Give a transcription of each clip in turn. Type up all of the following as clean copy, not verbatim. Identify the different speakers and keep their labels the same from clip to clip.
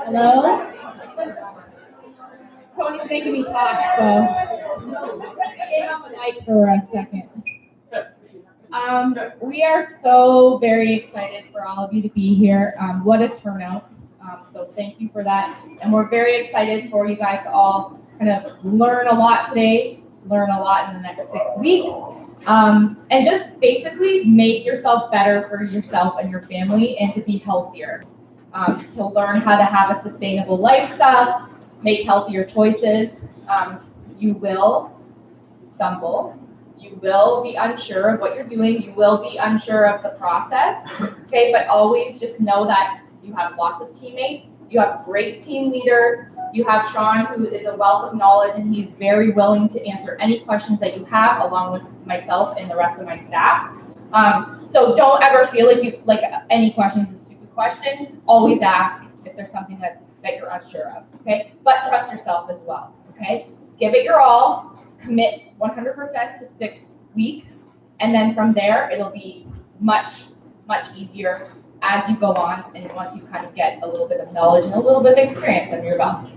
Speaker 1: Hello? Tony's making me talk, so stay on the mic for a second. We are so very excited for all of you to be here. What a turnout. So thank you for that. And we're very excited for you guys to all kind of learn a lot today, learn a lot in the next 6 weeks. And just basically make yourself better for yourself and your family and to be healthier. To learn how to have a sustainable lifestyle, make healthier choices. You will stumble. You will be unsure of what you're doing. You will be unsure of the process. Okay, but always just know that you have lots of teammates. You have great team leaders. You have Sean, who is a wealth of knowledge, and he's very willing to answer any questions that you have, along with myself and the rest of my staff. So don't ever feel like any questions is a stupid question. Always ask if there's something that you're unsure of. Okay, but trust yourself as well. Okay, give it your all. Commit 100% to 6 weeks, and then from there it'll be much easier as you go on, and once you kind of get a little bit of knowledge and a little bit of experience under your belt.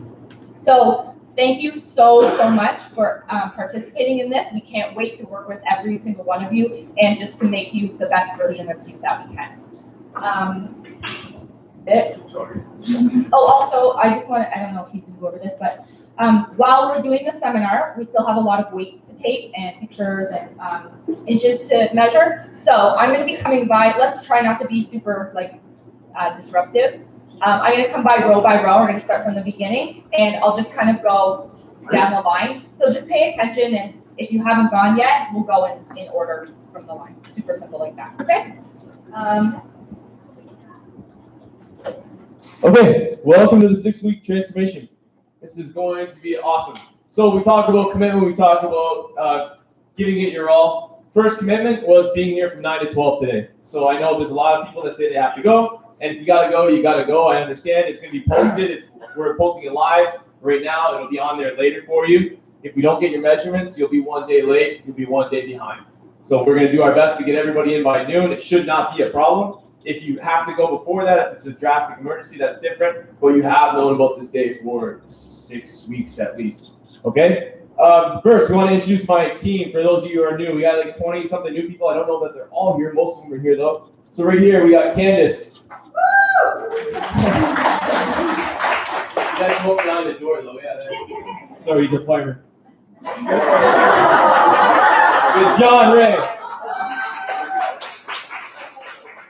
Speaker 1: So thank you so much for participating in this. We can't wait to work with every single one of you and just to make you the best version of you that we can. Also, I just want to, I don't know if he's going to go over this, but while we're doing the seminar, we still have a lot of weights to take and pictures and inches to measure. So I'm going to be coming by. Let's try not to be super disruptive. I'm going to come by row. We're going to start from the beginning, and I'll just kind of go down the line. So just pay attention, and if you haven't gone yet, we'll go in order from the line. Super simple like that. Okay.
Speaker 2: Okay. Welcome to the 6-week transformation. This is going to be awesome. So we talked about commitment. We talked about giving it your all. First commitment was being here from 9 to 12 today. So I know there's a lot of people that say they have to go. And if you got to go, you got to go. I understand. It's going to be posted. We're posting it live right now. It'll be on there later for you. If we don't get your measurements, you'll be 1 day late. You'll be 1 day behind. So we're going to do our best to get everybody in by noon. It should not be a problem. If you have to go before that, if it's a drastic emergency, that's different. But you have known about this day for 6 weeks at least. Okay? First, we want to introduce my team. For those of you who are new, we got like 20-something new people. I don't know that they're all here. Most of them are here, though. So right here, we got Candace. You guys can open down the door, though. Yeah. Sorry, he's a fireman. With John Ray.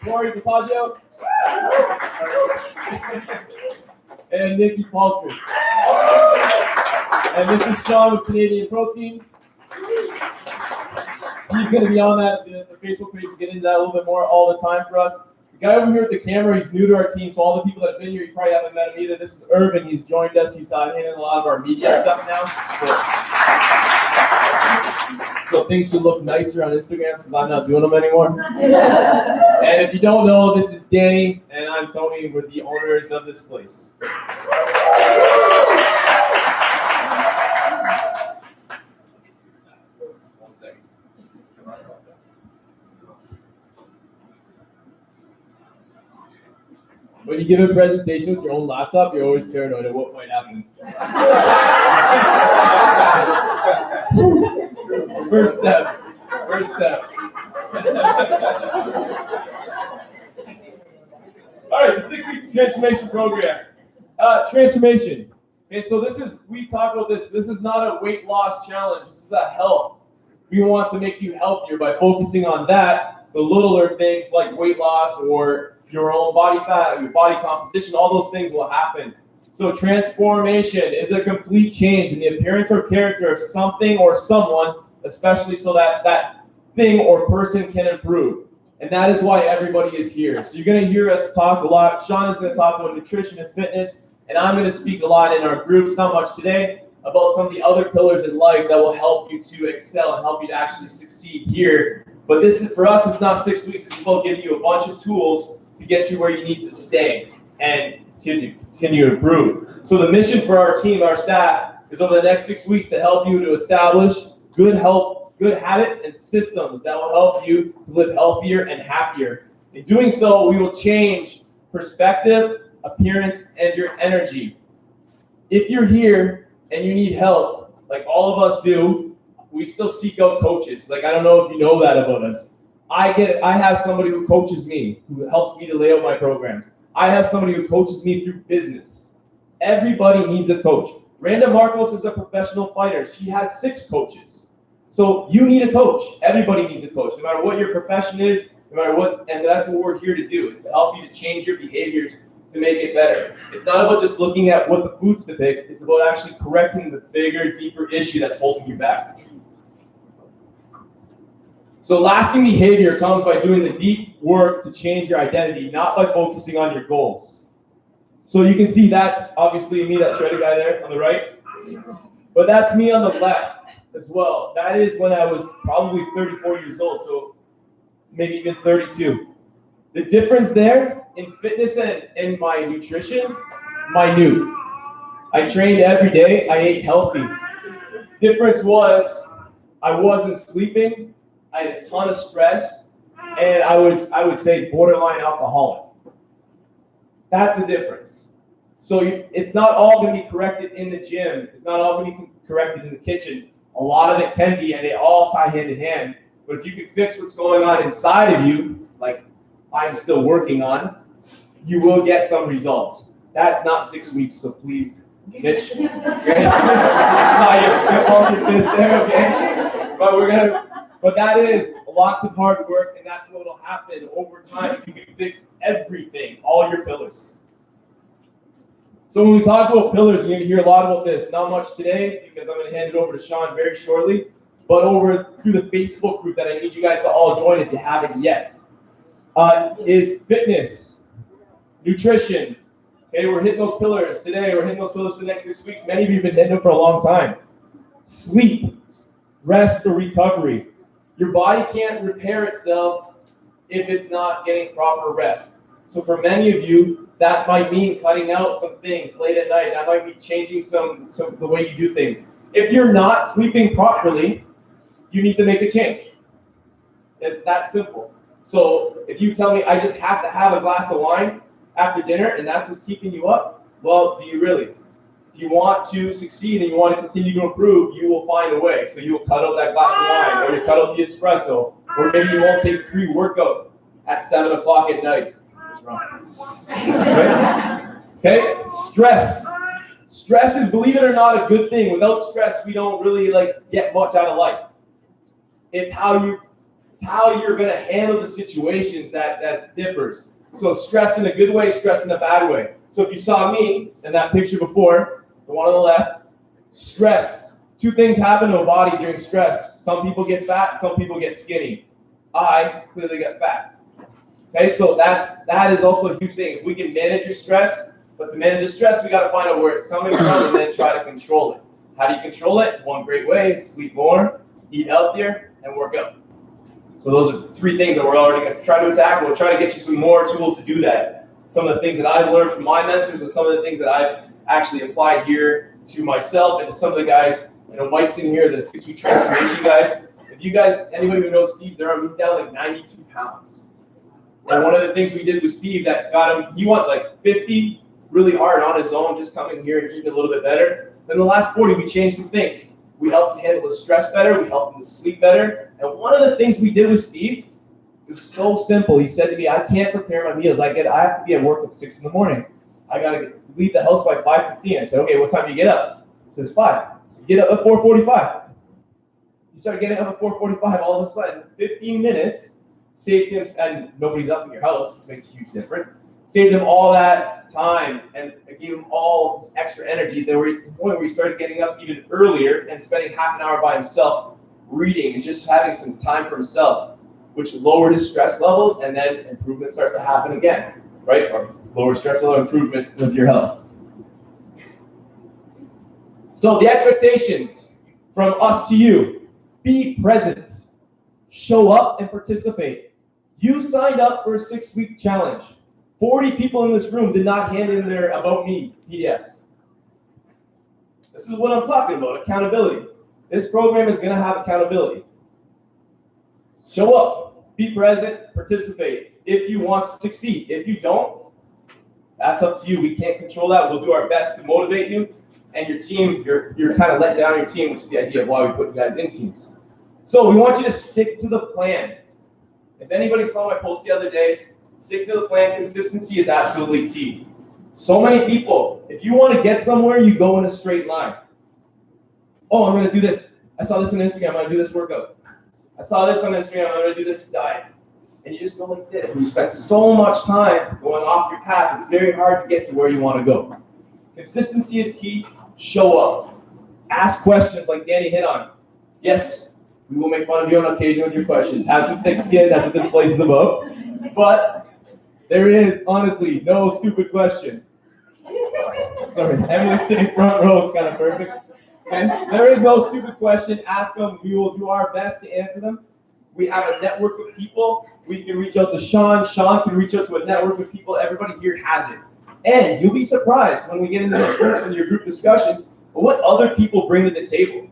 Speaker 2: Corey Papaggio. And Nikki Paltry. And this is Sean with Canadian Protein. He's going to be on that the Facebook page. We'll get into that a little bit more all the time for us. The guy over here with the camera, he's new to our team, so all the people that have been here, you probably haven't met him either. This is Irvin. He's joined us. He's handling a lot of our media stuff now. So things should look nicer on Instagram since I'm not doing them anymore. And if you don't know, this is Danny, and I'm Tony. We're the owners of this place. When you give a presentation with your own laptop, you're always paranoid of what might happen. First step. All right, the 6-week transformation program. Transformation. Okay, so we talk about this. This is not a weight loss challenge. This is a health. We want to make you healthier by focusing on that. The littler things like weight loss or your own body fat, your body composition, all those things will happen So transformation is a complete change in the appearance or character of something or someone, especially so that that thing or person can improve. And that is why everybody is here. So you're going to hear us talk a lot. Sean is going to talk about nutrition and fitness, and I'm going to speak a lot in our groups, not much today, about some of the other pillars in life that will help you to excel and help you to actually succeed here. But this is, for us, it's not 6 weeks. It's about giving you a bunch of tools to get you where you need to stay and continue to improve. So the mission for our team, our staff, is over the next 6 weeks to help you to establish good habits and systems that will help you to live healthier and happier. In doing so, we will change perspective, appearance, and your energy. If you're here and you need help, like all of us do, we still seek out coaches. Like, I don't know if you know that about us. I have somebody who coaches me, who helps me to lay out my programs. I have somebody who coaches me through business. Everybody needs a coach. Randa Marcos is a professional fighter. She has 6 coaches. So you need a coach. Everybody needs a coach, no matter what your profession is, no matter what, and that's what we're here to do, is to help you to change your behaviors to make it better. It's not about just looking at what the foods to pick, it's about actually correcting the bigger, deeper issue that's holding you back. So lasting behavior comes by doing the deep work to change your identity, not by focusing on your goals. So you can see that's obviously me, that shredded guy there on the right. But that's me on the left as well. That is when I was probably 34 years old, so maybe even 32. The difference there in fitness and my nutrition, minute. I trained every day, I ate healthy. Difference was I wasn't sleeping, I had a ton of stress, and I would say borderline alcoholic. That's the difference. So it's not all going to be corrected in the gym. It's not all going to be corrected in the kitchen. A lot of it can be, and they all tie hand in hand. But if you can fix what's going on inside of you, like I'm still working on, you will get some results. That's not 6 weeks, so please, Mitch. Okay? I saw you flip off your fist there, okay? But that is lots of hard work, and that's what will happen over time. You can fix everything, all your pillars. So when we talk about pillars, you're going to hear a lot about this. Not much today, because I'm going to hand it over to Sean very shortly, but over through the Facebook group that I need you guys to all join if you haven't yet, is fitness, nutrition. Okay, we're hitting those pillars today. We're hitting those pillars for the next 6 weeks. Many of you have been hitting them for a long time. Sleep, rest, or recovery. Your body can't repair itself if it's not getting proper rest. So for many of you, that might mean cutting out some things late at night. That might be changing some the way you do things. If you're not sleeping properly, you need to make a change. It's that simple. So if you tell me I just have to have a glass of wine after dinner and that's what's keeping you up, well, do you really? If you want to succeed and you want to continue to improve, you will find a way. So you will cut out that glass of wine, or you cut out the espresso, or maybe you won't take pre-workout at 7 o'clock at night. What's wrong? Okay? Stress. Stress is, believe it or not, a good thing. Without stress, we don't really get much out of life. It's how you're going to handle the situations that differs. So stress in a good way, stress in a bad way. So if you saw me in that picture before, the one on the left, stress. 2 things happen to a body during stress. Some people get fat, some people get skinny. I clearly get fat. Okay, so that is also a huge thing. If we can manage your stress, but to manage the stress, we got to find out where it's coming from and then try to control it. How do you control it? One great way is sleep more, eat healthier, and work out. So those are 3 things that we're already going to try to attack. We'll try to get you some more tools to do that. Some of the things that I've learned from my mentors and some of the things that I've actually applied here to myself and to some of the guys. Mike's in here, the 6-week transformation guys. If you guys, anybody who knows Steve Durham, he's down 92 pounds. And one of the things we did with Steve that got him, he went 50 really hard on his own, just coming here and eating a little bit better. Then the last 40, we changed some things. We helped him handle the stress better. We helped him to sleep better. And one of the things we did with Steve, it was so simple. He said to me, I can't prepare my meals. I have to be at work at 6 in the morning. I got to leave the house by 5:15. I said, okay, what time do you get up? He says 5. So get up at 4:45. You start getting up at 4:45, all of a sudden, 15 minutes saved him, and nobody's up in your house, which makes a huge difference. Saved them all that time and gave them all this extra energy. They were at the point where he started getting up even earlier and spending half an hour by himself reading and just having some time for himself, which lowered his stress levels, and then improvement starts to happen again, right? Or lower stress level, improvement with your health. So the expectations from us to you: be present, show up and participate. You signed up for a 6-week challenge. 40 people in this room did not hand in their About Me PDFs. This is what I'm talking about, accountability. This program is going to have accountability. Show up, be present, participate if you want to succeed. If you don't, that's up to you. We can't control that. We'll do our best to motivate you. And your team, you're kind of let down your team, which is the idea of why we put you guys in teams. So we want you to stick to the plan. If anybody saw my post the other day, stick to the plan. Consistency is absolutely key. So many people, if you want to get somewhere, you go in a straight line. Oh, I'm going to do this. I saw this on Instagram. I'm going to do this workout. I saw this on Instagram. I'm going to do this diet. And you just go like this. And you spend so much time going off your path. It's very hard to get to where you want to go. Consistency is key. Show up. Ask questions like Danny hit on. Yes, we will make fun of you on occasion with your questions. Have some thick skin. That's what this place is about. But there is, honestly, no stupid question. Sorry, Emily's sitting front row. It's kind of perfect. Okay? There is no stupid question. Ask them. We will do our best to answer them. We have a network of people. We can reach out to Sean. Sean can reach out to a network of people. Everybody here has it. And you'll be surprised when we get into those groups and your group discussions what other people bring to the table.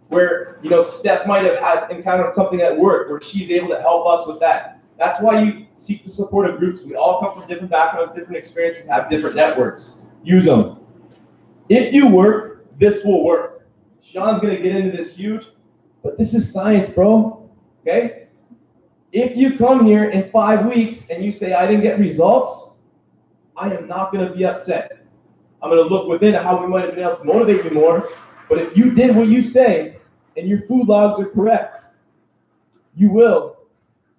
Speaker 2: Where, Steph might have encountered something at work where she's able to help us with that. That's why you seek the support of groups. We all come from different backgrounds, different experiences, have different networks. Use them. If you work, this will work. Sean's going to get into this huge, but this is science, bro. Okay? If you come here in 5 weeks and you say, I didn't get results, I am not going to be upset. I'm going to look within at how we might have been able to motivate you more. But if you did what you say and your food logs are correct, you will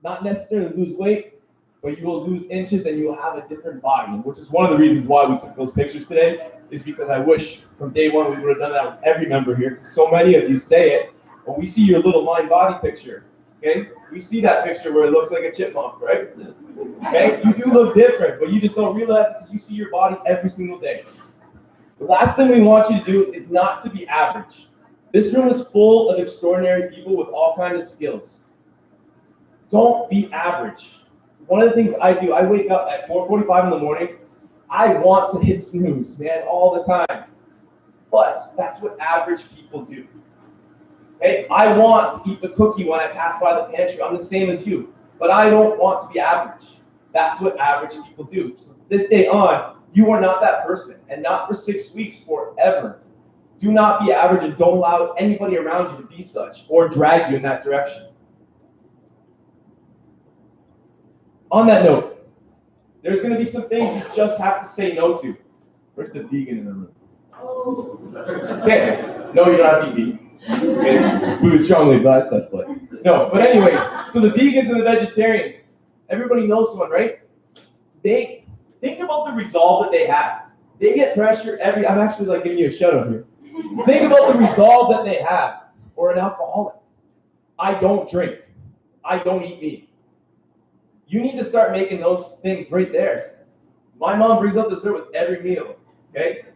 Speaker 2: not necessarily lose weight, but you will lose inches and you will have a different body, which is one of the reasons why we took those pictures today, is because I wish from day one we would have done that with every member here. So many of you say it, but we see your little mind-body picture, okay? We see that picture where it looks like a chipmunk, right? Okay? You do look different, but you just don't realize it because you see your body every single day. The last thing we want you to do is not to be average. This room is full of extraordinary people with all kinds of skills. Don't be average. One of the things I do, I wake up at 4:45 in the morning. I want to hit snooze, man, all the time. But that's what average people do. Okay? I want to eat the cookie when I pass by the pantry. I'm the same as you. But I don't want to be average. That's what average people do. So from this day on, you are not that person. And not for 6 weeks, forever. Do not be average and don't allow anybody around you to be such or drag you in that direction. On that note, there's going to be some things you just have to say no to. Where's the vegan in the room? Okay. No, you're not vegan. Okay. We would strongly advise such, but no. But anyways, so the vegans and the vegetarians, everybody knows one, right? They think about the resolve that they have. They get pressure I'm actually giving you a shout out here. Think about the resolve that they have. Or an alcoholic. I don't drink. I don't eat meat. You need to start making those things right there. My mom brings up dessert with every meal. Okay?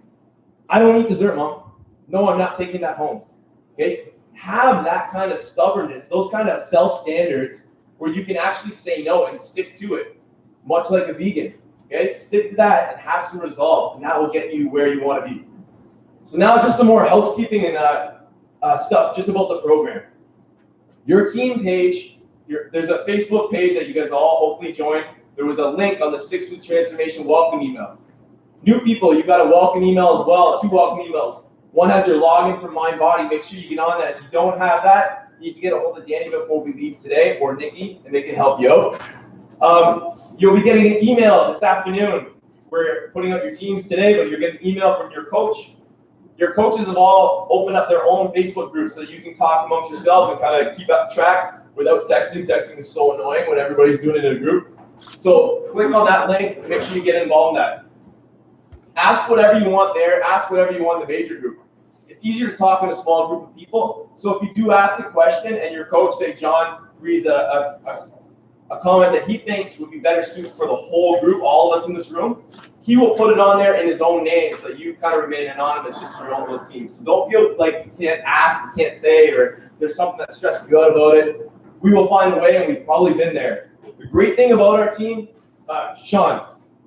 Speaker 2: I don't eat dessert, Mom. No, I'm not taking that home. Okay? Have that kind of stubbornness, those kind of self-standards where you can actually say no and stick to it, much like a vegan. Okay? Stick to that and have some resolve, and that will get you where you want to be. So now just some more housekeeping and stuff just about the program. Your team page, there's a Facebook page that you guys all hopefully join. There was a link on the 6-week transformation welcome email. New people, you got a welcome email as well, 2 welcome emails. One has your login for MindBody. Make sure you get on that. If you don't have that, you need to get a hold of Danny before we leave today, or Nikki, and they can help you out. You'll be getting an email this afternoon. We're putting up your teams today, but you're getting an email from your coach. Your coaches have all opened up their own Facebook groups so you can talk amongst yourselves and kind of keep up track without texting. Texting is so annoying when everybody's doing it in a group. So click on that link, make sure you get involved in that. Ask whatever you want there, ask whatever you want in the major group. It's easier to talk in a small group of people. So if you do ask a question and your coach, say John, reads a comment that he thinks would be better suited for the whole group, all of us in this room, he will put it on there in his own name so that you kind of remain anonymous just for your own little team. So don't feel like you can't ask, you can't say, or there's something that stresses you out about it. We will find a way, and we've probably been there. The great thing about our team, Sean,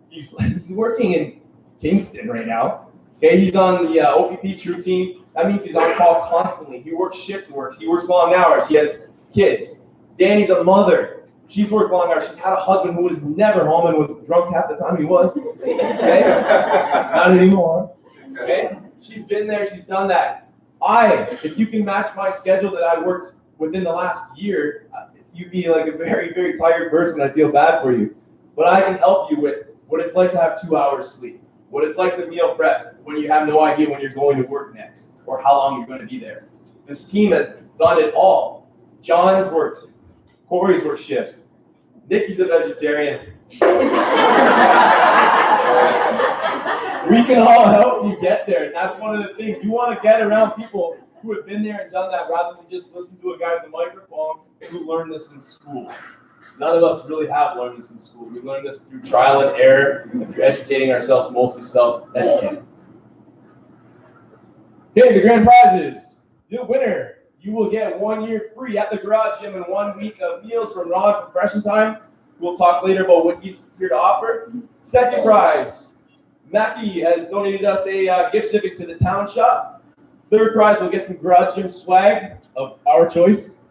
Speaker 2: he's working in Kingston right now. Okay, he's on the OPP True team. That means he's on call constantly. He works shift work. He works long hours. He has kids. Danny's a mother. She's worked long hours. She's had a husband who was never home and was drunk half the time he was. Okay, not anymore. Okay, she's been there. She's done that. If you can match my schedule that I worked within the last year, you'd be like a very, very tired person. I feel bad for you. But I can help you with what it's like to have 2 hours sleep, what it's like to meal prep when you have no idea when you're going to work next or how long you're going to be there. This team has done it all. John's worked, Corey's worked shifts, Nikki's a vegetarian. We can all help you get there, and that's one of the things. You want to get around people who have been there and done that rather than just listen to a guy with a microphone who learned this in school. None of us really have learned this in school. We learned this through trial and error and through educating ourselves, mostly self-educating. Okay, the grand prizes. The winner, you will get 1 year free at the garage gym and 1 week of meals from Ron Compression Time. We'll talk later about what he's here to offer. Second prize, Mackie has donated us a gift certificate to the town shop. Third prize, we'll get some garage gym swag of our choice.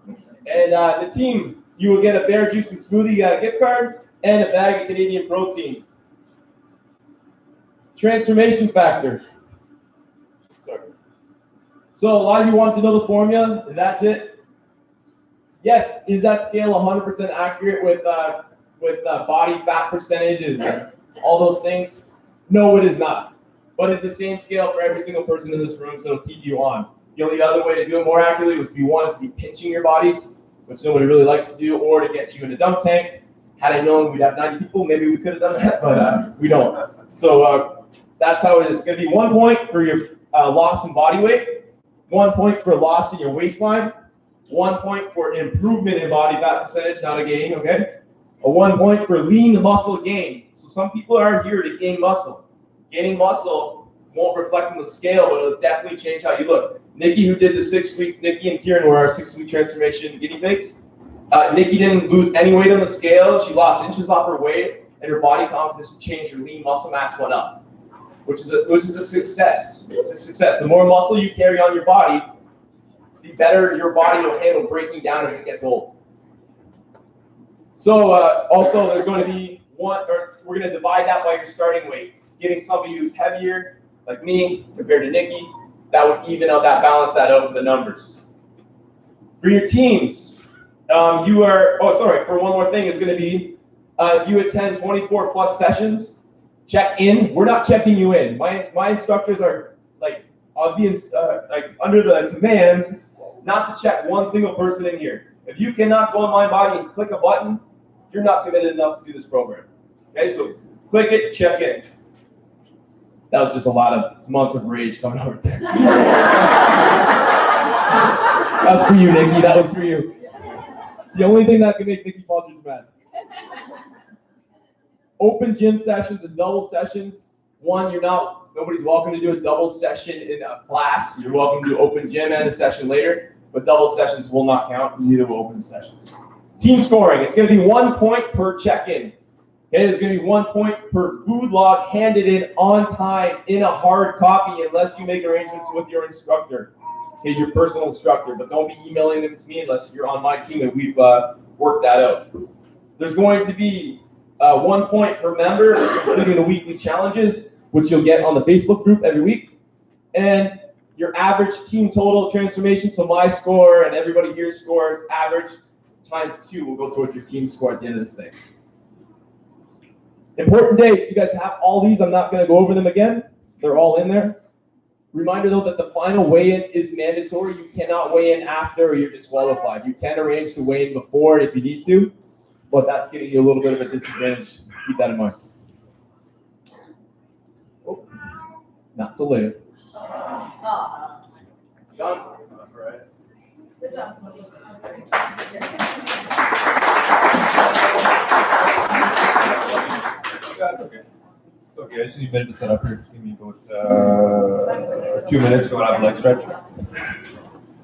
Speaker 2: And the team, you will get a Bear Juice and Smoothie gift card and a bag of Canadian protein. Transformation factor. Sorry. So a lot of you want to know the formula, and that's it. Yes, is that scale 100% accurate with body fat percentages and all those things? No, it is not. But it's the same scale for every single person in this room, so it'll keep you on. The only other way to do it more accurately was if you wanted to be pinching your bodies, which nobody really likes to do, or to get you in a dunk tank. Had I known we'd have 90 people, maybe we could have done that, but we don't. So that's how it is. It's going to be 1 point for your loss in body weight, 1 point for loss in your waistline, 1 point for improvement in body fat percentage, not a gain, okay? A 1 point for lean muscle gain. So some people are here to gain muscle. Gaining muscle won't reflect on the scale, but it'll definitely change how you look. Nikki, who did the 6 week, Nikki and Kieran were our 6 week transformation guinea pigs. Nikki didn't lose any weight on the scale. She lost inches off her waist, and her body composition changed. Her lean muscle mass went up, which is a success. It's a success. The more muscle you carry on your body, the better your body will handle breaking down as it gets old. So also, there's going to be we're going to divide that by your starting weight. Getting somebody who's heavier, like me, compared to Nikki, that would even out that, balance that out for the numbers. For your teams, for one more thing, it's going to be, if you attend 24 plus sessions, check in. We're not checking you in. My instructors are like under the commands not to check one single person in here. If you cannot go on My Body and click a button, you're not committed enough to do this program. Okay, so click it, check in. That was just a lot of months of rage coming over there. That was for you, Nikki. That was for you. The only thing that can make Nikki Baldridge mad. Open gym sessions and double sessions. One, nobody's welcome to do a double session in a class. You're welcome to do open gym and a session later, but double sessions will not count. Neither will open sessions. Team scoring. It's going to be 1 point per check-in. Okay, there's going to be 1 point per food log handed in on time in a hard copy unless you make arrangements with your instructor, okay, your personal instructor. But don't be emailing them to me unless you're on my team and we've worked that out. There's going to be 1 point per member for completing the weekly challenges, which you'll get on the Facebook group every week. And your average team total transformation, so my score and everybody here's scores, average times 2 will go towards your team score at the end of this thing. Important dates. You guys have all these. I'm not going to go over them again. They're all in there. Reminder, though, that the final weigh-in is mandatory. You cannot weigh in after or you're disqualified. You can arrange to weigh in before if you need to. but that's getting you a little bit of a disadvantage. Keep that in mind. Oh, not so late. John? All right.
Speaker 1: Good job.
Speaker 3: Okay, I just need a minute to set up here. Just give me about 2 minutes to go have a leg stretch.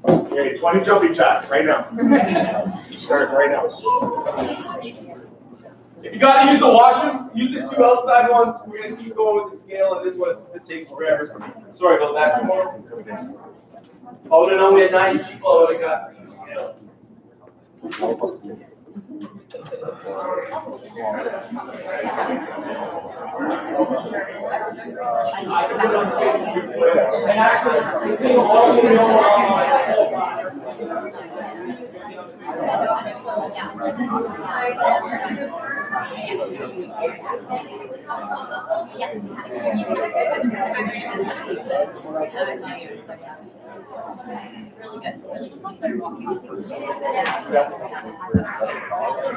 Speaker 4: Okay, 20 jumping jacks right now. Start right now.
Speaker 2: If you got to use the washrooms, use the 2 outside ones. We're going to keep going with the scale on this one since it takes forever. Sorry about that. Come on. I would have known we had 90 people, I would have got 2 scales. And actually, this thing will all be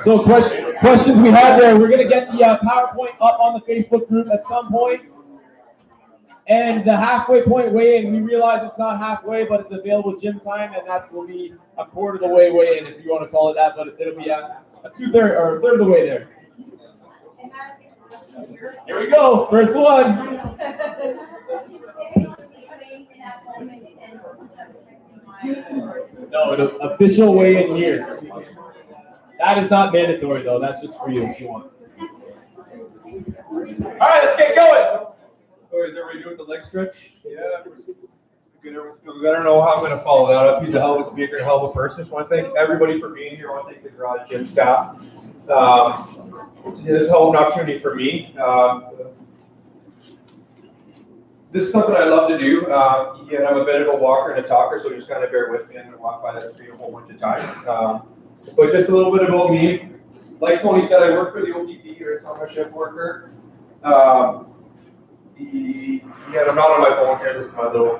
Speaker 2: So questions we had there, we're going to get the PowerPoint up on the Facebook group at some point. And the halfway point weigh-in, we realize it's not halfway, but it's available gym time, and that will be a quarter of the way weigh-in, if you want to call it that, but it'll be a 2/3 or a third of the way there. Here we go, first one. No, the official weigh-in here. That is not mandatory though, that's just for you if you want. All right, let's get going.
Speaker 3: Oh, is everybody doing the leg stretch? Yeah. Good, everyone's feeling good. I don't know how I'm going to follow that up. He's a hell of a speaker and a hell of a person. Just want to thank everybody for being here. I want to thank the Garage Gym staff. This is a hell of an opportunity for me. This is something I love to do. And I'm a bit of a walker and a talker, so just kind of bear with me. I'm going to walk by that street a whole bunch of times. But just a little bit about me. Like Tony said, I work for the OPP, or I'm a shift worker. Yeah, I'm not on my phone here. This is my little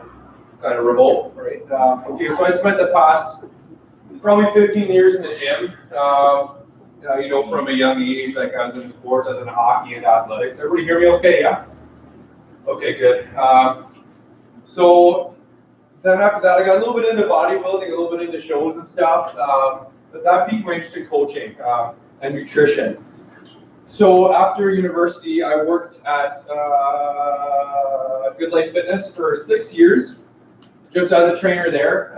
Speaker 3: kind of remote, right? Okay, so I spent the past probably 15 years in the gym. You know, from a young age, like I was in sports, I was in hockey and athletics. Everybody hear me okay? Yeah? Okay, good. So then after that, I got a little bit into bodybuilding, a little bit into shows and stuff. But that piqued my interest in coaching and nutrition. So after university, I worked at Good Life Fitness for 6 years, just as a trainer there.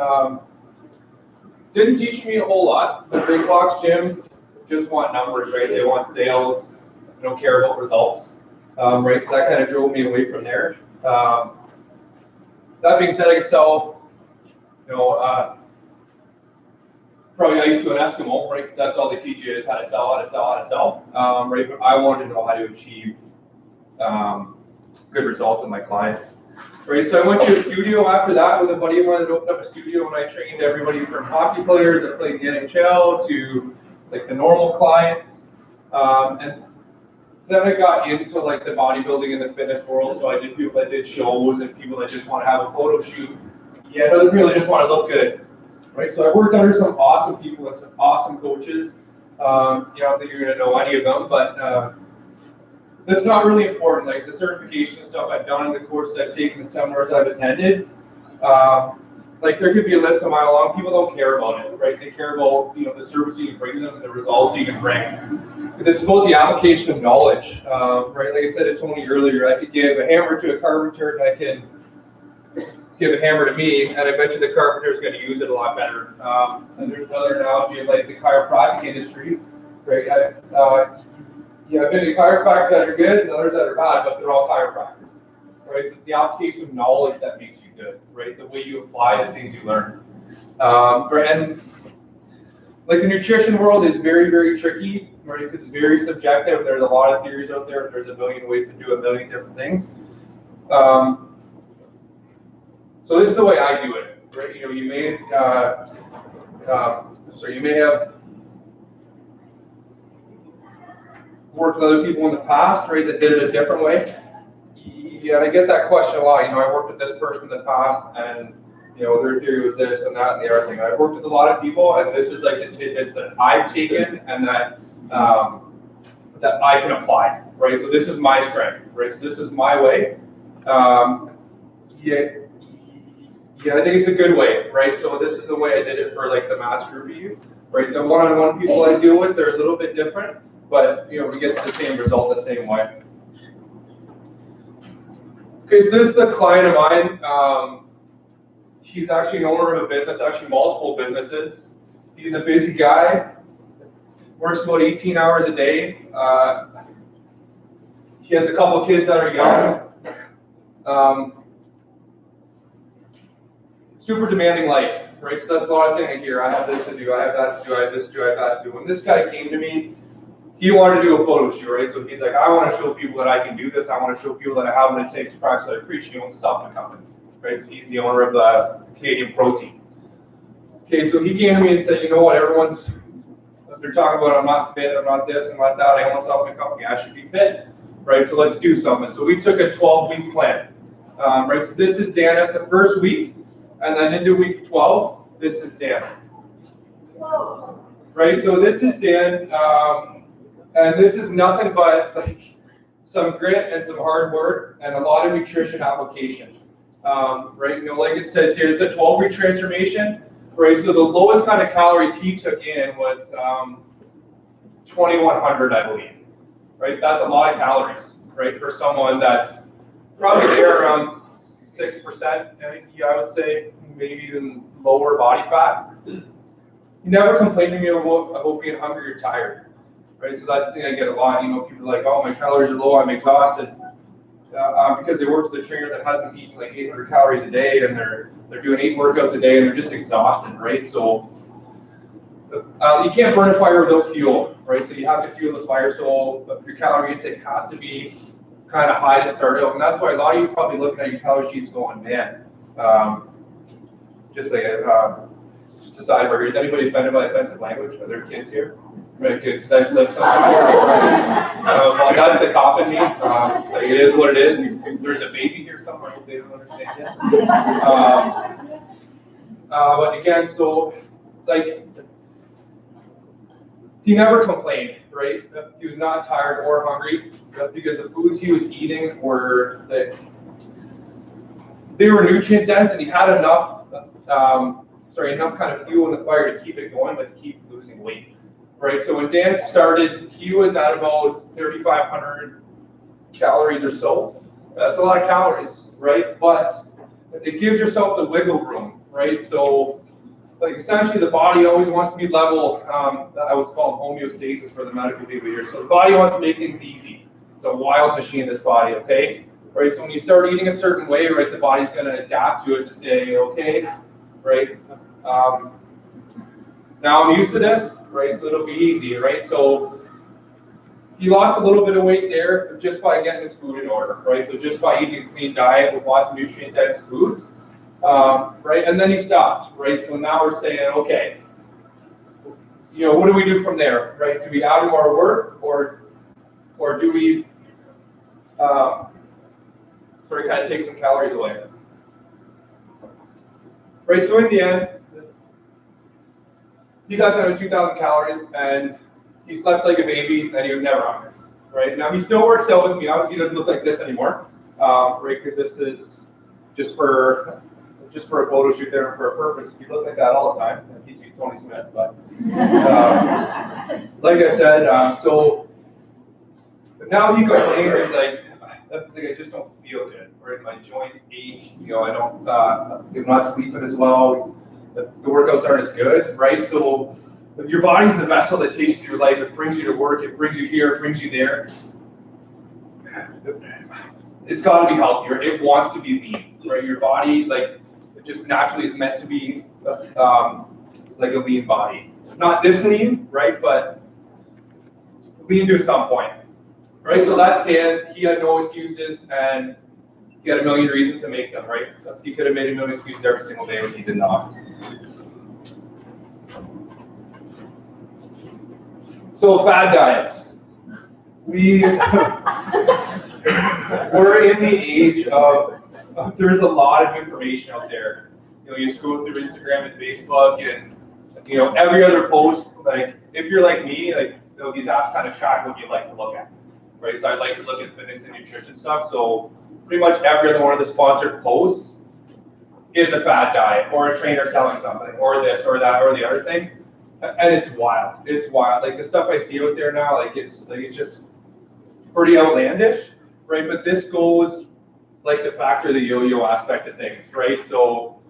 Speaker 3: Didn't teach me a whole lot. The big box gyms just want numbers, right? They want sales. They don't care about results, right? So that kind of drove me away from there. That being said, I could sell, you know, probably ice to an Eskimo, right? Because that's all they teach you is how to sell, right? But I wanted to know how to achieve good results with my clients, right? So I went to a studio after that with a buddy of mine that opened up a studio, and I trained everybody from hockey players that played in the NHL to like the normal clients, and then I got into like the bodybuilding and the fitness world. So I did people that did shows and people that just want to have a photo shoot. Yeah, doesn't really just want to look good. Right, so I worked under some awesome people and some awesome coaches. You know, I don't think you're going to know any of them, but that's not really important. Like the certification stuff I've done in the courses I've taken, the seminars I've attended, like there could be a list a mile long. People don't care about it, right? They care about, you know, the service you can bring them and the results you can bring. Because it's about the application of knowledge, right? Like I said to Tony earlier, I could give a hammer to a carpenter and I can give a hammer to me, and I bet you the carpenter is going to use it a lot better. And there's another analogy of like the chiropractic industry, right? I've been to chiropractors that are good and others that are bad, but they're all chiropractors, right? It's the application of knowledge that makes you good, right? The way you apply the things you learn. And like the nutrition world is very, very tricky, right? Because it's very subjective. There's a lot of theories out there. There's a million ways to do a million different things. So this is the way I do it, right? You know, you may have worked with other people in the past, right, that did it a different way. Yeah, and I get that question a lot. You know, I worked with this person in the past, and you know, their theory was this and that and the other thing. I've worked with a lot of people, and this is like the tidbits that I've taken and that that I can apply, right? So this is my strength, right? So this is my way. Yeah, I think it's a good way, right? So this is the way I did it for like the master review, right? The one-on-one people I deal with, they're a little bit different, but you know, we get to the same result the same way. Okay, so this is a client of mine. He's actually an owner of a business, actually multiple businesses. He's a busy guy, works about 18 hours a day. He has a couple kids that are young. Super demanding life, right? So that's a lot of things I hear. I have this to do, I have that to do, I have this to do, I have that to do. When this guy came to me, he wanted to do a photo shoot, right? So he's like, I want to show people that I can do this. I want to show people that I have what it takes to practice what I preach. He owns a supplement company, right? So he's the owner of the Canadian Protein. Okay, so he came to me and said, you know what, they're talking about I'm not fit, I'm not this, I'm not that, I own a supplement company, I should be fit, right? So let's do something. So we took a 12-week plan, right? So this is Dan at the first week, and then into week 12, this is Dan. Whoa. Right, so this is Dan, and this is nothing but like some grit and some hard work and a lot of nutrition application. Right, you know, like it says here, it's a 12-week transformation. Right, so the lowest kind of calories he took in was 2,100, I believe. Right, that's a lot of calories, right, for someone that's probably there around 6%, I would say, maybe even lower body fat. He never complained to me about being hungry or tired, right? So that's the thing I get a lot. You know, people are like, oh, my calories are low, I'm exhausted. Because they work with a trainer that hasn't eaten like 800 calories a day, and they're doing 8 workouts a day, and they're just exhausted, right? So you can't burn a fire without fuel, right? So you have to fuel the fire. So your calorie intake has to be kind of high to start out, and that's why a lot of you are probably looking at your calorie sheets going, man. Just like just a sidebar here. Is anybody offended by offensive language? Are there kids here? Right, good, because I slip sometimes. Well, that's the cop in me. Like it is what it is. There's a baby here somewhere. I hope they don't understand yet. But again, so like he never complained, right? He was not tired or hungry because the foods he was eating were they were nutrient dense, and he had enough kind of fuel in the fire to keep it going, but to keep losing weight. Right, so when Dan started, he was at about 3,500 calories or so. That's a lot of calories, right? But it gives yourself the wiggle room, right? So, like essentially, the body always wants to be level. I would call homeostasis for the medical people here. So the body wants to make things easy. It's a wild machine, this body, okay? Right. So when you start eating a certain way, right, the body's going to adapt to it to say, okay, right. Now I'm used to this, right, so it'll be easy, right? So he lost a little bit of weight there just by getting his food in order, right? So just by eating a clean diet with lots of nutrient-dense foods, right? And then he stopped, right? So now we're saying, okay, you know, what do we do from there, right? Do we add more work, or do we sort of kind of take some calories away? Right, so in the end, he got down to 2,000 calories, and he slept like a baby, and he was never hungry, right? Now, he still works out with me. Obviously, he doesn't look like this anymore, right, because this is just for a photo shoot there for a purpose. He looked like that all the time. He'd be Tony Smith, but like I said, but now he complains, he's like, I just don't feel good, right? My joints ache, you know, I'm not sleeping as well. The workouts aren't as good, right? So your body's the vessel that takes you through life. It brings you to work. It brings you here. It brings you there. It's got to be healthier. It wants to be lean, right? Your body, like, it just naturally is meant to be like a lean body. Not this lean, right? But lean to some point, right? So that's Dan. He had no excuses, and he had a million reasons to make them, right? He could have made a million excuses every single day, but he did not. So fad diets. We're in the age of, there's a lot of information out there. You know, you scroll through Instagram and Facebook, and you know, every other post, like if you're like me, like these apps kind of track what you like to look at, right? So I like to look at fitness and nutrition stuff. So pretty much every other one of the sponsored posts is a fad diet or a trainer selling something or this or that or the other thing. And it's wild. It's wild. Like the stuff I see out there now, it's just pretty outlandish, right? But this goes like to factor the yo-yo aspect of things, right? So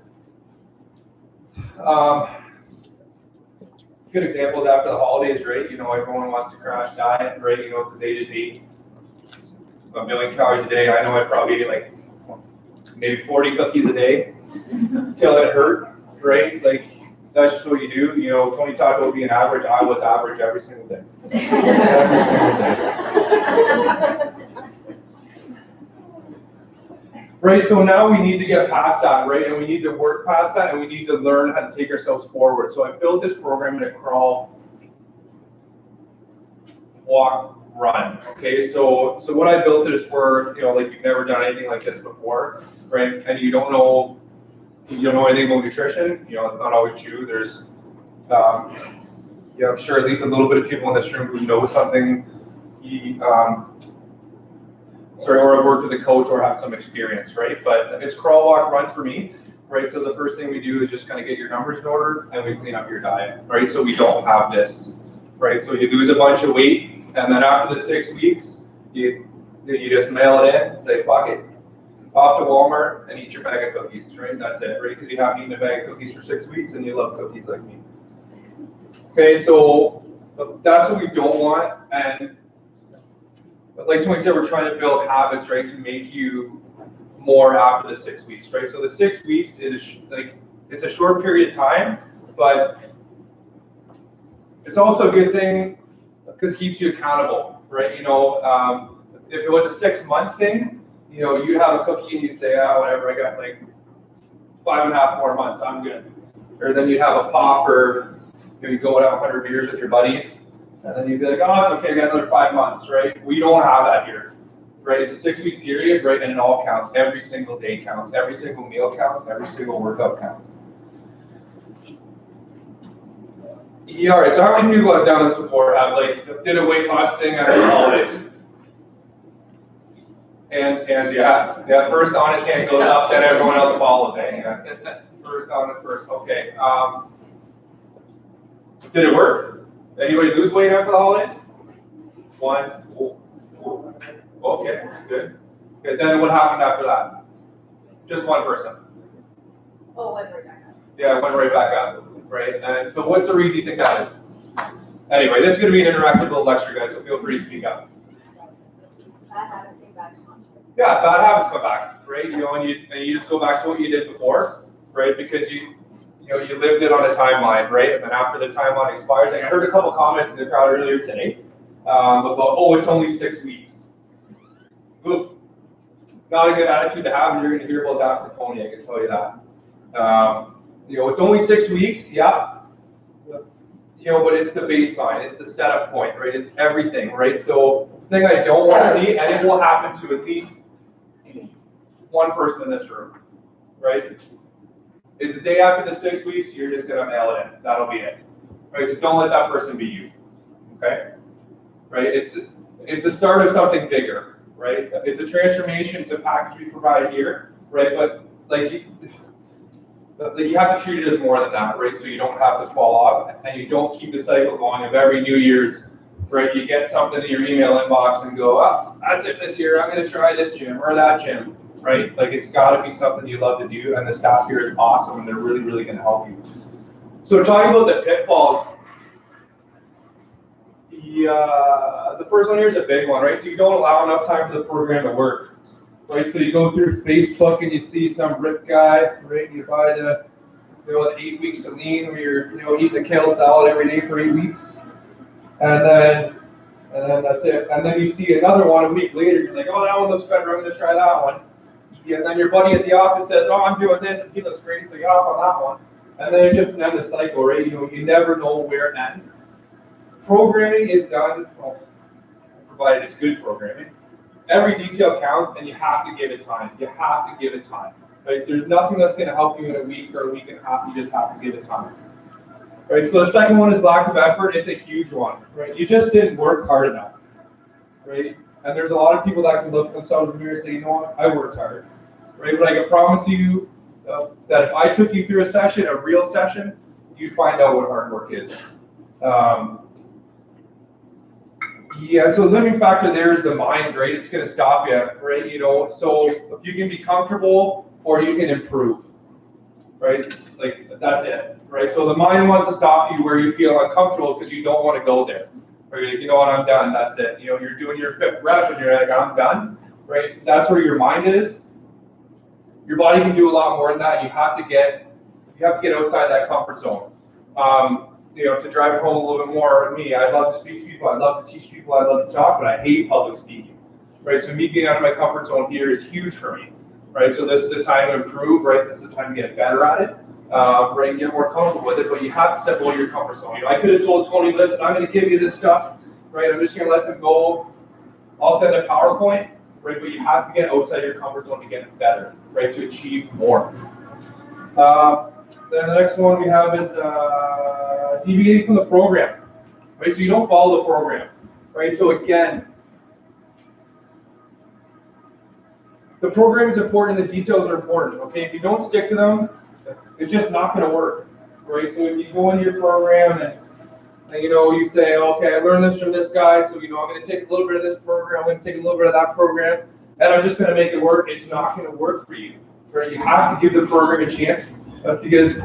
Speaker 3: good examples after the holidays, right? You know, everyone wants to crash diet, right? You know, because they just eat a million calories a day. I know I probably ate like maybe 40 cookies a day till it hurt, right? Like that's just what you do. You know, Tony talked about being average. I was average every single day. Every single day. Right, so now we need to get past that, right? And we need to work past that, and we need to learn how to take ourselves forward. So I built this program to crawl, walk, run. Okay, so what I built it is for, you know, like you've never done anything like this before, right? And you don't know anything about nutrition. You know, it's not always true. There's, yeah, I'm sure at least a little bit of people in this room who know something. Or I've worked with a coach or have some experience, right? But it's crawl, walk, run for me, right? So the first thing we do is just kind of get your numbers in order and we clean up your diet, right? So we don't have this, right? So you lose a bunch of weight and then after the 6 weeks, you just mail it in, say, fuck it, off to Walmart and eat your bag of cookies, right? That's it, right? Because you haven't eaten a bag of cookies for 6 weeks and you love cookies like me. Okay, so that's what we don't want. And like Tony said, we're trying to build habits, right, to make you more after the 6 weeks, right? So the 6 weeks is it's a short period of time, but it's also a good thing because it keeps you accountable, right? You know, if it was a 6 month thing, you know, you'd have a cookie and you'd say, oh, whatever, I got like 5.5 more months, I'm good. Or then you'd have a pop, or you know, you go out 100 beers with your buddies. And then you'd be like, oh, it's okay, I got another 5 months, right? We don't have that here, right? It's a 6 week period, right? And it all counts. Every single day counts. Every single meal counts. Every single workout counts. Yeah, all right, so how many people have done this before? Have did a weight loss thing after the holidays? Hands, yeah. Yeah, first honest hand goes up, then everyone else follows it. Yeah. First honest, first, okay. Did it work? Anybody lose weight after the holidays? One. Okay, good. Okay, then what happened after that? Just one person.
Speaker 1: Oh, went right back up.
Speaker 3: Yeah, it went right back up, right? And so what's the reason you think that is? Anyway, this is going to be an interactive little lecture, guys, so feel free to speak up.
Speaker 1: Bad habits came back.
Speaker 3: Yeah, bad habits come back, right? You know, and you just go back to what you did before, right? Because you lived it on a timeline, right? And then after the timeline expires, like I heard a couple comments in the crowd earlier today about, oh, it's only 6 weeks. Oof. Not a good attitude to have, and you're going to hear about that from Tony, I can tell you that. You know, it's only 6 weeks, yeah. You know, but it's the baseline, it's the setup point, right? It's everything, right? So the thing I don't want to see, and it will happen to at least one person in this room, right? Is the day after the 6 weeks, you're just gonna mail it in. That'll be it, right? So don't let that person be you, okay? Right? It's the start of something bigger, right? It's a transformation. It's a package we provide here, right? But you have to treat it as more than that, right? So you don't have to fall off, and you don't keep the cycle going of every New Year's, right? You get something in your email inbox and go, oh, that's it this year. I'm gonna try this gym or that gym. Right? Like it's got to be something you love to do, and the staff here is awesome, and they're really, really going to help you. So talking about the pitfalls, the first one here is a big one, right? So you don't allow enough time for the program to work, right? So you go through Facebook and you see some ripped guy, right? You buy the 8 weeks to lean, where you're eating a kale salad every day for 8 weeks, and then that's it. And then you see another one a week later, you're like, oh, that one looks better. I'm going to try that one. And then your buddy at the office says, oh, I'm doing this, and he looks great, so you hop on that one. And then it's just an endless cycle, right? You never know where it ends. Programming is done, well, provided it's good programming. Every detail counts, and you have to give it time. You have to give it time. Right? There's nothing that's going to help you in a week or a week and a half. You just have to give it time. Right, so the second one is lack of effort. It's a huge one, right? You just didn't work hard enough, right? And there's a lot of people that can look at themselves in the mirror and say, you know what, I worked hard, right? But I can promise you that if I took you through a session, a real session, you'd find out what hard work is. Yeah, so the limiting factor there is the mind, right? It's going to stop you, right? You know, so if you can be comfortable or you can improve, right? Like, that's it, right? So the mind wants to stop you where you feel uncomfortable because you don't want to go there. Right? Like, you know what, I'm done, that's it. You know, you're doing your 5th rep and you're like, I'm done, right? That's where your mind is. Your body can do a lot more than that. You have to get outside that comfort zone. You know, to drive it home a little bit more, me, I love to speak to people, I love to teach people, I love to talk, but I hate public speaking, right? So me getting out of my comfort zone here is huge for me, right? So this is the time to improve, right? This is the time to get better at it, right? And get more comfortable with it, but you have to step out of your comfort zone. You know, I could have told Tony, listen, I'm going to give you this stuff, right? I'm just going to let them go. I'll send a PowerPoint, right? But you have to get outside your comfort zone to get better, right? To achieve more. Then the next one we have is deviating from the program, right? So you don't follow the program, right? So again, the program is important and the details are important, okay? If you don't stick to them, it's just not going to work, right? So if you go into your program and you know, you say, okay, I learned this from this guy, so you know, I'm going to take a little bit of this program, I'm going to take a little bit of that program, and I'm just going to make it work. It's not going to work for you, right? You have to give the program a chance because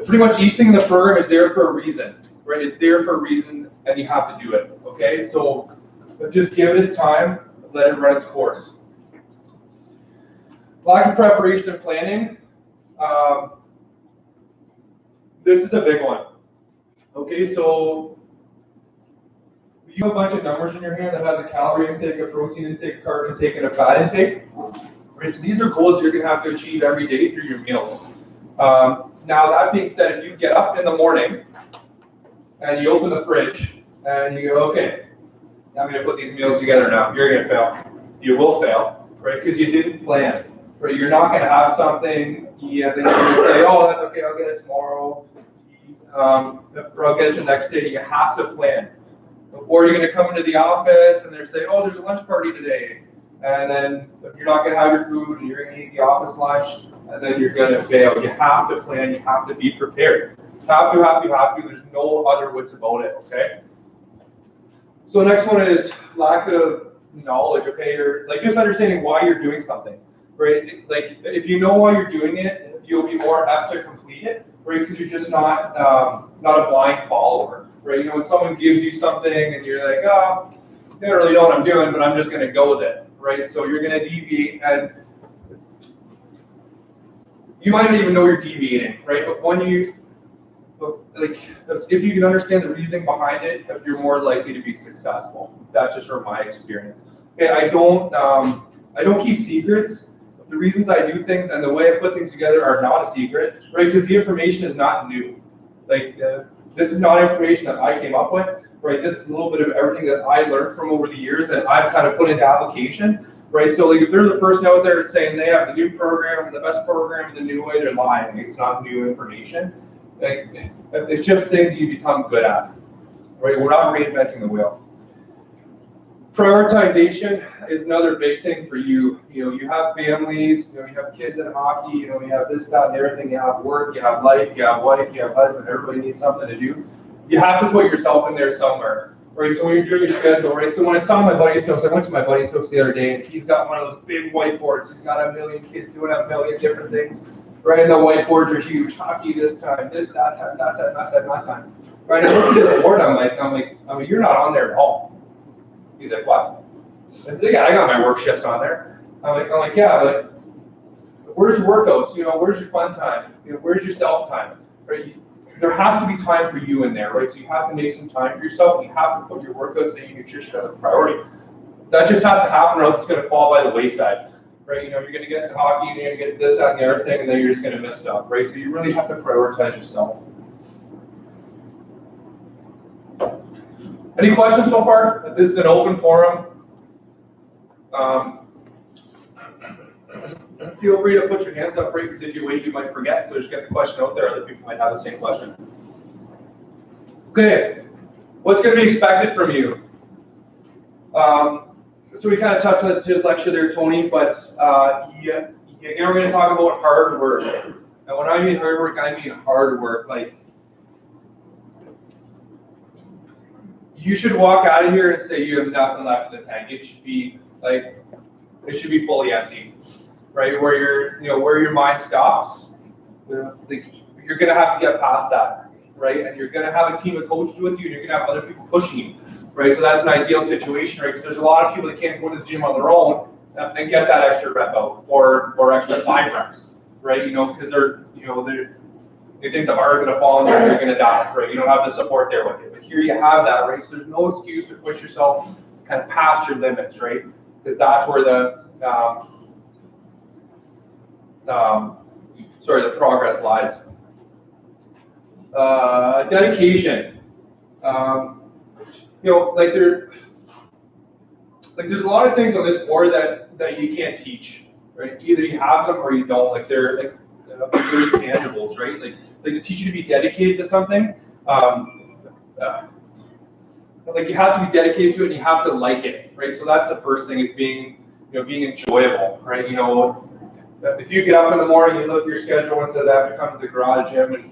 Speaker 3: pretty much each thing in the program is there for a reason, right? It's there for a reason, and you have to do it, okay? So just give it its time, let it run its course. Lack of preparation and planning. This is a big one. Okay, so you have a bunch of numbers in your hand that has a calorie intake, a protein intake, a carb intake, and a fat intake. Right, so these are goals you're going to have to achieve every day through your meals. Now, that being said, if you get up in the morning and you open the fridge and you go, okay, I'm going to put these meals together now, you're going to fail. You will fail, right? Because you didn't plan. Right? You're not going to have something, then you're going to say, oh, that's okay, I'll get it tomorrow, or I'll get it the next day. You have to plan. Or you're going to come into the office and they're saying, oh, there's a lunch party today. And then you're not going to have your food and you're going to eat the office lunch, and then you're going to fail. You have to plan, you have to be prepared. Have to. There's no other wits about it, okay? So the next one is lack of knowledge, okay? Or like just understanding why you're doing something, right? Like if you know why you're doing it, you'll be more apt to complete it, right? Because you're just not a blind follower, right? You know, when someone gives you something and you're like, oh, I don't really know what I'm doing, but I'm just going to go with it, right? So you're going to deviate, and you might not even know you're deviating, right? But when you, like, if you can understand the reasoning behind it, you're more likely to be successful. That's just from my experience. Okay, I don't keep secrets. The reasons I do things and the way I put things together are not a secret, right? Because the information is not new. Like, this is not information that I came up with, right? This is a little bit of everything that I learned from over the years that I've kind of put into application, right? So like if there's a person out there saying they have the new program, the best program, the new way, they're lying. It's not new information. Like, it's just things that you become good at, right? We're not reinventing the wheel. Prioritization is another big thing for you. You know, you have families, you know, you have kids in hockey, you know, you have this, that, and everything. You have work, you have life, you have wife, you have husband. Everybody needs something to do. You have to put yourself in there somewhere, right? So when you're doing your schedule, right? So when I saw my buddy's house, I went to my buddy's house the other day, and he's got one of those big whiteboards. He's got a million kids doing a million different things, right? And the whiteboards are huge. Hockey this time, this, that time, that time, that time, right? I looked at the board. I'm like, you're not on there at all. He's like, what? I said, yeah, I got my work shifts on there. I'm like, yeah, but where's your workouts? You know, where's your fun time? You know, where's your self time? Right? There has to be time for you in there, right? So you have to make some time for yourself. You have to put your workouts and your nutrition as a priority. That just has to happen, or else it's going to fall by the wayside, right? You know, you're going to get into hockey, and you're going to get to this, that, and the other thing, and then you're just going to miss stuff, right? So you really have to prioritize yourself. Any questions so far? This is an open forum. feel free to put your hands up, right? Because if you wait, you might forget. So just get the question out there. Other people might have the same question. Okay, what's going to be expected from you? So we kind of touched on this in his lecture there, Tony, but we're going to talk about hard work. And when I mean hard work, I mean hard work. Like, you should walk out of here and say you have nothing left in the tank. It should be like, it should be fully empty, right? Where your mind stops. Like, you're going to have to get past that, right? And you're going to have a team of coaches with you, and you're going to have other people pushing you. Right, so that's an ideal situation, right? Because there's a lot of people that can't go to the gym on their own and get that extra rep out or extra 5 reps, right? Because they think the bar is going to fall and they're going to die, right? You don't have the support there with it. But here you have that, right? So there's no excuse to push yourself kind of past your limits, right? Because that's where the progress lies. Dedication. There's a lot of things on this board that you can't teach, right? Either you have them or you don't. Like they're intangibles, right? Like to teach you to be dedicated to something. Like you have to be dedicated to it and you have to like it, right? So that's the first thing, is being enjoyable, right? If you get up in the morning, you look at your schedule and says I have to come to the garage gym and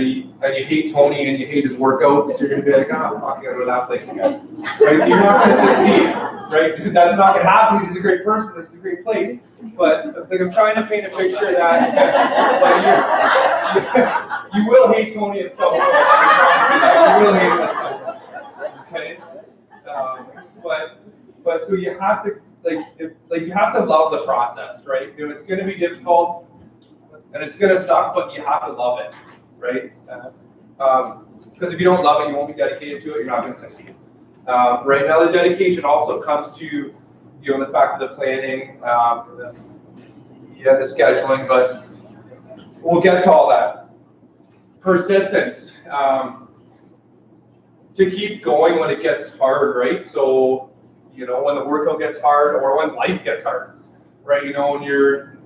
Speaker 3: you hate Tony and you hate his workouts, you're going to be like, I'm not going to go to that place again, right? You're not going to succeed, right? Because that's not going to happen. He's a great person. This is a great place. But like, I'm trying to paint a picture that you will hate Tony at some point. You will hate him at some point. Okay? But so you have to you have to love the process, right? It's going to be difficult and it's going to suck, but you have to love it. Right? Because if you don't love it, you won't be dedicated to it, you're not going to succeed. Right now, the dedication also comes to the fact of the planning, the scheduling, but we'll get to all that. Persistence. To keep going when it gets hard, right? So, when the workout gets hard or when life gets hard, right? When you're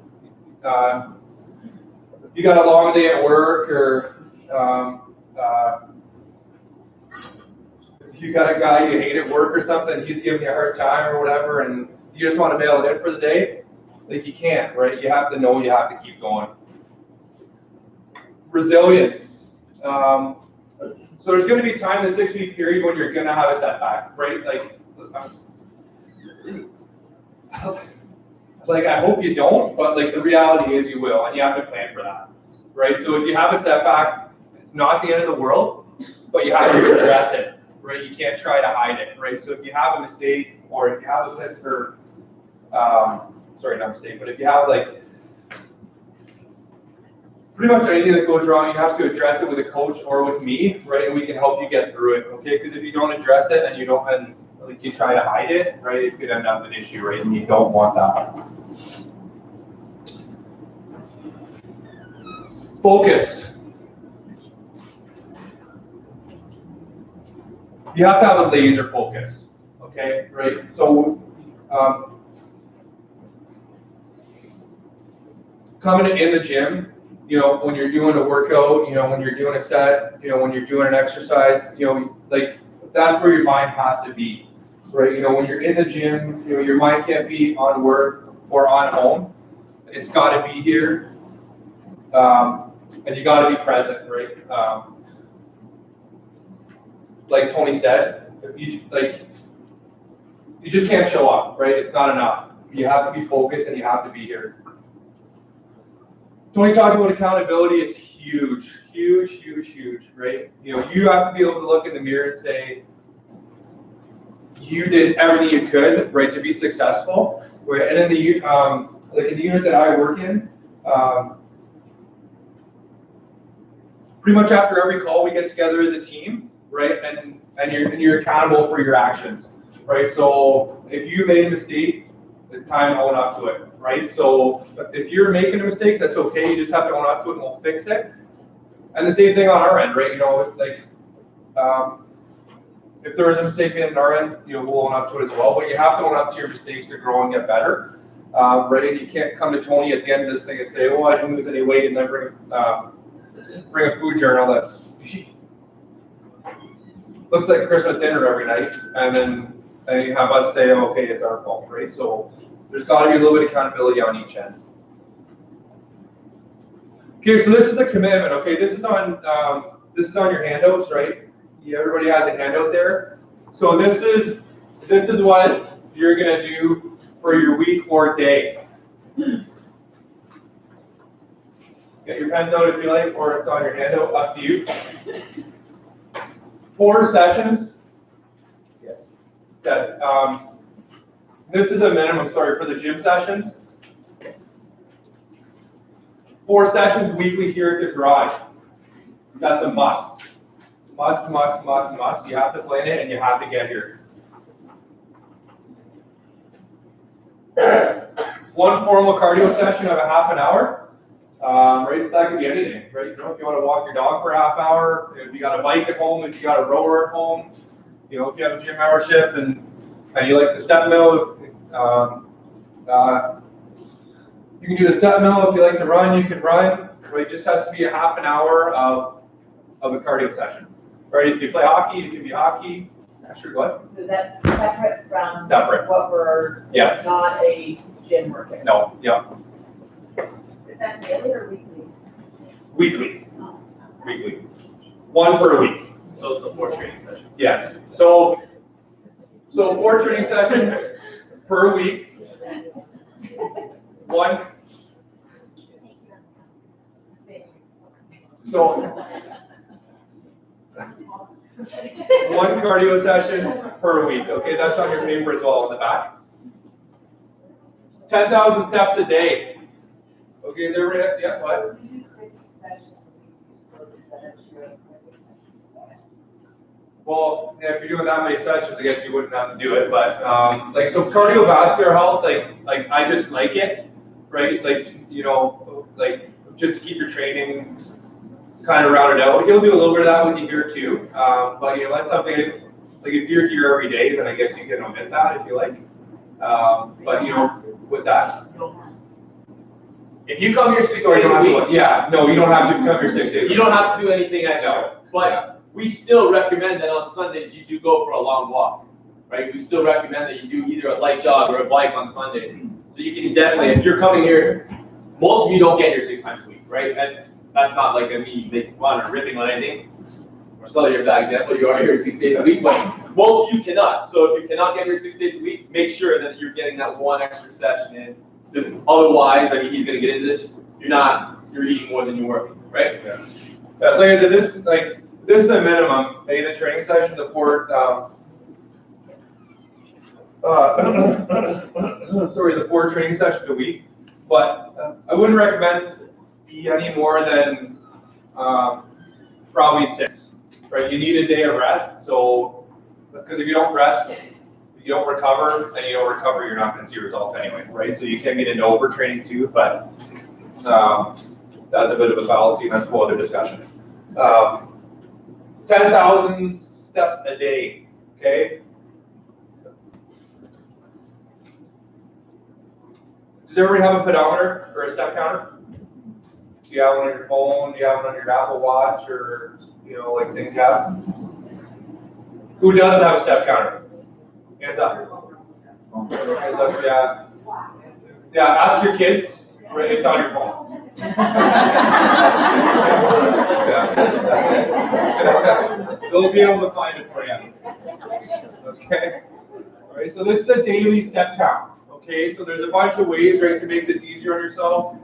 Speaker 3: you got a long day at work, or you got a guy you hate at work or something, he's giving you a hard time or whatever, and you just want to bail it in for the day, like you can't, right? You have to know you have to keep going. Resilience. So there's going to be time in the 6-week period when you're going to have a setback, right? Like I hope you don't, but the reality is you will, and you have to plan for that, right? So if you have a setback, it's not the end of the world, but you have to address it, right? You can't try to hide it, right? So if you have a mistake, or if you have a if you have pretty much anything that goes wrong, you have to address it with a coach or with me, right? And we can help you get through it, okay? Because if you don't address it and you try to hide it, right, it could end up an issue, right? And you don't want that. Focus. You have to have a laser focus, okay, right? So, coming in the gym, when you're doing a workout, when you're doing a set, when you're doing an exercise, that's where your mind has to be, right? When you're in the gym, your mind can't be on work or on home. It's got to be here, and you got to be present, right? Like Tony said, if you just can't show up, right? It's not enough. You have to be focused and you have to be here. Tony talked about accountability. It's huge, huge, huge, huge, right? You have to be able to look in the mirror and say, you did everything you could, right, to be successful. Right? And in the in the unit that I work in, pretty much after every call, we get together as a team, right? And you're accountable for your actions, right? So if you made a mistake, it's time to own up to it, right? So if you're making a mistake, that's okay. You just have to own up to it, and we'll fix it. And the same thing on our end, right? If there is a mistake made on our end, we'll own up to it as well. But you have to own up to your mistakes to grow and get better. right? You can't come to Tony at the end of this thing and say, oh, I didn't lose any weight, and then bring a food journal that's looks like Christmas dinner every night, and then you have us say, okay, it's our fault, right? So there's got to be a little bit of accountability on each end. Okay, so this is the commitment. Okay, this is on your handouts, right? Yeah, everybody has a handout there. So this is what you're gonna do for your week or day. Get your pens out if you like, or it's on your handout, up to you. 4 sessions. Yes. Yeah. This is a minimum, sorry, for the gym sessions. 4 sessions weekly here at the garage. That's a must. Must, must, must, must. You have to plan it and you have to get here. 1 formal cardio session of a half an hour. Right, so that could be anything, right? You know, if you want to walk your dog for a half hour, if you got a bike at home, if you got a rower at home, you know, if you have a gym membership and you like the step mill, you can do the step mill. If you like to run, you can run. Right, it just has to be a half an hour of a cardio session. Right, if you play hockey, it can be hockey. Sure, go ahead.
Speaker 5: So that's separate from
Speaker 3: Separate.
Speaker 5: what we're, so
Speaker 3: Yes.
Speaker 5: it's not a gym workout?
Speaker 3: No, yeah,
Speaker 5: Is that daily or weekly?
Speaker 3: weekly. Weekly. 1 per week.
Speaker 2: So it's the 4 training sessions.
Speaker 3: Yes. So 4 training sessions per week. 1. So 1 cardio session per week. Okay, that's on your paper as well on the back. 10,000 steps a day. Okay, is everybody? Yeah, what?
Speaker 5: We do 6 sessions a week.
Speaker 3: Well, yeah, if you're doing that many sessions, I guess you wouldn't have to do it. But like, so cardiovascular health, like I just like it, right? Like, you know, like just to keep your training kind of rounded out. You'll do a little bit of that when you're here too. But you know, that's something like if you're here every day, then I guess you can omit that if you like. But you know, what's that?
Speaker 2: If you come here 6 days a week,
Speaker 3: yeah, no, you don't have to come here 6 days.
Speaker 2: you don't have to do anything extra.
Speaker 3: No.
Speaker 2: But we still recommend that on Sundays you do go for a long walk, right? We still recommend that you do either a light jog or a bike on Sundays. So you can definitely, if you're coming here, most of you don't get here 6 times a week, right? And that's not like me making fun or ripping on anything. Marcelo, you're that example. You are here 6 days a week, but most of you cannot. So if you cannot get here 6 days a week, make sure that you're getting that 1 extra session in. So otherwise, I mean, he's going to get into this. You're eating more than you're working, right?
Speaker 3: Yeah. That's like I said. This is a minimum. Maybe the training session, the 4. The 4 training sessions a week. But I wouldn't recommend be any more than probably 6. Right? You need a day of rest. So because if you don't rest, you don't recover, and you don't recover, you're not going to see results anyway, right? So you can get into overtraining too, but that's a bit of a fallacy, and that's a whole other discussion. 10,000 steps a day, okay? Does everybody have a pedometer or a step counter? Do you have one on your phone? Do you have one on your Apple Watch, or you know, like things you have? Who doesn't have a step counter? Hands up. Hands up, yeah. Yeah, ask your kids. It's on your phone. Yeah. They'll be able to find it for you. Okay. All right. So this is a daily step count. Okay. So there's a bunch of ways, right, to make this easier on yourself.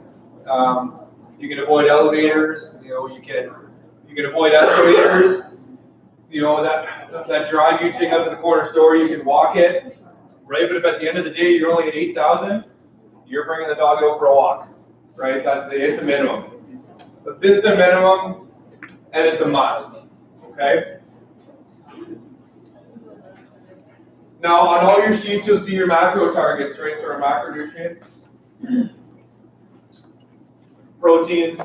Speaker 3: You can avoid elevators. You know, you can avoid escalators. You know, that drive you take up to the corner store, you can walk it, right? But if at the end of the day you're only at 8,000, you're bringing the dog out for a walk, right? It's a minimum. But this is a minimum, and it's a must, okay? Now, on all your sheets, you'll see your macro targets, right? So our macronutrients, proteins,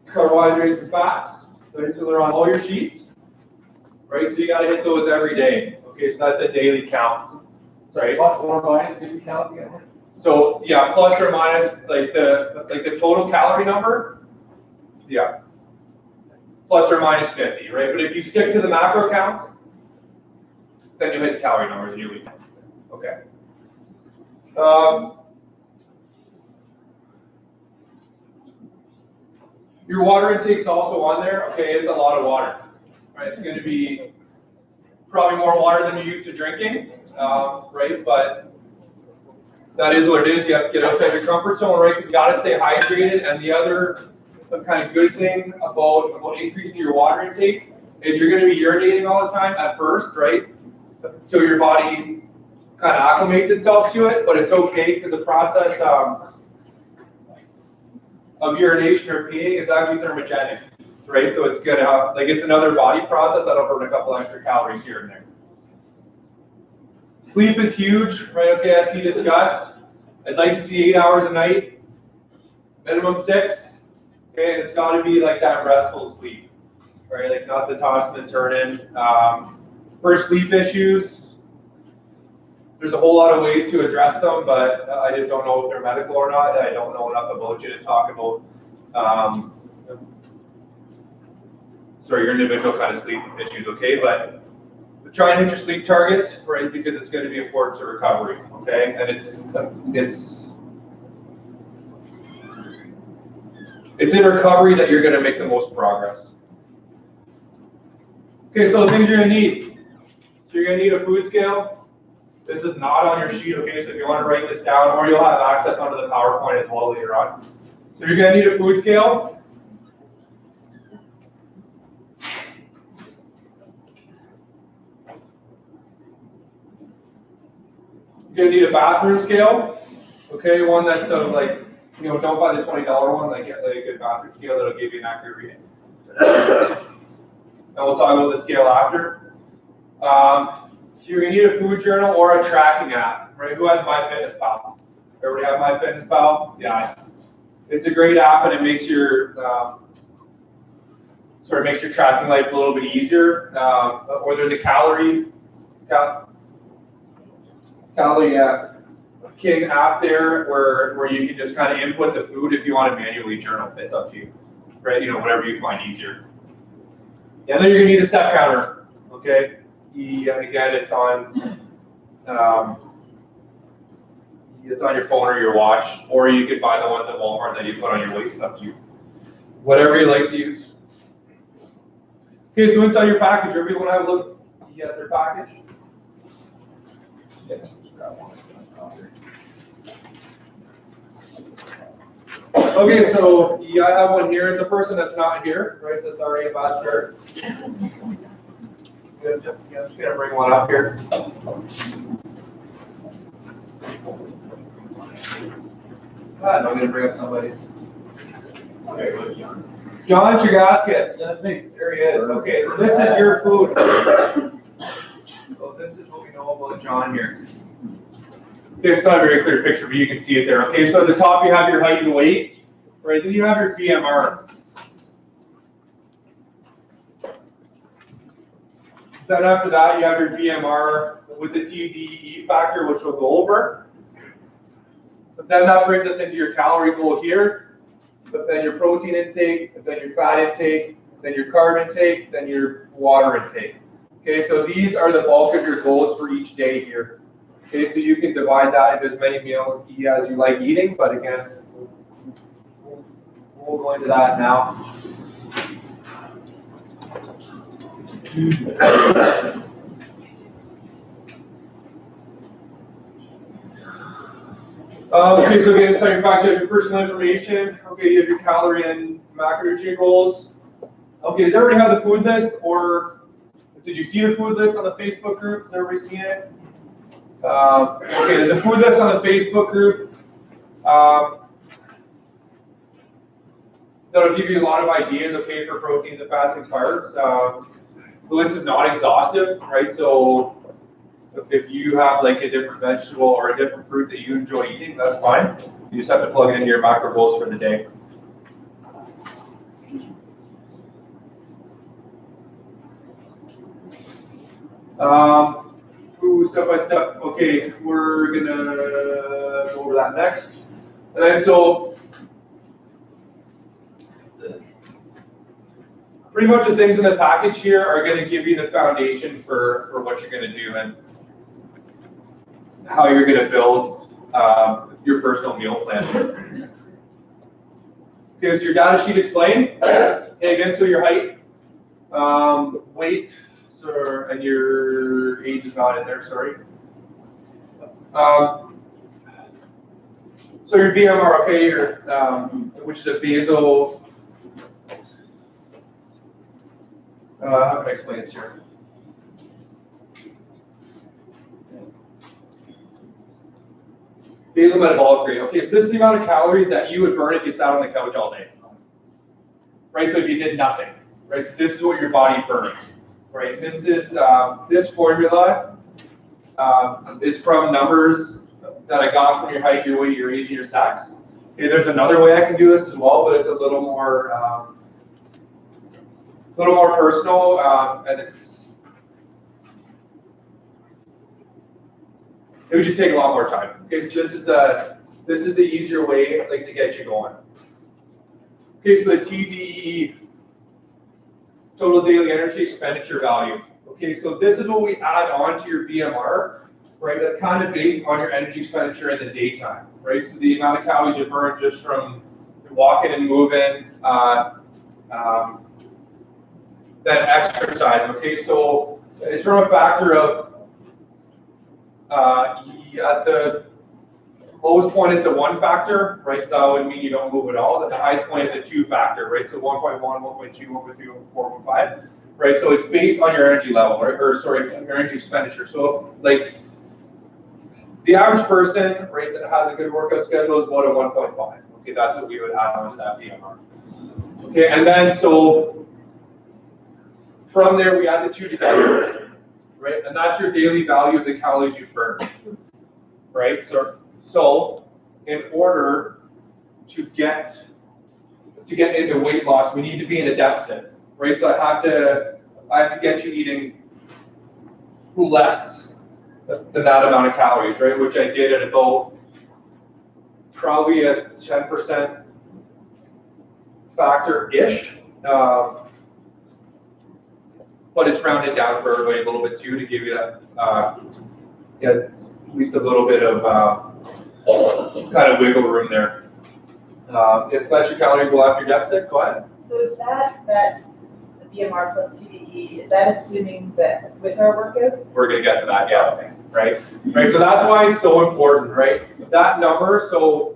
Speaker 3: carbohydrates, and fats, right? So they're on all your sheets. Right, so you got to hit those every day. Okay, so that's a daily count. Sorry, what's 1 by 50 count again? So yeah, plus or minus like the total calorie number, yeah, plus or minus 50, right? But if you stick to the macro counts, then you'll hit the calorie numbers and you'll be fine. Okay. Your water intake's also on there. Okay, it's a lot of water, right? It's going to be probably more water than you're used to drinking, right? But that is what it is. You have to get outside your comfort zone, right? Because you got to stay hydrated. And the other kind of good thing about increasing your water intake is you're going to be urinating all the time at first, right? Until your body kind of acclimates itself to it. But it's okay because the process of urination or peeing is actually thermogenic, right? So it's gonna it's another body process that'll burn a couple extra calories here and there. Sleep is huge, right? Okay, as he discussed, I'd like to see 8 hours a night, minimum 6. Okay, and it's got to be like that restful sleep, right? Like not the tossing and turning. For sleep issues, there's a whole lot of ways to address them, but I just don't know if they're medical or not. I don't know enough about you to talk about your individual kind of sleep issues, okay? But try and hit your sleep targets, right? Because it's going to be important to recovery, okay? And it's in recovery that you're going to make the most progress. Okay, so the things you're going to need. So you're going to need a food scale. This is not on your sheet, okay? So if you want to write this down, or you'll have access onto the PowerPoint as well later on. So you're going to need a food scale. You're going to need a bathroom scale, okay? One that's don't buy the $20 one. Like get a good bathroom scale that'll give you an accurate reading. And we'll talk about the scale after. So you're going to need a food journal or a tracking app, right? Who has MyFitnessPal? Everybody have MyFitnessPal? Yeah, it's a great app, and it makes your makes your tracking life a little bit easier. Or there's a calorie King app there where you can just kind of input the food if you want to manually journal. It's up to you, right? Whatever you find easier. Yeah, and then you're going to need a step counter, okay? Again, it's on your phone or your watch, or you could buy the ones at Walmart that you put on your waist. Up to you. Whatever you like to use. Okay, so inside your package, everybody want to have a look at their package? Yeah, just grab one. Okay, so yeah, I have one here. It's a person that's not here, right? So it's already ambassador. Yeah, I'm just gonna bring one up here. I'm gonna bring up somebody's. John Chagaskis. That's me. There he is. Okay, so this is your food. So this is what we know about John here. Okay, it's not a very clear picture, but you can see it there. Okay, so at the top you have your height and weight, right? Then you have your BMR. Then after that, you have your BMR with the TDEE factor, which we'll go over. But then that brings us into your calorie goal here. But then your protein intake, and then your fat intake, then your carb intake, then your water intake. Okay, so these are the bulk of your goals for each day here. Okay, so you can divide that into as many meals as you like eating, but again, we'll go into that now. Okay, so again, inside your package, you have your personal information. Okay, you have your calorie and macronutrient goals. Okay, does everybody have the food list, or did you see the food list on the Facebook group? Has everybody seen it? Okay, the food list on the Facebook group. That'll give you a lot of ideas, okay, for proteins and fats and carbs. The list is not exhaustive, right? So if you have like a different vegetable or a different fruit that you enjoy eating, that's fine. You just have to plug it into your macro goals for the day. Step by step. Okay, we're gonna go over that next. And then so, pretty much the things in the package here are going to give you the foundation for what you're going to do and how you're going to build your personal meal plan. Okay, so your data sheet explained. Okay, again, so your height, weight, and your age is not in there, sorry. So your BMR, okay, which is a basal, how can I explain this here? Basal metabolic rate. Okay, so this is the amount of calories that you would burn if you sat on the couch all day. Right, so if you did nothing, right, so this is what your body burns. Right, this is, this formula is from numbers that I got from your height, your weight, your age, and your sex. Okay, there's another way I can do this as well, but it's a little more personal, and it would just take a lot more time. Okay, so this is the easier way, like, to get you going. Okay, so the TDE, total daily energy expenditure value. Okay, so this is what we add on to your BMR, right? That's kind of based on your energy expenditure in the daytime, right? So the amount of calories you burn just from walking and moving, then exercise. Okay, so it's from a factor of at the lowest point it's a 1 factor, right? So that would mean you don't move at all. At the highest point it's a 2 factor, right? So 1.1, 1.2, 1.3, 1.4, 1.5, right? So it's based on your energy level, right? Or sorry, your energy expenditure. So like the average person, right, that has a good workout schedule is about a 1.5. Okay, that's what we would add on to that BMR. Okay, and then so from there we add the two together, right? And that's your daily value of the calories you burn, right? So in order to get into weight loss, we need to be in a deficit, right? So I have to get you eating less than that amount of calories, right? Which I did at about probably a 10% factor-ish. But it's rounded down for everybody a little bit too, to give you that, at least a little bit of kind of wiggle room there. Especially calorie goal after deficit. Go ahead.
Speaker 5: So is that the BMR plus TDE, is that assuming that with our workouts?
Speaker 3: We're gonna get to that, yeah. Okay. Right. So that's why it's so important, right? That number, so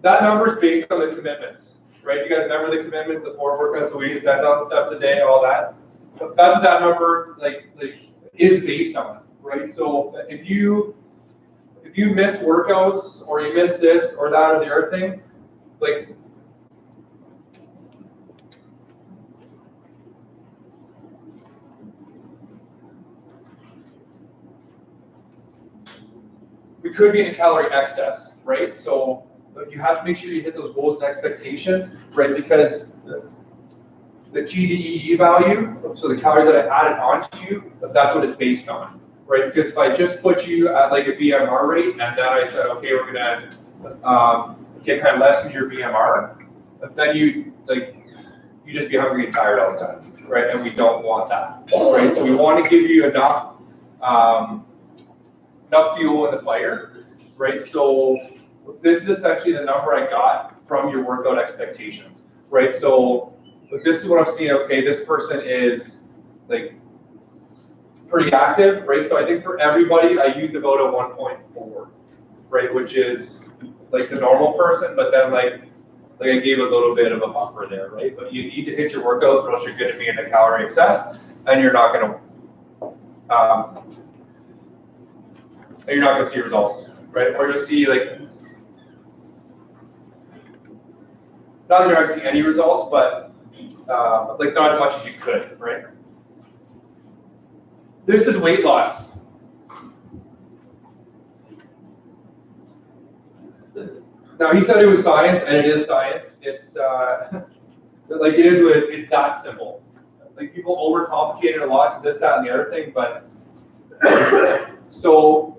Speaker 3: that number is based on the commitments, right? You guys remember the commitments, the 4 workouts a week, 10,000 steps a day, all that. That's what that number like is based on, right? So if you miss workouts or you miss this or that or the other thing, like we could be in a calorie excess, right? So you have to make sure you hit those goals and expectations, right? Because the TDEE value, so the calories that I added onto you, that's what it's based on, right? Because if I just put you at like a BMR rate and then I said, okay, we're gonna get kind of less than your BMR, then you just be hungry and tired all the time, right? And we don't want that, right? So we want to give you enough fuel in the fire, right? So this is essentially the number I got from your workout expectations, right? So this is what I'm seeing. Okay, this person is like pretty active, right? So I think for everybody, I used about a 1.4, right? Which is like the normal person, but then like I gave a little bit of a buffer there, right? But you need to hit your workouts or else you're going to be in a calorie excess, and you're not going to see results, right? Or you'll see like, not that you're not going to see any results, but like not as much as you could, right? This is weight loss. Now he said it was science, and it is science. It's like it is. It's that simple. Like people overcomplicate it a lot to this, that, and the other thing. But so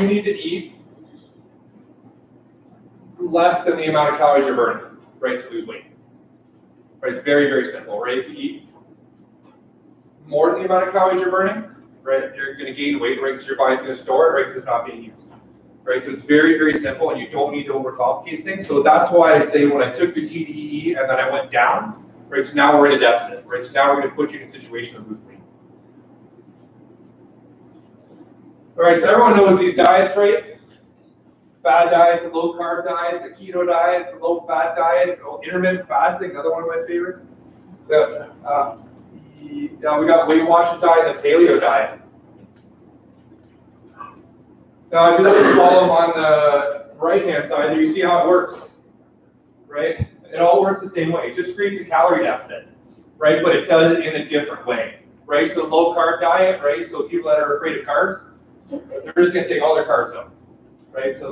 Speaker 3: you need to eat less than the amount of calories you're burning, right, to lose weight. Right, it's very, very simple, right? If you eat more than the amount of calories you're burning, right, you're going to gain weight, right, because your body's going to store it, right, because it's not being used. Right, so it's very, very simple, and you don't need to overcomplicate things. So that's why I say when I took your TDEE and then I went down, right, so now we're in a deficit, right, so now we're going to put you in a situation of lose weight. All right, so everyone knows these diets, right? Fad diets, the low carb diets, the keto diets, the low fat diets, intermittent fasting, another one of my favorites. We got Weight Watchers diet and the paleo diet. Now, if you look at the column on the right-hand side, there you see how it works, right? It all works the same way. It just creates a calorie deficit, right? But it does it in a different way, right? So low carb diet, right? So people that are afraid of carbs, they're just going to take all their carbs out, right? So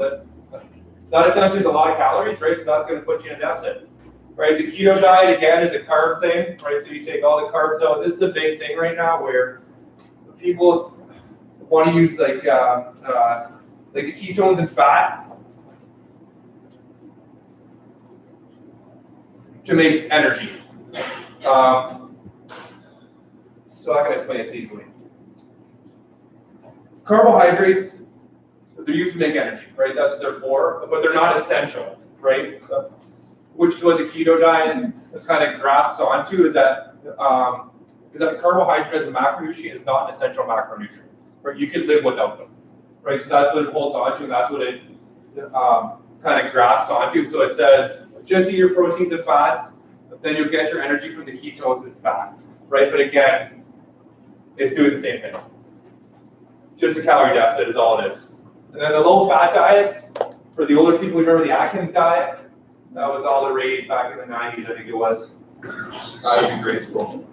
Speaker 3: that essentially is a lot of calories, right? So that's going to put you in a deficit, right? The keto diet, again, is a carb thing, right? So you take all the carbs out. This is a big thing right now where people want to use like the ketones and fat to make energy. So I can explain this easily. Carbohydrates, they're used to make energy, right? That's what they're for, but they're not essential, right? Which is what the keto diet kind of grafts onto, is that carbohydrate as a macronutrient is not an essential macronutrient. Right? You can live without them, right? So that's what it holds onto, and that's what it kind of grafts onto. So it says, just eat your proteins and fats, but then you'll get your energy from the ketones and fat, right? But again, it's doing the same thing. Just a calorie deficit is all it is. And then the low-fat diets, for the older people, remember the Atkins diet? That was all the rage back in the 90s, I think it was. I was in grade school.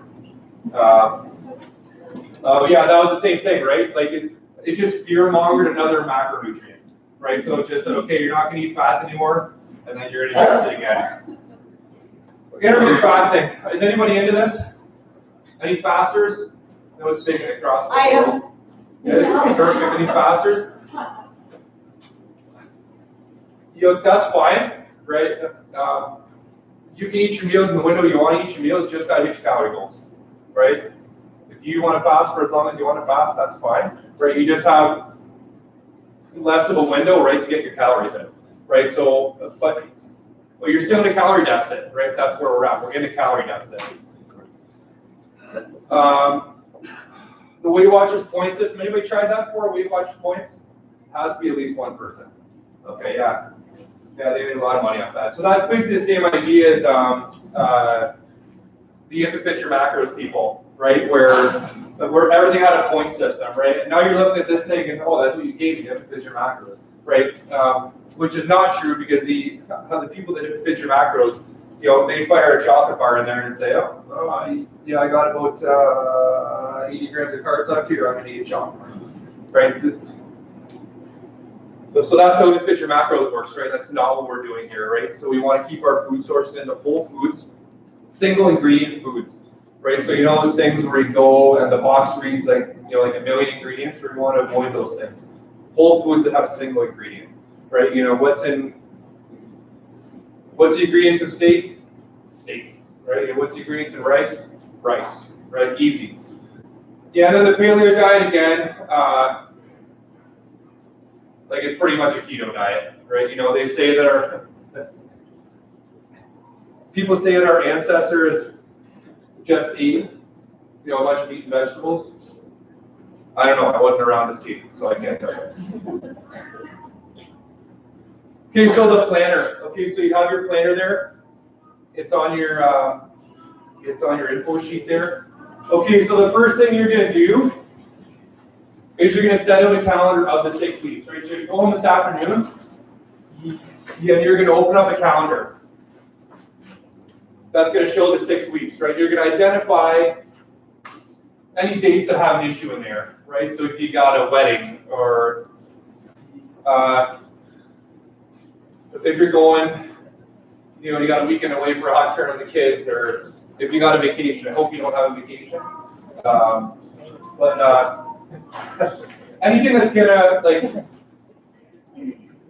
Speaker 3: Yeah, that was the same thing, right? Like it just fear-mongered another macronutrient, right? So it just said, okay, you're not going to eat fats anymore, and then you're in a deficit again. Intermittent fasting. Is anybody into this? Any fasters? No, it's big across the world. Yeah, perfect. Any fasters? That's fine, right? You can eat your meals in the window you want to eat your meals, just got to hit your calorie goals, right? If you want to fast for as long as you want to fast, that's fine, right? You just have less of a window, right, to get your calories in, right? So, but you're still in a calorie deficit, right? That's where we're at. We're in a calorie deficit. The Weight Watchers point system. Anybody tried that before? Weight Watchers points? Has to be at least one person. Okay, yeah. Yeah, they made a lot of money off that. So that's basically the same idea as the Infit Your Macros people, right? Where everything had a point system, right? And now you're looking at this thing and, oh, that's what you gave me, Infit Your Macros, right? Which is not true, because the people that Infit Your Macros, they fire a chocolate bar in there and say, yeah, I got about 80 grams of carbs up here, I'm going to eat a chocolate, right? So that's how Infit Your Macros works, right? That's not what we're doing here, right? So we want to keep our food sources into whole foods, single ingredient foods, right? So those things where you go and the box reads like like a million ingredients, we want to avoid those things. Whole foods that have a single ingredient, right? What's the ingredients of steak? Steak, right? What's the ingredients in rice? Rice, right? Easy. Yeah, and then the paleo diet again. It's pretty much a keto diet, right? They say that people say that our ancestors just ate, a bunch of meat and vegetables. I don't know. I wasn't around to see, so I can't tell you. Okay, so the planner. Okay, so you have your planner there. It's on your info sheet there. Okay, so the first thing you're going to do is you're going to set out a calendar of the 6 weeks, right? So you go home this afternoon, and you're going to open up a calendar. That's going to show the 6 weeks, right? You're going to identify any dates that have an issue in there, right? So if you got a wedding, or if you're going, you got a weekend away for a hot turn with the kids, or if you got a vacation. I hope you don't have a vacation. Anything that's gonna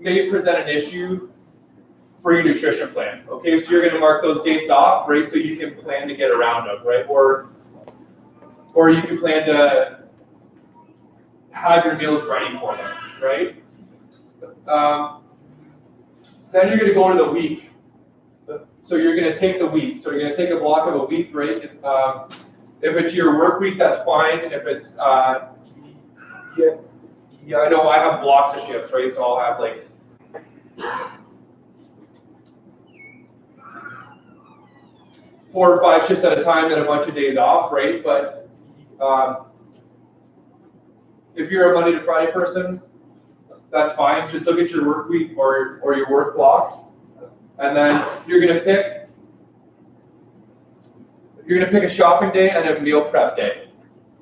Speaker 3: may present an issue for your nutrition plan. Okay, so you're going to mark those dates off, right? So you can plan to get around them, right? Or you can plan to have your meals ready for them, right? Then you're going to go to the week. So you're going to take the week. So you're going to take a block of a week, right? If it's your work week, that's fine. If it's, I know I have blocks of shifts, right? So I'll have like 4 or 5 shifts at a time and a bunch of days off, right? But if you're a Monday to Friday person, that's fine. Just look at your work week or your work block, and then you're gonna pick a shopping day and a meal prep day.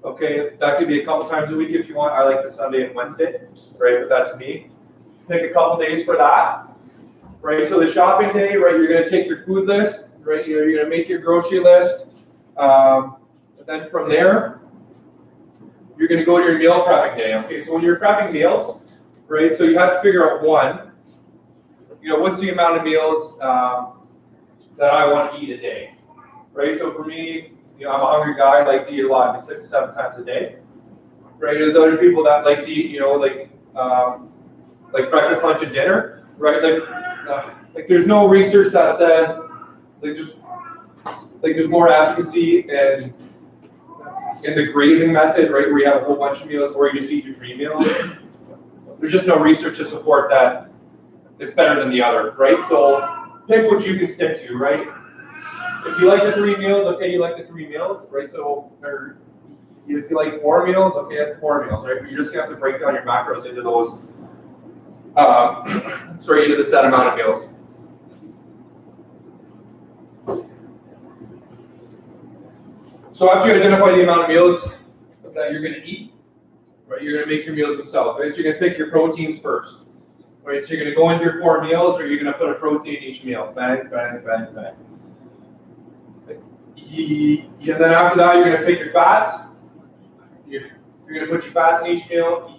Speaker 3: Okay, that could be a couple times a week if you want. I like the Sunday and Wednesday, right? But that's me. Pick a couple days for that, right? So the shopping day, right? You're gonna take your food list, right? You're gonna make your grocery list, and then from there, you're gonna go to your meal prepping day. Okay, so when you're prepping meals, right? So you have to figure out one, what's the amount of meals that I want to eat a day, right? So for me, I'm a hungry guy. I like to eat a lot, 6 to 7 times a day, right? There's other people that like to eat, like breakfast, lunch, and dinner, right? Like there's no research that says there's more efficacy in the grazing method, right, where you have a whole bunch of meals, or you just eat your 3 meals. There's just no research to support that it's better than the other, right? So pick what you can stick to, right? If you like the 3 meals, okay, you like the 3 meals, right? So, or if you like 4 meals, okay, that's 4 meals, right? But you're just gonna have to break down your macros into those, into the set amount of meals. So after you identify the amount of meals that you're gonna eat, right, you're gonna make your meals themselves, right? So you're gonna pick your proteins first, right? So you're gonna go into your 4 meals, or you're gonna put a protein in each meal, bang, bang, bang, bang. And then after that, you're gonna pick your fats. You're gonna put your fats in each meal.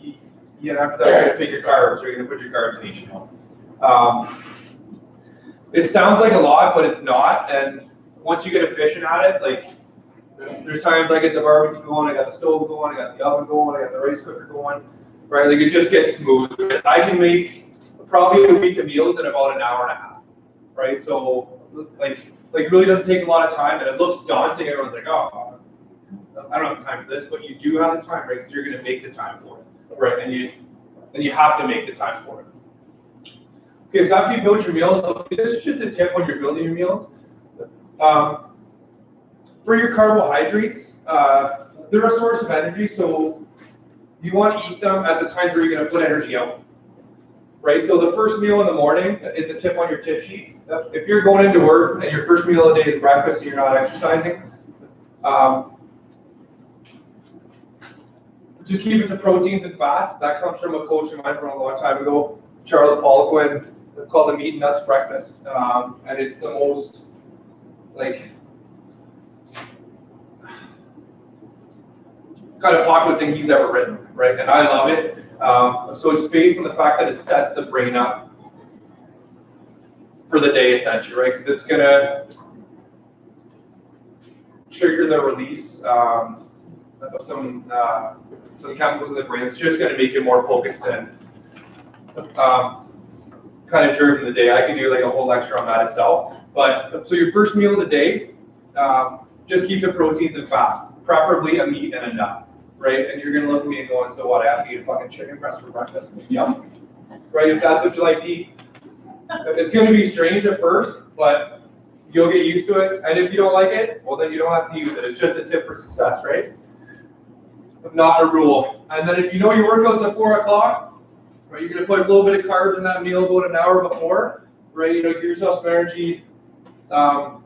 Speaker 3: And after that, you're gonna pick your carbs, or you're gonna put your carbs in each meal. It sounds like a lot, but it's not. And once you get efficient at it, like, there's times I get the barbecue going, I got the stove going, I got the oven going, I got the rice cooker going, right? Like, it just gets smooth. I can make probably a week of meals in about an hour and a half, right? So, like really doesn't take a lot of time, and it looks daunting. Everyone's like, oh, I don't have time for this, but you do have the time, right? Because you're going to make the time for it, right? And you have to make the time for it. Okay, so after you build your meals, this is just a tip when you're building your meals. For your carbohydrates, they're a source of energy, so you want to eat them at the times where you're going to put energy out, right? So the first meal in the morning is a tip on your tip sheet. If you're going into work and your first meal of the day is breakfast and you're not exercising, just keep it to proteins and fats. That comes from a coach of mine from a long time ago, Charles Poliquin. It's called the Meat and Nuts Breakfast, and it's the most, like, kind of popular thing he's ever written, right? And I love it. So it's based on the fact that it sets the brain up for the day, essentially, right? Because it's gonna trigger the release of some chemicals in the brain. It's just gonna make you more focused and kind of during the day. I can do like a whole lecture on that itself. But so your first meal of the day, just keep the proteins and fats, preferably a meat and a nut, right? And you're gonna look at me and going, so what? I have to eat a fucking chicken breast for breakfast? Yum, right? If that's what you like to eat. It's going to be strange at first, but you'll get used to it. And if you don't like it, well, then you don't have to use it. It's just a tip for success, right? Not a rule. And then if you know your workout's at 4 o'clock, right, you're going to put a little bit of carbs in that meal about an hour before, right? Give yourself some energy for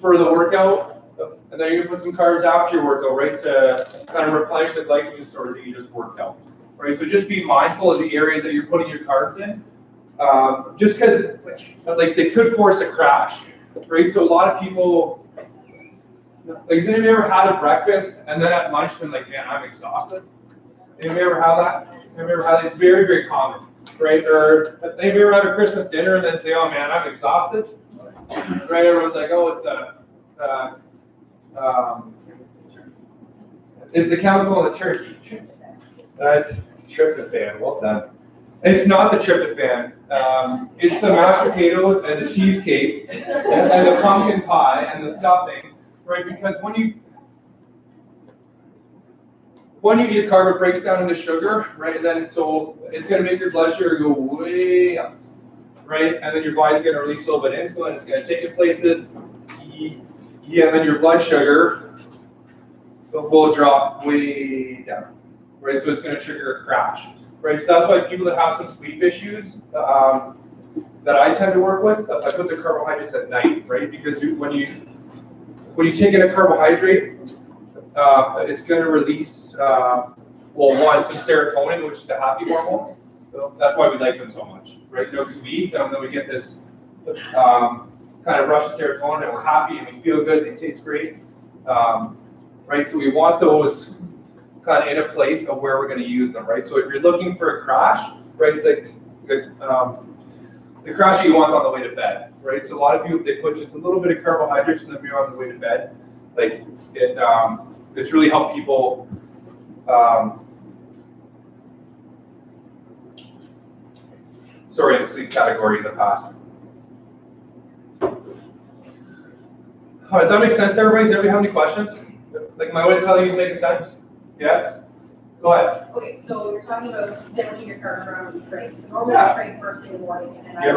Speaker 3: the workout. And then you're going to put some carbs after your workout, right, to kind of replenish the glycogen stores that you just worked out, right? So just be mindful of the areas that you're putting your carbs in. Just because, like, they could force a crash, right? So a lot of people, like, has anybody ever had a breakfast and then at lunch been like, man, I'm exhausted? Anybody ever have that? Anybody ever had that? It's very, very common. right? Or if they ever have a Christmas dinner and then say, oh man, I'm exhausted, right? Everyone's like, oh, it's the chemical in the turkey. That's tryptophan, well done. It's not the tryptophan. It's the mashed potatoes and the cheesecake and the pumpkin pie and the stuffing, right? Because when you eat a carb, it breaks down into sugar, right? And then so it's going to make your blood sugar go way up, right? And then your body's going to release a little bit of insulin. It's going to take it places. Yeah, and then your blood sugar will drop way down, right? So it's going to trigger a crash, right? So that's why people that have some sleep issues that I tend to work with, I put the carbohydrates at night, right? Because when you take in a carbohydrate, it's going to release, well, one, some serotonin, which is the happy hormone. So that's why we like them so much, right? You know, because we eat them, then we get this kind of rush of serotonin, and we're happy, and we feel good, and they taste great, right? So we want those kind of in a place of where we're going to use them, right? So if you're looking for a crash, right, the crash you want on the way to bed, right? So a lot of people, they put just a little bit of carbohydrates in the meal on the way to bed. Like it's really helped people sorry, in the sleep category in the past. Does that make sense to everybody? Does everybody have any questions? Like my way to tell you is making sense? Yes? Go ahead.
Speaker 6: Okay, so you're talking about sandwiching your carbs around when you train. So normally I train first thing in the morning and I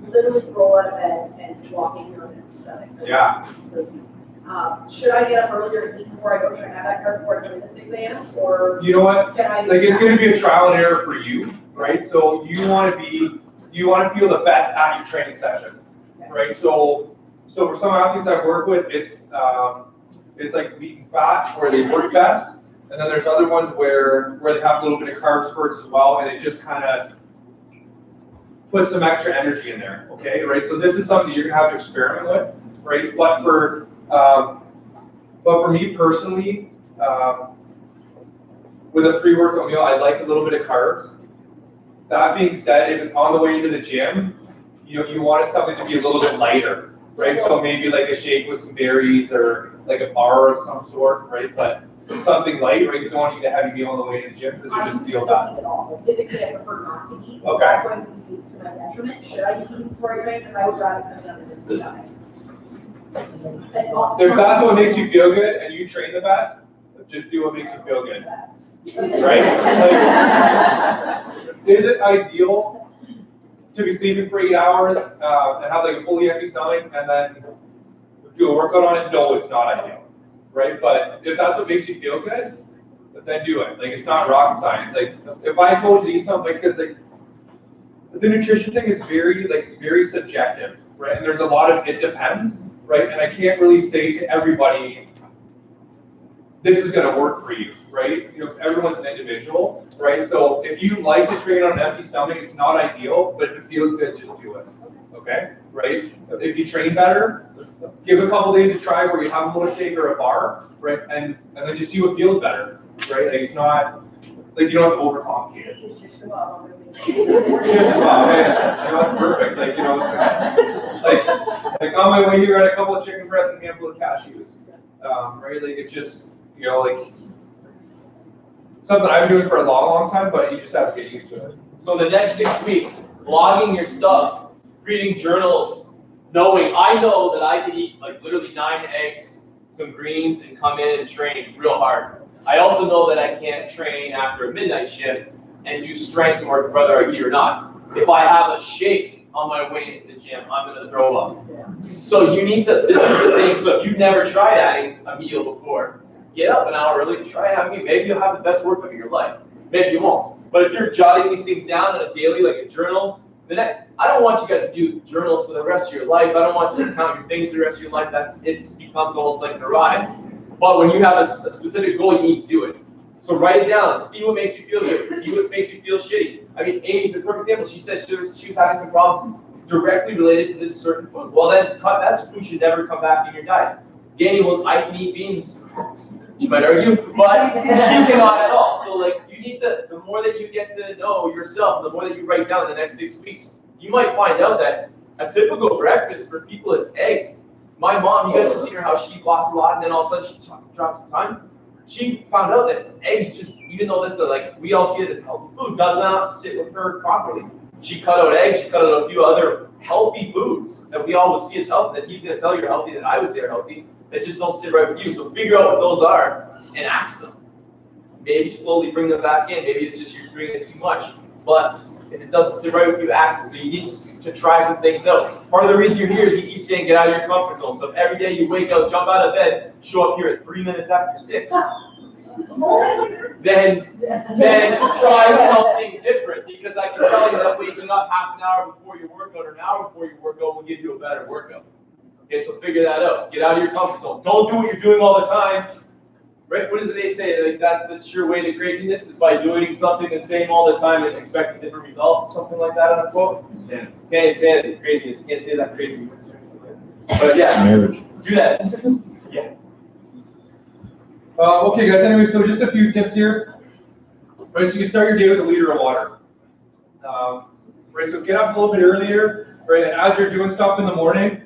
Speaker 6: literally roll out of bed and walk in here on empty stomach.
Speaker 3: Yeah.
Speaker 6: Should I get up earlier just before I go train? Have that carb before I train at 6 a.m. or
Speaker 3: you know what?
Speaker 6: Can I?
Speaker 3: Like it's going to be a trial and error for you, right? So you want to feel the best at your training session, right? So for some athletes I work with, it's like wheat and fat where they work best, and then there's other ones where they have a little bit of carbs first as well, and it just kind of puts some extra energy in there, okay, right? So this is something you're gonna have to experiment with, right? But for me personally, with a pre-workout meal, I like a little bit of carbs. That being said, if it's on the way into the gym, you wanted something to be a little bit lighter, right? So maybe like a shake with some berries or like a bar of some sort, right? But something light, right? You don't want to eat a heavy meal on the way to the gym because you just feel that.
Speaker 6: At all. Typically, I prefer not to eat.
Speaker 3: Okay.
Speaker 6: I'm going to eat to my detriment. Should I be eating before I train? Because I would rather come down to the diet.
Speaker 3: If that's what makes you feel good and you train the best, just do what makes you feel good, right? Like, is it ideal to be sleeping for 8 hours and have like a fully empty stomach and then do a workout on it? No, it's not ideal, right? But if that's what makes you feel good, then do it. Like it's not rocket science. Like if I told you to eat something, because like the nutrition thing is very subjective, right? And there's a lot of it depends, right? And I can't really say to everybody, this is going to work for you, right? Because everyone's an individual, right? So if you like to train on an empty stomach, it's not ideal, but if it feels good, just do it, okay? Right? If you train better, give a couple days a try where you have a little shake or a bar, right? And then just see what feels better, right? Like it's not, like you don't have to overcomplicate it. Just about, yeah, it's perfect. Like, it's like on my way here, I had a couple of chicken breasts and a handful of cashews, right? Like it's just, like something I've been doing for a long time, but you just have to get used to it.
Speaker 2: So the next 6 weeks, logging your stuff, reading journals, I know that I can eat like literally 9 eggs, some greens, and come in and train real hard. I also know that I can't train after a midnight shift and do strength work whether I eat or not. If I have a shake on my way into the gym, I'm going to throw up. So you need to, this is the thing, so if you've never tried adding a meal before, get up an hour early, try having it. Maybe you'll have the best workout of your life. Maybe you won't. But if you're jotting these things down in a daily, like a journal, I don't want you guys to do journals for the rest of your life. I don't want you to count your things for the rest of your life. It becomes almost like neurotic. But when you have a specific goal, you need to do it. So write it down. See what makes you feel good. See what makes you feel shitty. I mean, Amy's a perfect example. She said she was having some problems directly related to this certain food. Well, then that food should never come back in your diet. Danny, I can eat beans. She might argue, but she cannot at all. So like, you the more that you get to know yourself, the more that you write down in the next 6 weeks, you might find out that a typical breakfast for people is eggs. My mom, you guys have seen her how she lost a lot and then all of a sudden she drops the time. She found out that eggs just, even though that's we all see it as healthy food, does not sit with her properly. She cut out eggs, she cut out a few other healthy foods that we all would see as healthy, that he's gonna tell you are healthy, that I would say are healthy, that just don't sit right with you. So figure out what those are and ask them. Maybe slowly bring them back in. Maybe it's just you're bringing it too much. But if it doesn't sit right with you, ask it. So you need to try some things out. Part of the reason you're here is he keeps saying get out of your comfort zone. So if every day you wake up, jump out of bed, show up here at 3 minutes after 6, then try something different. Because I can tell you that waking up half an hour before your workout or an hour before your workout will give you a better workout. Okay, so figure that out. Get out of your comfort zone. Don't do what you're doing all the time. Right? What does they say? Like that's the sure way to craziness is by doing something the same all the time and expecting different results, something like that on a quote. Insanity. Okay, insanity, craziness. You can't say that crazy words. But yeah, marriage. Do that. Yeah.
Speaker 3: Okay, guys. Anyway, so just a few tips here. Right, so you can start your day with a liter of water. Right, so get up a little bit earlier. Right, and as you're doing stuff in the morning,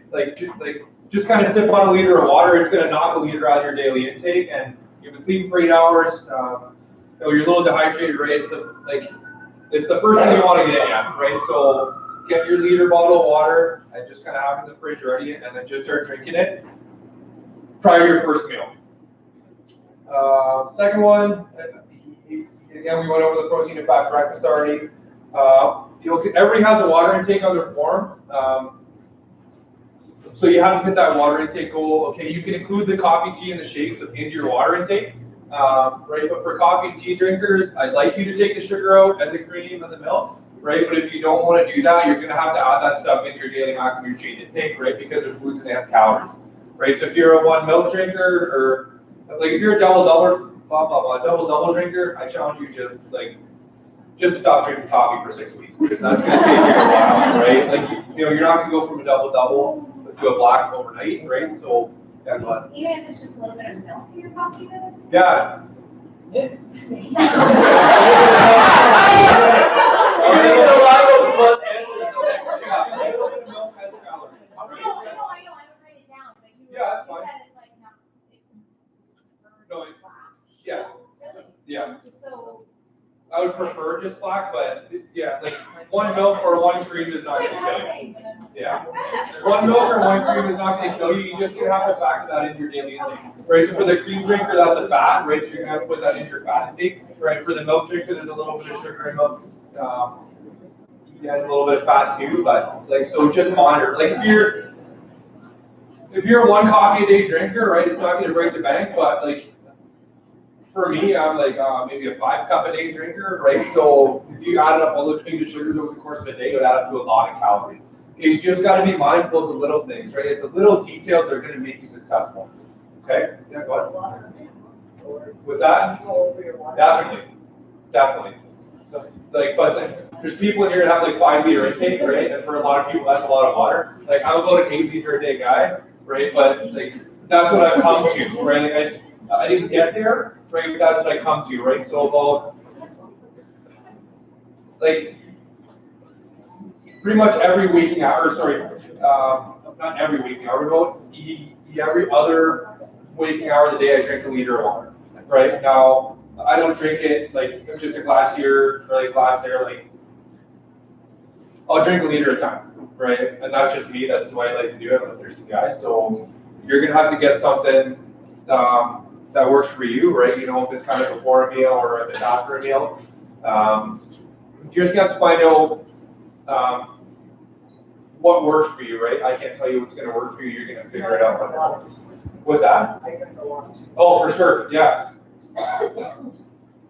Speaker 3: just kind of sip on a liter of water. It's going to knock a liter out of your daily intake, and you've been sleeping for 8 hours. You're a little dehydrated, right? It's the first thing you want to get at, right? So get your liter bottle of water and just kind of have it in the fridge ready, and then just start drinking it prior to your first meal. Second one, again, we went over the protein and fat breakfast already. Everybody has a water intake on their form. So you have to hit that water intake goal. Okay, you can include the coffee, tea, and the shakes into your water intake. Right, but for coffee and tea drinkers, I'd like you to take the sugar out and the cream and the milk. Right, but if you don't want to do that, you're going to have to add that stuff into your daily macronutrient intake, right? Because they're foods and they have calories. Right, so if you're a one milk drinker or if you're a double drinker, I challenge you to just stop drinking coffee for 6 weeks because that's going to take you a while, right? You're not going to go from a double to a black overnight, right? So, yeah, go ahead.
Speaker 6: Even if it's just a little bit of milk in your coffee, then?
Speaker 3: Yeah. Yeah, that's fine. No, yeah. Yeah.
Speaker 6: So.
Speaker 3: I would prefer just black, but yeah, one milk or one cream is not going to kill you. Yeah. One milk or one cream is not going to kill you. You just have to factor that into your daily intake. Right, so for the cream drinker, that's a fat, right? So you're going to have to put that into your fat intake. Right, for the milk drinker, there's a little bit of sugar in milk. You add a little bit of fat too, but so just monitor. If you're a one coffee a day drinker, right, it's not going to break the bank, but for me, I'm maybe a 5 cup a day drinker, right? So if you added up all the sugars over the course of the day, it would add up to a lot of calories. Okay, so you just got to be mindful of the little things, right? The little details are going to make you successful. Okay? Yeah, go ahead. What's that? Definitely. So, but there's people in here that have 5 liter intake, right? And for a lot of people, that's a lot of water. I'm about an 8 liter a day guy, right? But that's what I've come to, right? I didn't get there, right? But that's what I come to, right? So about pretty much every waking hour. Not every waking hour, but every other waking hour of the day, I drink a liter of water. Right now, I don't drink it just a glass here or glass there. I'll drink a liter at a time, right? And that's just me. That's the way I like to do it. I'm a thirsty guy, so you're gonna have to get something that works for you, right? If it's kind of before a meal or if it's after a meal. You just have to find out what works for you, right? I can't tell you what's going to work for you. You're going to figure it out on your own. What's that? Oh, for sure, yeah.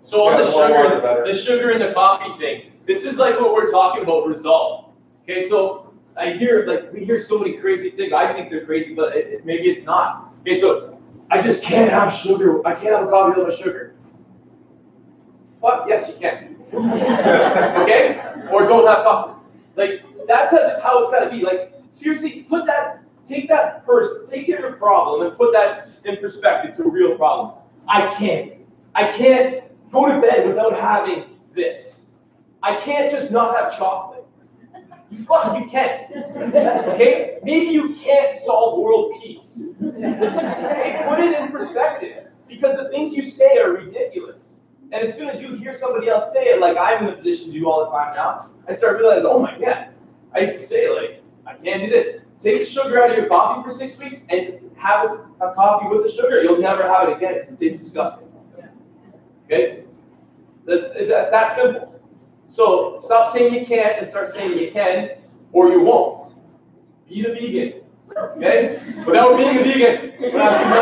Speaker 2: So on the sugar and the coffee thing, this is what we're talking about, resolve. Okay, so we hear so many crazy things. I think they're crazy, but maybe it's not. Okay, so I just can't have sugar. I can't have a coffee without sugar. What? Yes, you can. Okay? Or don't have coffee. That's just how it's got to be. Seriously, take your problem and put that in perspective to a real problem. I can't
Speaker 7: go to bed without having this. I can't just not have chocolate. You can. Okay? Maybe you can't solve world peace. Okay? Put it in perspective. Because the things you say are ridiculous. And as soon as you hear somebody else say it, like I'm in a position to do all the time now, I start realizing, oh my God. I used to say, like, I can't do this. Take the sugar out of your coffee for 6 weeks and have a coffee with the sugar. You'll never have it again because it tastes disgusting. Okay? It's that simple. So stop saying you can't and start saying you can, or you won't. Be the vegan. Okay? Without being a vegan. Without being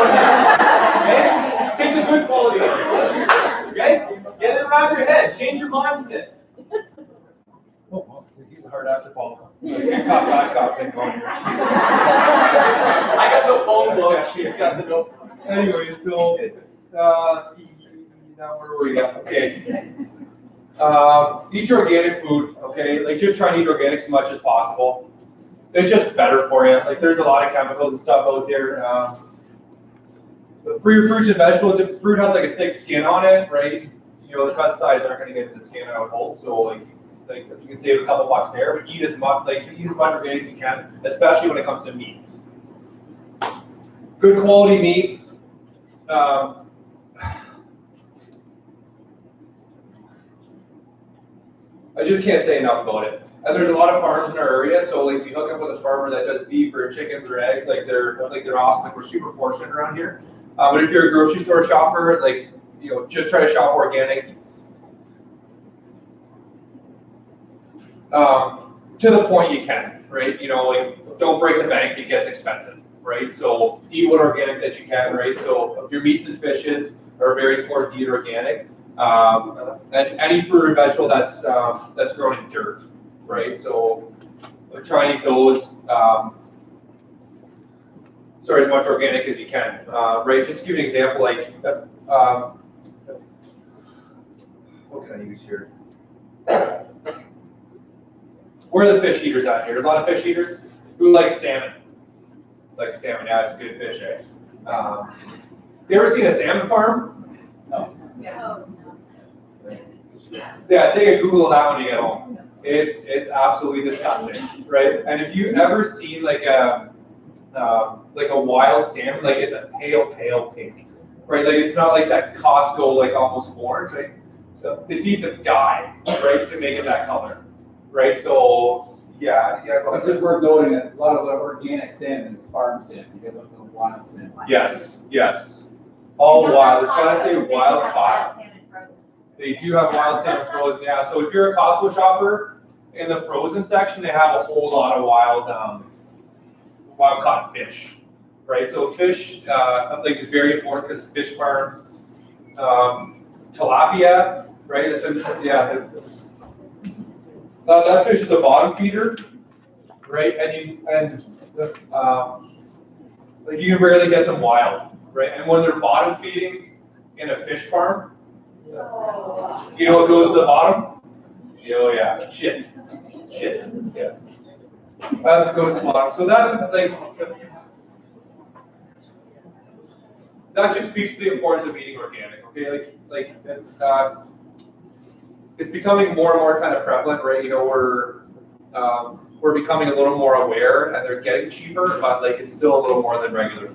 Speaker 7: okay? Take the good quality of it. Okay? Get it around your head. Change your mindset.
Speaker 3: Oh, well, he's a hard act to follow. I got thing going here.
Speaker 7: I got the phone book. She's got the notebook.
Speaker 3: Anyway, so now where were we at? Okay. Eat your organic food, okay? Like just try and eat organic as much as possible. It's just better for you. Like there's a lot of chemicals and stuff out there. For your fruits and vegetables, if fruit has like a thick skin on it, right? You know, the pesticides aren't going to get in the skin, I would hope. So like you can save a couple bucks there, but eat as much organic as you can, especially when it comes to meat. Good quality meat. I just can't say enough about it. And there's a lot of farms in our area, so like if you hook up with a farmer that does beef or chickens or eggs, like they're awesome. Like we're super fortunate around here. But if you're a grocery store shopper, like just try to shop organic. To the point you can, right? Like don't break the bank, it gets expensive, right? So eat what organic that you can, right? So your meats and fishes are very important to eat organic. And any fruit or vegetable that's grown in dirt, right? So try and eat those. As much organic as you can, right? Just to give you an example, like what can I use here? Where are the fish eaters out here? A lot of fish eaters who like salmon. Like salmon, yeah, it's good fish, eh? You ever seen a salmon farm? No. Yeah, take a Google of that when you get home. It's absolutely disgusting, right? And if you've ever seen like a wild salmon, like it's a pale pink, right? Like it's not like that Costco like almost orange. Like they feed them dye, right, to make it that color, right? So yeah.
Speaker 8: It's just worth noting that a lot of the organic salmon is farm salmon. You get the wild salmon.
Speaker 3: Yes. All wild. It's gotta say wild caught. They do have wild salmon frozen, yeah. So if you're a Costco shopper, in the frozen section, they have a whole lot of wild caught fish, right? So fish, is very important because fish farms, tilapia, right? That fish is a bottom feeder, right? And you can rarely get them wild, right? And when they're bottom feeding in a fish farm, you know what goes to the bottom? Oh yeah, shit, yes. That's what goes to the bottom. So that's that just speaks to the importance of eating organic. Okay, it's becoming more and more kind of prevalent, right? We're becoming a little more aware, and they're getting cheaper, but it's still a little more than regular.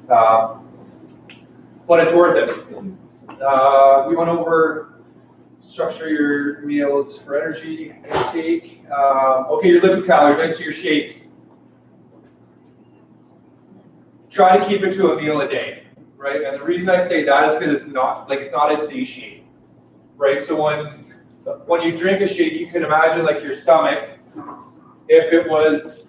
Speaker 3: But it's worth it. We went over structure your meals for energy intake. Okay, your liquid calories, right? So your shakes. Try to keep it to a meal a day, right? And the reason I say that is because it's not as satiating, right? So when you drink a shake, you can imagine your stomach, if it was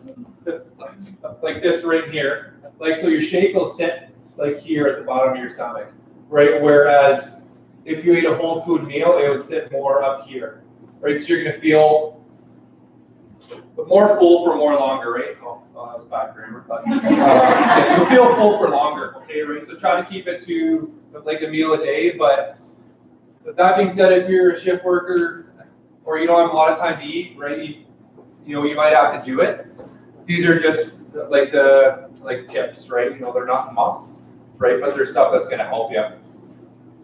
Speaker 3: like this right here, so your shake will sit here at the bottom of your stomach, right? Whereas if you ate a whole food meal, it would sit more up here, right? So you're gonna feel more full for more longer, right? Oh, that was bad grammar, but you'll feel full for longer, okay, right? So try to keep it to a meal a day. But that being said, if you're a shift worker or you don't have a lot of time to eat, right? You might have to do it. These are just the tips, right? They're not musts, right? But they're stuff that's gonna help you.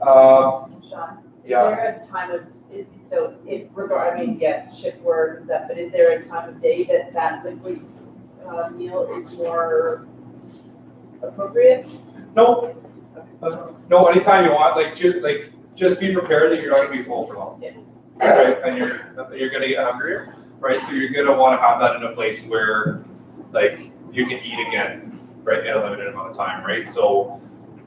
Speaker 5: Sean, there a time of, so if regard, I mean, yes, shift work and stuff, but is there a time of day that liquid meal is more appropriate?
Speaker 3: No. No, anytime you want, just be prepared that you're not gonna be full for long.
Speaker 5: Yeah.
Speaker 3: Right, and you're gonna get hungrier, right? So you're gonna wanna have that in a place where, like, you can eat again, right, in a limited amount of time, right? So,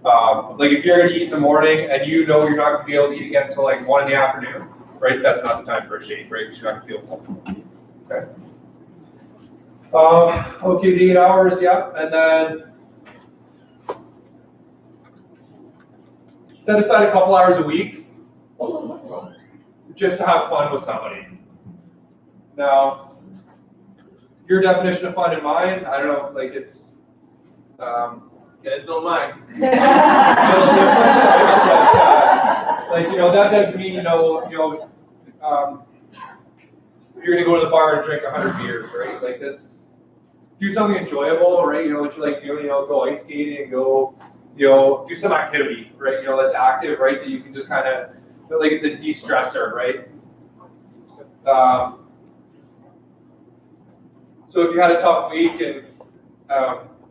Speaker 3: like, if you're gonna eat in the morning and you know you're not gonna be able to eat again until like 1 in the afternoon, right, that's not the time for a shake, right, because you're not gonna feel full. Okay. Okay, the 8 hours, yeah, and then set aside a couple hours a week just to have fun with somebody. Now, your definition of fun and mine, I don't know, like it's,
Speaker 2: You guys don't mind.
Speaker 3: like, that doesn't mean, you're gonna go to the bar and drink 100 beers, right? Like this, do something enjoyable, right? What you like doing, go ice skating, go, do some activity, right? That's active, right? That you can just kind of feel like it's a de-stressor, right? So if you had a tough week and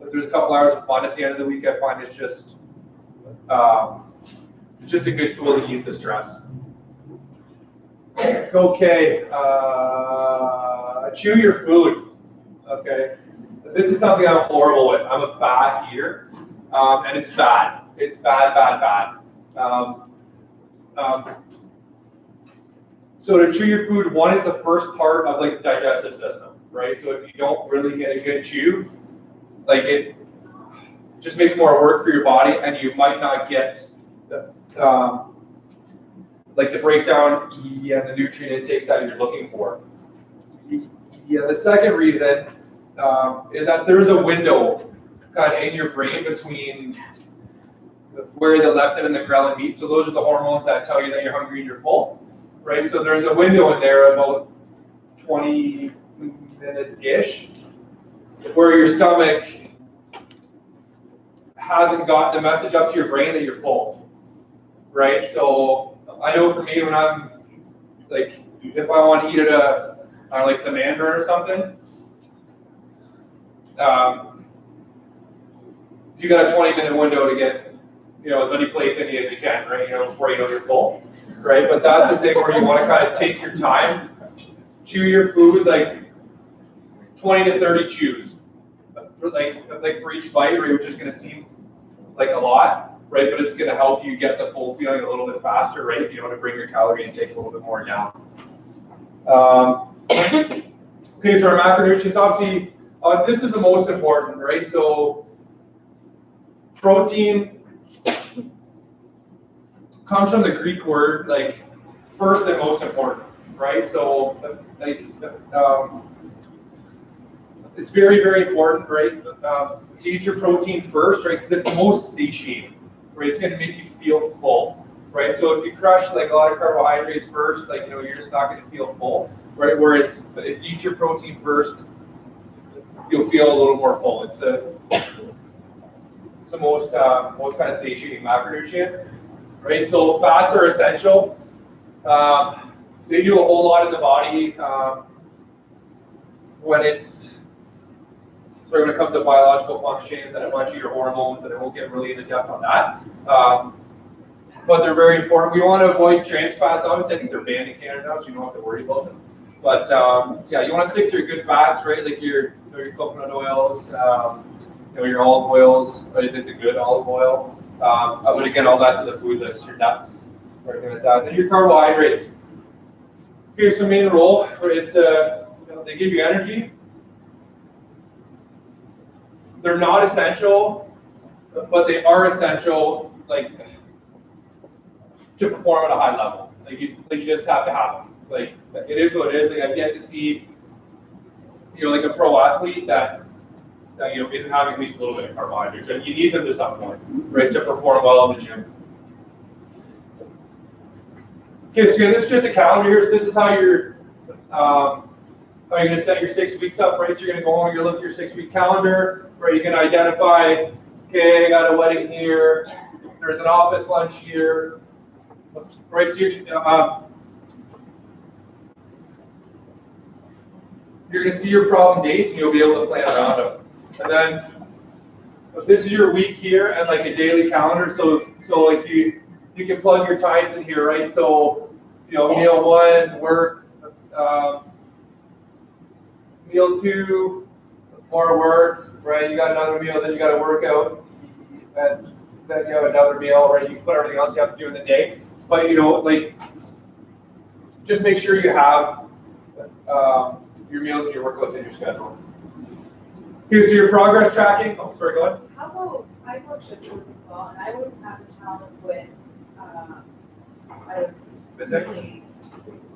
Speaker 3: if there's a couple hours of fun at the end of the week, I find it's just a good tool to ease the stress. Okay, chew your food. Okay, this is something I'm horrible with. I'm a fast eater, and it's bad. It's bad, bad, bad. So to chew your food, one is the first part of like the digestive system, right? So if you don't really get a good chew, like it just makes more work for your body, and you might not get the like the breakdown and the nutrient intakes that you're looking for. Yeah, the second reason is that there's a window kind of in your brain between where the leptin and the ghrelin meet. So those are the hormones that tell you that you're hungry and you're full, right? So there's a window in there about 20 minutes-ish where your stomach hasn't got the message up to your brain that you're full, right? So I know for me, when I'm like, if I want to eat at like the Mandarin or something, you got a 20-minute window to get, as many plates in you as you can, right? Before you know you're full, right? But that's the thing where you want to kind of take your time, chew your food, like 20 to 30 chews, for each bite, which is going to seem like a lot, right? But it's going to help you get the full feeling a little bit faster, right? If you want to bring your calorie intake a little bit more down. Okay, so our macronutrients, obviously, this is the most important, right? So protein comes from the Greek word, like first and most important, right? So it's very, very important, right? To eat your protein first, right? Because it's the most satiating, right? It's going to make you feel full, right? So if you crush like a lot of carbohydrates first, like you're just not going to feel full, right? Whereas if you eat your protein first, you'll feel a little more full. It's the most kind of satiating macronutrient, right? So fats are essential. They do a whole lot in the body when it comes to biological functions and a bunch of your hormones, and I won't get really into depth on that. But they're very important. We want to avoid trans fats. Obviously, I think they're banned in Canada now, so you don't have to worry about them. But yeah, you want to stick to your good fats, right? Like your coconut oils, your olive oils. It's a good olive oil. But again, all that's in the food list. Your nuts, everything like that. Then your carbohydrates. Here's the main role, is to they give you energy. They're not essential, but they are essential, like to perform at a high level. Like you just have to have them. Like it is what it is. Like I've yet to see, like a pro athlete that isn't having at least a little bit of carbohydrates. And you need them to some point, right, to perform well in the gym. Okay, so this is just a calendar here. So this is how you're going to set your 6 weeks up, right? So you're going to go home, you're going to look at your 6 week calendar, right? You're going to identify, okay, I got a wedding here, there's an office lunch here, Right, so you're gonna see your problem dates and you'll be able to plan around them. And then this is your week here and like a daily calendar. So like you can plug your times in here, right? So meal 1, work, meal 2, more work, right? You got another meal, then you got a workout, and then you have another meal, right? You put everything else you have to do in the day. But like just make sure you have your meals and your workouts in your schedule. Okay, so your progress tracking. Oh, sorry, go ahead.
Speaker 6: How about, I work shift work as well, and I always have a challenge with, basically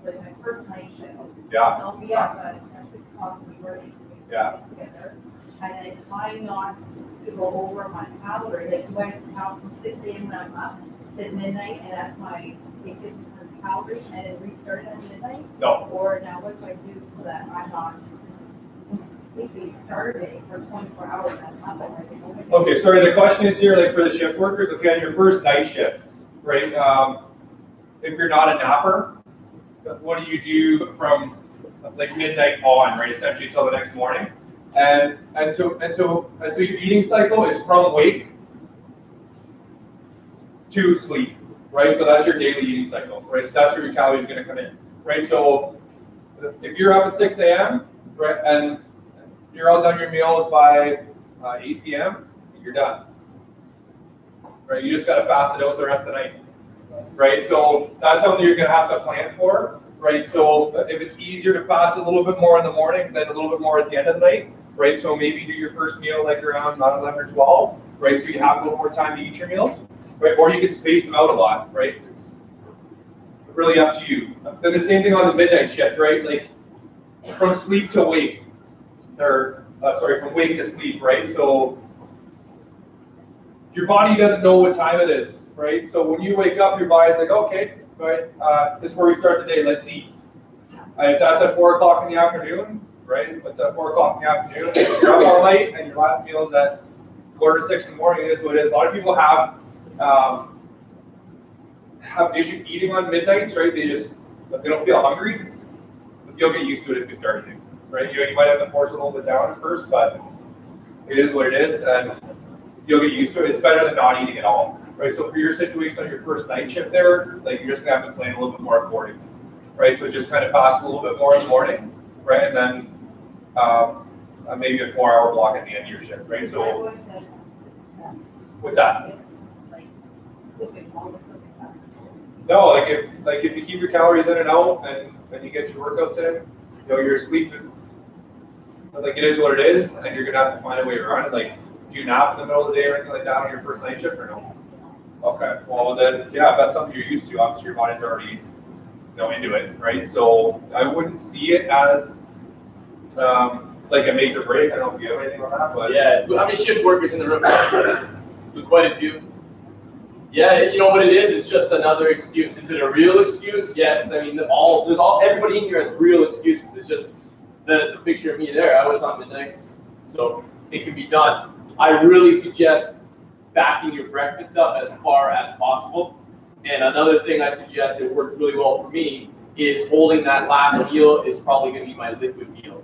Speaker 6: my first night shift.
Speaker 3: Yeah.
Speaker 6: So I'll be up at 6 o'clock in the morning,
Speaker 3: Yeah.
Speaker 6: together, and then trying not to go over my calorie, like do I count from 6 a.m. when I'm up to midnight, and that's my say 50 calories, and then restart at midnight?
Speaker 3: No.
Speaker 6: Or now what do I do so that I'm not completely starving for 24 hours and I'm up at night?
Speaker 3: Okay, sorry, the question is here, like for the shift workers, okay, on your first night shift, right? If you're not a napper, what do you do from like midnight on, right? Essentially till the next morning. And so your eating cycle is from wake to sleep, right? So that's your daily eating cycle, right? So that's where your calories are going to come in, right? So if you're up at 6 a.m., right, and you're all done your meals by 8 p.m., you're done, right? You just got to fast it out the rest of the night, right? So that's something you're going to have to plan for, right? So if it's easier to fast a little bit more in the morning, then a little bit more at the end of the night, right? So maybe do your first meal like around 11 or 12, right? So you have a little more time to eat your meals, right? Or you can space them out a lot, right? It's really up to you. Then the same thing on the midnight shift, right? Like from sleep to wake, or from wake to sleep, right? So your body doesn't know what time it is, right? So when you wake up, your body's like, okay, right, this is where we start the day, let's eat. If that's at 4 o'clock in the afternoon, right? It's at 4 o'clock in the afternoon, you're up all night, and your last meal is at 5:45 in the morning. It is what it is. A lot of people have issue eating on midnights, right? They don't feel hungry. But you'll get used to it if you start eating, right? You might have to force it a little bit down at first, but it is what it is, and you'll get used to it. It's better than not eating at all, right? So for your situation on your first night shift there, like you're just gonna have to plan a little bit more accordingly, right? So just kind of fast a little bit more in the morning, right? And then maybe a 4-hour block at the end of your shift, right? So what's that? No, like if you keep your calories in and out and you get your workouts in, you're sleeping. Like it is what it is, and you're gonna have to find a way around it. Like, do you nap in the middle of the day or anything like that on your first night shift or no? Okay, well then, yeah, if that's something you're used to, obviously your body's already into it, right? So I wouldn't see it as like a make or break. I don't know if you have anything on that, but
Speaker 2: yeah, how many shift workers in the room? So quite a few. Yeah, you know what it is? It's just another excuse. Is it a real excuse? Yes. I mean, everybody in here has real excuses. It's just the picture of me there. I was on midnights, so it can be done. I really suggest backing your breakfast up as far as possible. And another thing I suggest that works really well for me is holding that last meal is probably going to be my liquid meal.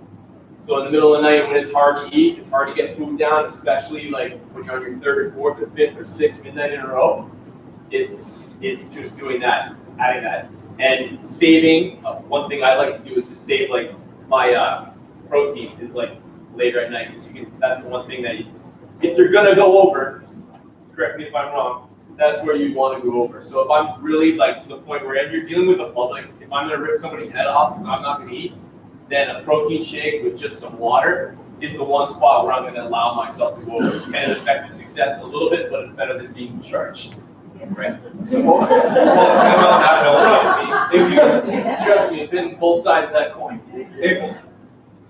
Speaker 2: So in the middle of the night when it's hard to eat, it's hard to get food down, especially like when you're on your 3rd or 4th or 5th or 6th midnight in a row. It's just doing that, adding that. And saving, one thing I like to do is to save like my protein is like later at night, because that's the one thing that if you're gonna go over, correct me if I'm wrong, that's where you want to go over. So if I'm really like to the point where you're dealing with the public, if I'm gonna rip somebody's head off because I'm not gonna eat, then a protein shake with just some water is the one spot where I'm gonna allow myself to go over. And it affect your success a little bit, but it's better than being charged. Right. So, trust me, been both sides of that coin.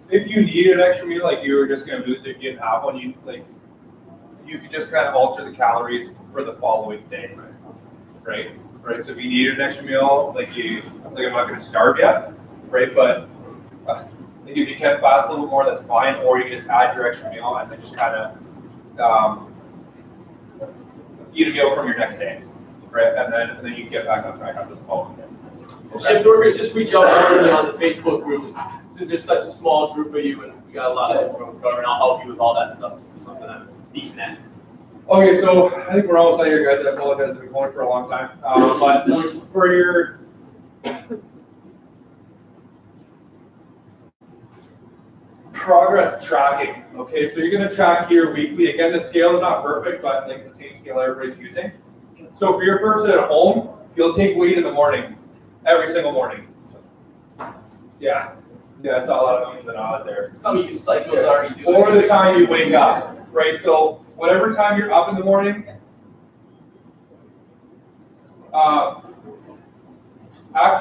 Speaker 3: If you need an extra meal, like you were just gonna lose it if you didn't have one, you could just kind of alter the calories for the following day, right? So if you need an extra meal, I'm not gonna starve yet, right? But if you can fast a little more, that's fine. Or you can just add your extra meal and then just kind of eat a meal from your next day, right? And then you get back on track after the following day.
Speaker 2: Shift workers, just reach out to me on the Facebook group. Since there's such a small group of you and we got a lot of people covering, I'll help you with all that stuff. Something I'm decent at.
Speaker 3: Okay, so I think we're almost out here, guys. I apologize, I've been going for a long time. But for your progress tracking, okay, so you're going to track here weekly. Again, the scale is not perfect, but like the same scale everybody's using. So for your person at home, you'll take weight in the morning, every single morning. Yeah, I saw a lot of ums and ahs there.
Speaker 2: Some of you cycles already do it.
Speaker 3: Or the time you wake up, right? So whatever time you're up in the morning, after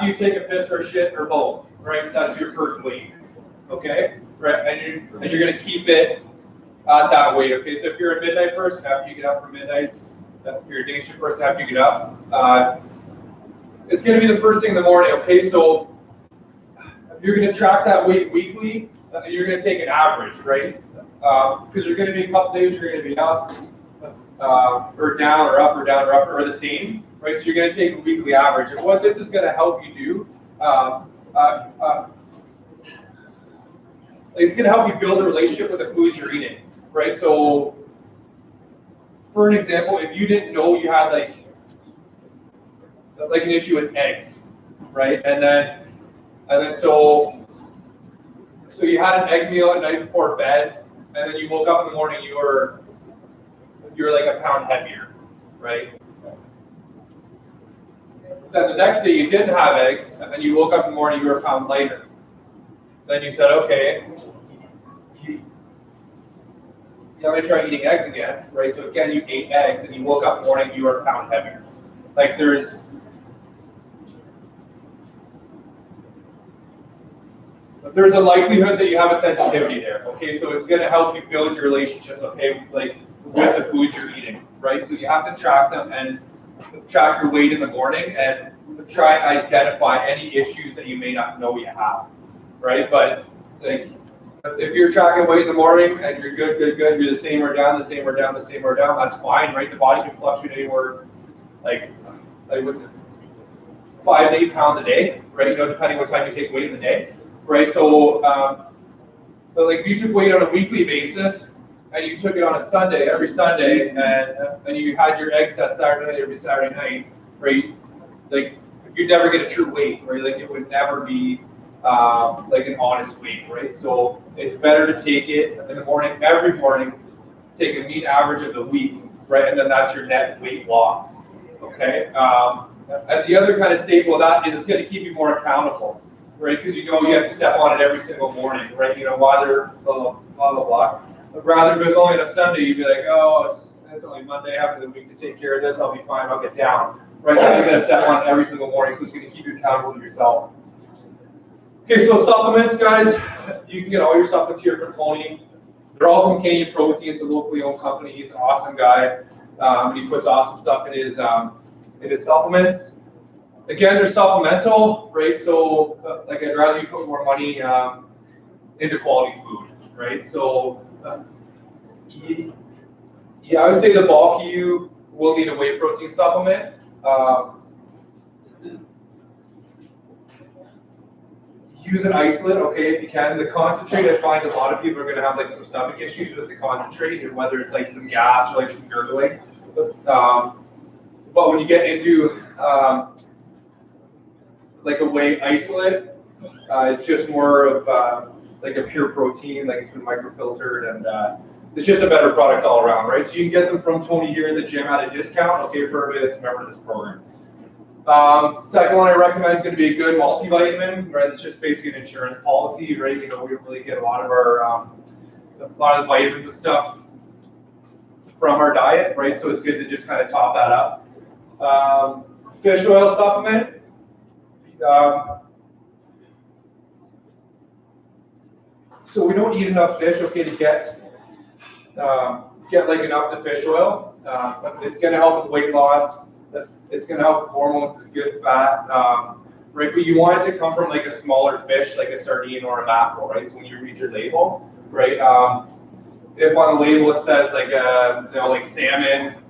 Speaker 3: you take a piss or a shit or both, right? That's your first weight, okay? Right, and you're gonna keep it at that weight, okay? So if you're a midnight person, after you get up for midnights, if you're a day shift person, after you get up, it's gonna be the first thing in the morning, okay? So you're gonna track that weight weekly, and you're gonna take an average, right? Because there's gonna be a couple days you're gonna be up, or down, or up, or down, or up, or the same, right? So you're gonna take a weekly average. And what this is gonna help you do, it's going to help you build a relationship with the foods you're eating, right? So, for an example, if you didn't know you had like an issue with eggs, right? And then so you had an egg meal at night before bed, and then you woke up in the morning, you're like a pound heavier, right? Then the next day you didn't have eggs, and then you woke up in the morning, you were a pound lighter. Then you said, okay, I'm going to try eating eggs again, right? So again, you ate eggs, and you woke up in the morning, you were a pound heavier. Like there's a likelihood that you have a sensitivity there, okay? So it's going to help you build your relationships, okay, like with the foods you're eating, right? So you have to track them and track your weight in the morning and try and identify any issues that you may not know you have. Right, but like if you're tracking weight in the morning and you're good, you're the same or down, the same or down, the same or down, that's fine, right? The body can fluctuate anywhere, like what's it, 5 to 8 pounds a day, right? You know, depending what time you take weight in the day, right? So, but like if you took weight on a weekly basis and you took it on a Sunday, every Sunday, and you had your eggs that Saturday night, every Saturday night, right? Like you'd never get a true weight, right? Like it would never be like an honest weight, right? So it's better to take it in the morning, every morning, take a mean average of the week, right? And then that's your net weight loss, okay? And the other kind of staple of that is it's going to keep you more accountable, right? Because you know you have to step on it every single morning, right? You know, whether blah, blah, blah. But rather if it was only on a Sunday, you'd be like, oh, it's only Monday after the week to take care of this, I'll be fine, I'll get down. Right? Now you're going to step on it every single morning, so it's going to keep you accountable to yourself. Okay, so supplements, guys, you can get all your supplements here from Tony. They're all from Canadian Protein. It's a locally owned company. He's an awesome guy. He puts awesome stuff in his supplements. Again, they're supplemental, right? So, like, I'd rather you put more money into quality food, right? So, yeah, I would say the bulk of you will need a whey protein supplement. Use an isolate, okay, if you can. The concentrate, I find a lot of people are going to have like some stomach issues with the concentrate, and whether it's like some gas or like some gurgling. But when you get into like a whey isolate, it's just more of like a pure protein, like it's been microfiltered, and it's just a better product all around, right? So you can get them from Tony here in the gym at a discount, okay, for everybody that's a member of this program. Second one I recommend is going to be a good multivitamin, right? It's just basically an insurance policy, right? You know, we really get a lot of the vitamins and stuff from our diet, right? So it's good to just kind of top that up. Fish oil supplement. So we don't eat enough fish, okay, to get like enough of the fish oil. But it's going to help with weight loss. It's going to help with hormones. It's good fat, right? But you want it to come from like a smaller fish, like a sardine or a mackerel, right? So when you read your label, right? If on the label it says like like salmon,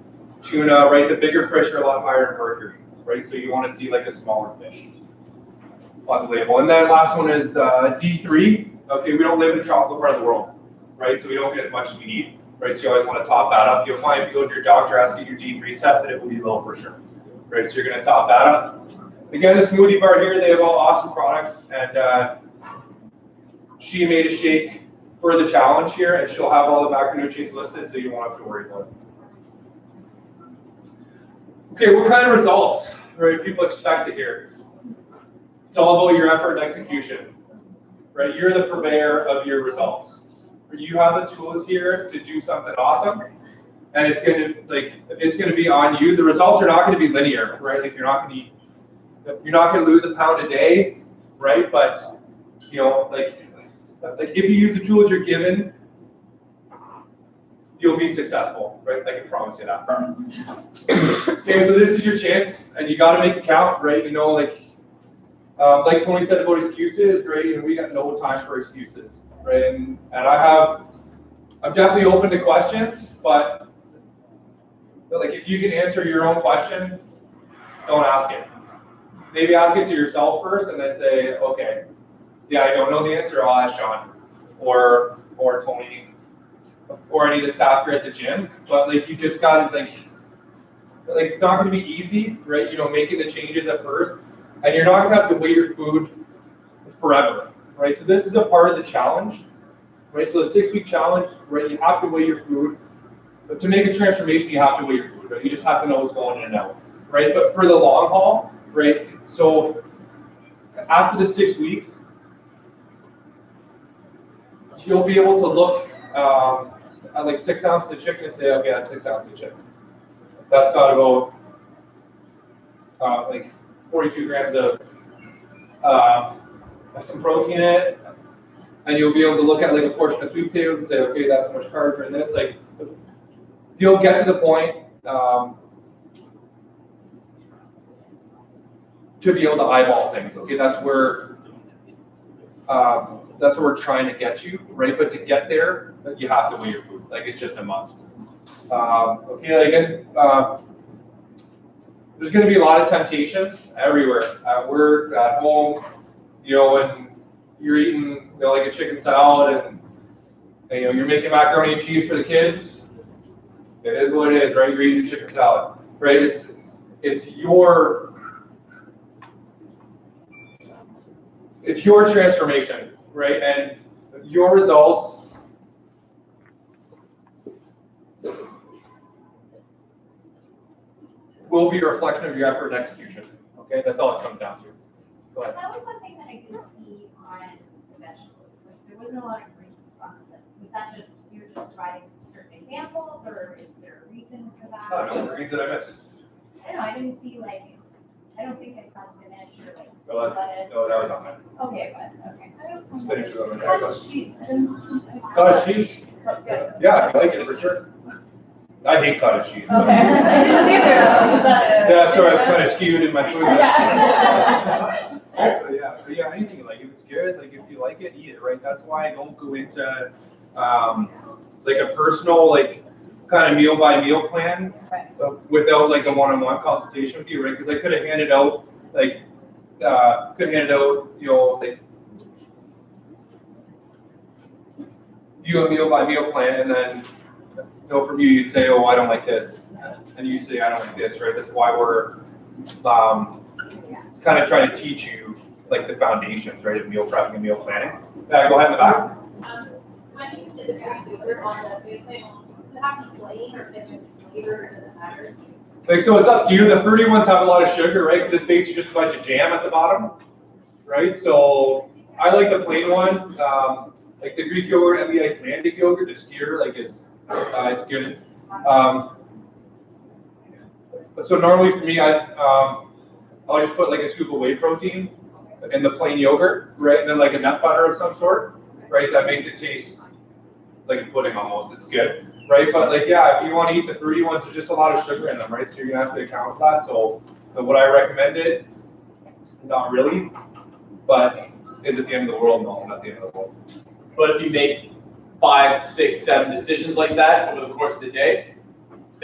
Speaker 3: Tuna, right? The bigger fish are a lot higher in mercury, right? So you want to see like a smaller fish on the label. And then last one is D3. Okay, we don't live in a tropical part of the world, right? So we don't get as much as we need, right? So you always want to top that up. You'll find if you go to your doctor, ask to get your D3 tested, it will be low for sure, right? So you're going to top that up. Again, the smoothie bar here, they have all awesome products, and she made a shake for the challenge here, and she'll have all the macronutrients listed, so you won't have to worry about it. Okay, what kind of results, right, people expect to hear? It's all about your effort and execution, right? You're the purveyor of your results. You have the tools here to do something awesome, and it's going to be on you. The results are not going to be linear, right? Like you're not going to lose a pound a day, right? But you know, like if you use the tools you're given, you'll be successful, right? I can promise you that. Okay, so this is your chance, and you got to make it count, right? You know, like Tony said about excuses, right? You know, we got no time for excuses, right? And I'm definitely open to questions, but like if you can answer your own question, don't ask it. Maybe ask it to yourself first, and then say, okay, yeah, I don't know the answer. I'll ask Sean or Tony or any of the staff here at the gym. But like you just got to like it's not going to be easy, right? You know, making the changes at first, and you're not going to have to weigh your food forever, right? So this is a part of the challenge, right? So the 6-week challenge, right? You have to weigh your food. But to make a transformation, you have to weigh your food, right? You just have to know what's going in and out, right? But for the long haul, right? So after the 6 weeks, you'll be able to look at like 6 ounces of chicken and say, okay, that's 6 ounces of chicken. That's got to go like 42 grams of some protein in it. And you'll be able to look at like a portion of sweet potatoes and say, okay, that's how much carbs are in this. Like, you'll get to the point to be able to eyeball things. Okay, that's where we're trying to get you, right? But to get there, you have to weigh your food. Like it's just a must. Okay, again, there's going to be a lot of temptations everywhere, at work, at home. You know, when you're eating, you know, like a chicken salad, and you know you're making macaroni and cheese for the kids. It is what it is, right? You're eating chicken salad, right? It's your transformation, right? And your results will be a reflection of your effort and execution. Okay, that's all it comes down to. Go ahead.
Speaker 6: That was one thing that I did see on the vegetables. There wasn't a lot of greens on this. Was that just you're just providing certain examples, or is there a reason for that?
Speaker 3: I don't know, the greens that I missed.
Speaker 6: I don't know. I didn't see I don't think I saw spinach or lettuce.
Speaker 3: Oh, that was on there.
Speaker 6: Okay, it was okay.
Speaker 3: Spinach was on there.
Speaker 6: Cottage cheese.
Speaker 3: Cottage cheese?
Speaker 6: Good.
Speaker 3: Yeah, I like it for sure. I hate cottage cheese.
Speaker 6: Okay. I didn't either.
Speaker 3: Yeah, sorry, I was kind of skewed in my food.
Speaker 6: Yeah.
Speaker 3: But yeah, anything like if it's good, like if you like it, eat it, right? That's why I don't go into like a personal like kind of meal by meal plan without like a one-on-one consultation with you, right? Because I could have handed out like you know, like you a meal by meal plan, and then you know from you you'd say, oh, I don't like this, and you say I don't like this, right? That's why we're kind of trying to teach you like the foundations, right, of meal prepping and meal planning. Yeah, go ahead in the back.
Speaker 9: When you said that you're on the meal plan, does it have to be plain or flavor, does it matter?
Speaker 3: Like, so it's up to you. The fruity ones have a lot of sugar, right? Because it's basically just a bunch of jam at the bottom, right? So I like the plain one. Like the Greek yogurt and the Icelandic yogurt, the skyr, like it's good. So normally for me, I'll just put like a scoop of whey protein in the plain yogurt, right? And then like a nut butter of some sort, right? That makes it taste like a pudding almost. It's good, right? But like, yeah, if you want to eat the fruity ones, there's just a lot of sugar in them, right? So you're gonna have to account for that. So would I recommend it? Not really. But is it the end of the world? No, not the end of the world.
Speaker 2: But if you make 5, 6, 7 decisions like that over the course of the day,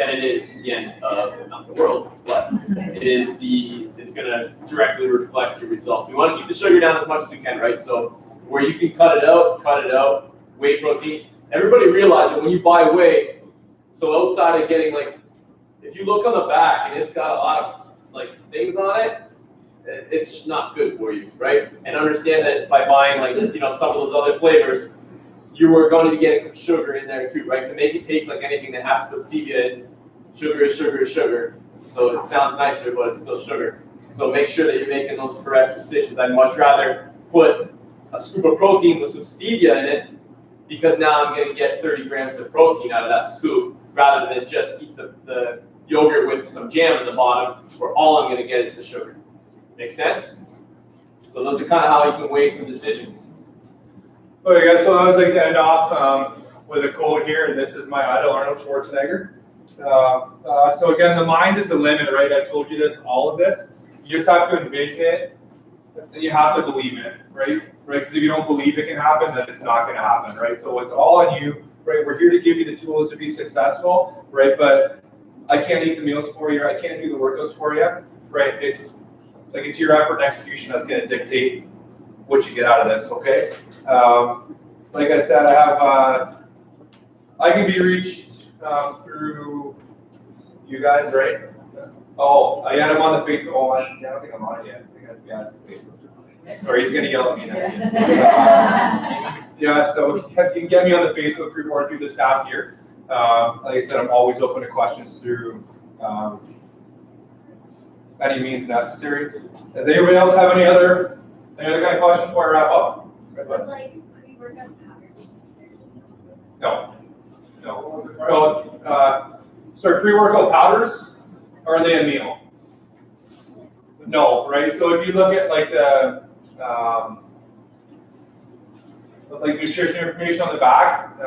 Speaker 2: than it is the end of, not the world, but it's gonna directly reflect your results. We wanna keep the sugar down as much as we can, right? So where you can cut it out, whey protein. Everybody realize that when you buy whey, so outside of getting like, if you look on the back and it's got a lot of like things on it, it's not good for you, right? And understand that by buying like, some of those other flavors, you are going to be getting some sugar in there too, right? To make it taste like anything, they have to put stevia in. Sugar is sugar is sugar. So it sounds nicer, but it's still sugar. So make sure that you're making those correct decisions. I'd much rather put a scoop of protein with some stevia in it, because now I'm going to get 30 grams of protein out of that scoop, rather than just eat the yogurt with some jam in the bottom, where all I'm going to get is the sugar. Make sense? So those are kind of how you can weigh some decisions.
Speaker 3: Okay, guys, so I was like to end off with a quote here, and this is my idol, Arnold Schwarzenegger. So again, the mind is the limit, right? I told you this, all of this. You just have to envision it, and you have to believe in it, right? Because if you don't believe it can happen, then it's not going to happen, right? So it's all on you, right? We're here to give you the tools to be successful, right? But I can't eat the meals for you. I can't do the workouts for you, right? It's your effort and execution that's going to dictate what you get out of this, okay? Like I said, I can be reached through you guys, right? Oh, I got him on the Facebook. Oh, I don't think I'm on it yet. I think I got Facebook. Sorry, he's going to yell at me next. Yeah, so you can get me on the Facebook group or through the staff here. Like I said, I'm always open to questions through any means necessary. Does anybody else have any other kind of questions before I wrap up?
Speaker 9: Like pre-workout powder.
Speaker 3: No. Sorry, pre-workout powders, are they a meal? No, right? So if you look at like the nutrition information on the back,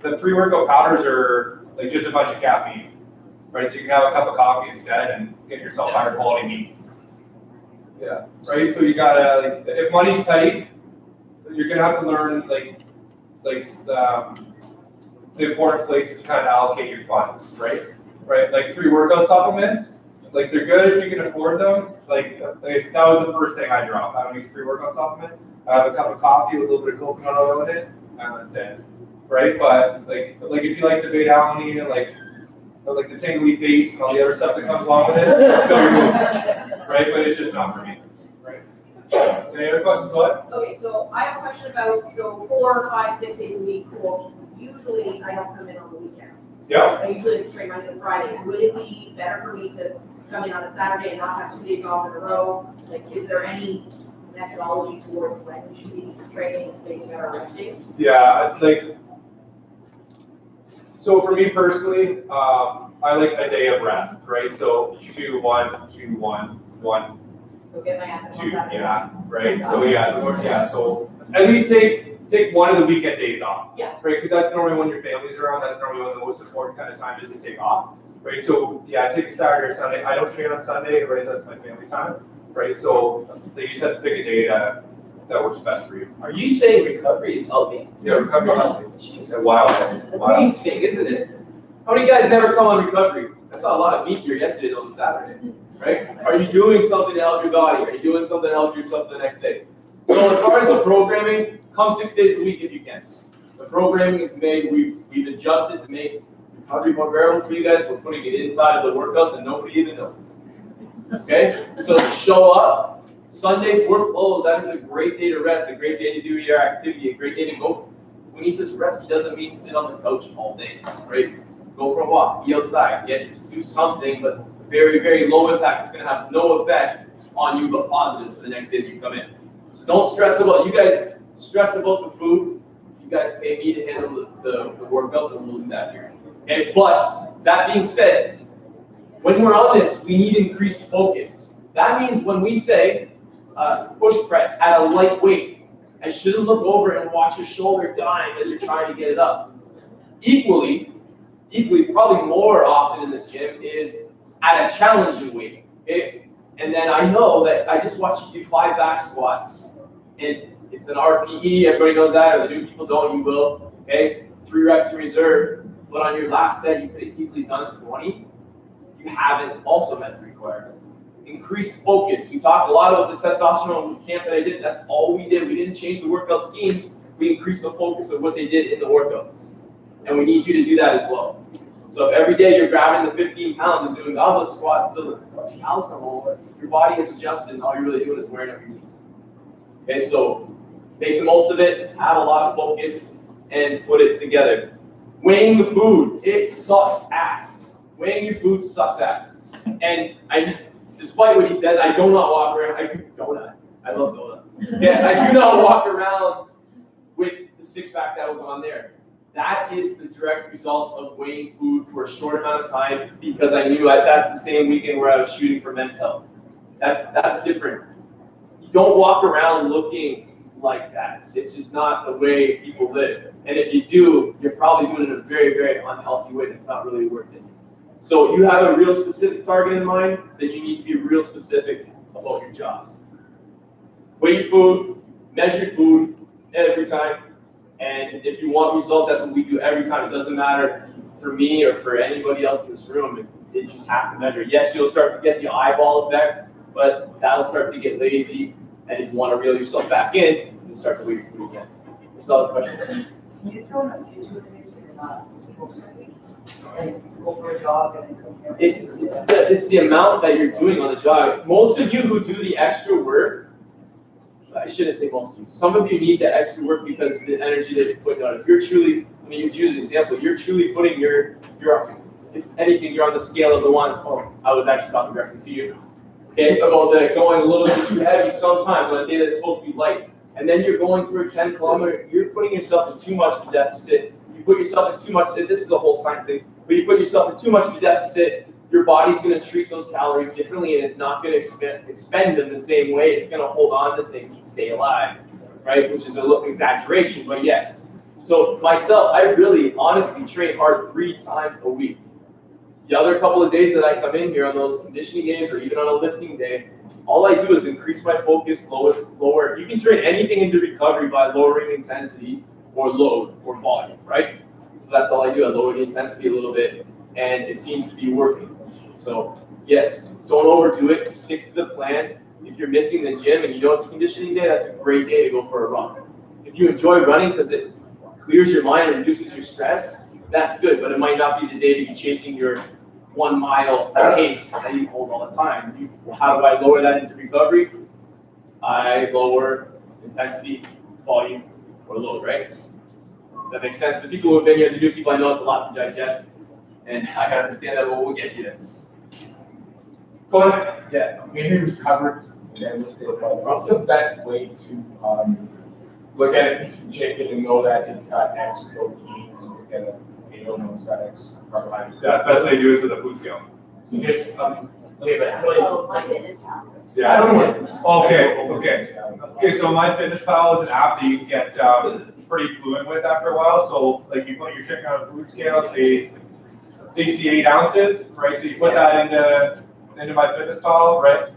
Speaker 3: the pre-workout powders are like just a bunch of caffeine, right? So you can have a cup of coffee instead and get yourself higher quality meat. Yeah, right. So you gotta, if money's tight, you're gonna have to learn the important places to kind of allocate your funds, right? Right. Like pre-workout supplements, like they're good if you can afford them. Like that was the first thing I dropped. I don't use pre-workout supplement. I have a cup of coffee with a little bit of coconut oil in it, and that's it. Right. But like if you like the beta alanine and like the tingly face and all the other stuff that comes along with it, right? But it's just not for me. Right. Any other questions? Go ahead.
Speaker 5: Okay, so I have a question about, 4, 5, 6 days a week, cool. Usually I don't come in on the weekends.
Speaker 3: Yeah.
Speaker 5: I usually train Monday to Friday. Would it be better for me to come in on a Saturday and not have 2 days off in a row? Like, is there any methodology towards when we should be training and spacing out our rest days?
Speaker 3: Yeah, so for me personally, I like a day of rest, right? So 2, 1, 2, 1, 1.
Speaker 5: So get my ass on
Speaker 3: 2,
Speaker 5: Saturday.
Speaker 3: yeah, right. So so at least take one of the weekend days off.
Speaker 5: Yeah.
Speaker 3: Right, because that's normally when your family's around. That's normally when the most important kind of time is to take off. Right. So yeah, take a Saturday or Sunday. I don't train on Sunday, right? That's my family time. Right. So like you said, pick a day that works best for you.
Speaker 2: Are you saying recovery is healthy?
Speaker 3: Yeah, recovery's healthy.
Speaker 2: Jesus.
Speaker 3: Wow.
Speaker 2: Amazing, isn't it? How many guys never come on recovery? I saw a lot of meat here yesterday on Saturday, right? Are you doing something to help your body? Are you doing something to help yourself the next day? So as far as the programming, come 6 days a week if you can. The programming is made, we've adjusted to make recovery more bearable for you guys. We're putting it inside of the workouts and nobody even knows. Okay? So show up. Sundays, we're closed. That is a great day to rest, a great day to do your activity, a great day to go. When he says rest, he doesn't mean sit on the couch all day, right? Go for a walk, be outside, do something, but very, very low impact. It's going to have no effect on you, but positives for the next day that you come in. So don't stress about, you guys stress about the food. You guys pay me to handle the workouts, and we'll do that here. Okay, but that being said, when we're on this, we need increased focus. That means when we say push press at a light weight, I shouldn't look over and watch your shoulder dying as you're trying to get it up. Equally, probably more often in this gym is at a challenging weight, okay? And then I know that I just watched you do 5 back squats, and it's an RPE, everybody knows that, or the new people don't, you will, okay? 3 reps in reserve, but on your last set you could have easily done 20, you haven't also met the requirements. Increased focus. We talked a lot about the testosterone camp that I did. That's all we did. We didn't change the workout schemes. We increased the focus of what they did in the workouts. And we need you to do that as well. So if every day you're grabbing the 15 pounds and doing goblet squats till the cows come over, your body has adjusted and all you're really doing is wearing up your knees. Okay, so make the most of it, have a lot of focus, and put it together. Weighing the food, it sucks ass. Weighing your food sucks ass. And despite what he says, I do not walk around, I do donut. I love donuts. Yeah, I do not walk around with the six-pack that was on there. That is the direct result of weighing food for a short amount of time because I knew that's the same weekend where I was shooting for Men's Health. That's different. You don't walk around looking like that. It's just not the way people live. And if you do, you're probably doing it in a very, very unhealthy way that's not really worth it. So you have a real specific target in mind, then you need to be real specific about your jobs. Weigh your food, measure your food every time. And if you want results, that's what we do every time. It doesn't matter for me or for anybody else in this room. You just have to measure. Yes, you'll start to get the eyeball effect, but that'll start to get lazy. And if you want to reel yourself back in, you start to weigh your food again. There's another question.
Speaker 5: Can you throw a few to it if you're not supposed to be? Like go for a jog and then come here?
Speaker 2: It's the amount that you're doing on the jog. Most of you who do the extra work, I shouldn't say most of you. Some of you need the extra work because of the energy that you're putting out. If you're truly, let me use you as an example, you're truly putting if anything, you're on the scale of the ones, I was actually talking directly to you, okay, about going a little bit too heavy sometimes on a day that's supposed to be light. And then you're going through a 10 kilometer, you're putting yourself in too much of a deficit. You put yourself in too much, this is a whole science thing, but you put yourself in too much of a deficit, your body's going to treat those calories differently and it's not going to expend them the same way. It's going to hold on to things to stay alive, right? Which is a little exaggeration, but yes. So myself, I really honestly train hard 3 times a week. The other couple of days that I come in here on those conditioning days or even on a lifting day, all I do is increase my focus, lower. You can train anything into recovery by lowering intensity or load or volume, right? So that's all I do. I lower the intensity a little bit and it seems to be working. So yes, don't overdo it, stick to the plan. If you're missing the gym and you know it's a conditioning day, that's a great day to go for a run. If you enjoy running because it clears your mind and reduces your stress, that's good, but it might not be the day to be chasing your 1 mile pace that you hold all the time. How do I lower that into recovery? I lower intensity, volume, or load, right? Does that make sense? The people who have been here, the new people, I know it's a lot to digest, and I can understand that, but we'll get you there. Go ahead.
Speaker 10: Yeah, maybe it was covered and listed, but what's the best way to look at a piece of chicken and know that it's got X proteins and look at a potato and it's got X carbohydrates?
Speaker 3: Yeah, the best way to do it is with a food scale.
Speaker 10: So just, okay, but how do
Speaker 5: Oh, my goodness.
Speaker 3: Yeah.
Speaker 10: I don't know.
Speaker 3: Okay, so MyFitnessPal is an app that you can get pretty fluent with after a while. So like you put your chicken on a food scale, say you see 8 ounces, right? So you put that into MyFitnessPal, right?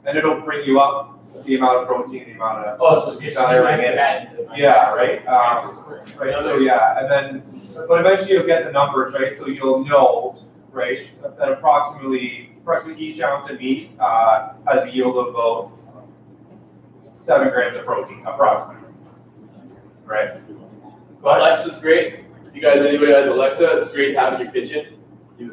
Speaker 3: And it'll bring you up the amount of protein, the amount of
Speaker 10: So just
Speaker 3: yeah, right. Right. So yeah, and then but eventually you'll get the numbers, right? So you'll know, right, that approximately each ounce of meat has a yield of about 7 grams of protein, approximately. Right.
Speaker 2: Alexa's great. If you guys, anybody has Alexa, it's great having your kitchen.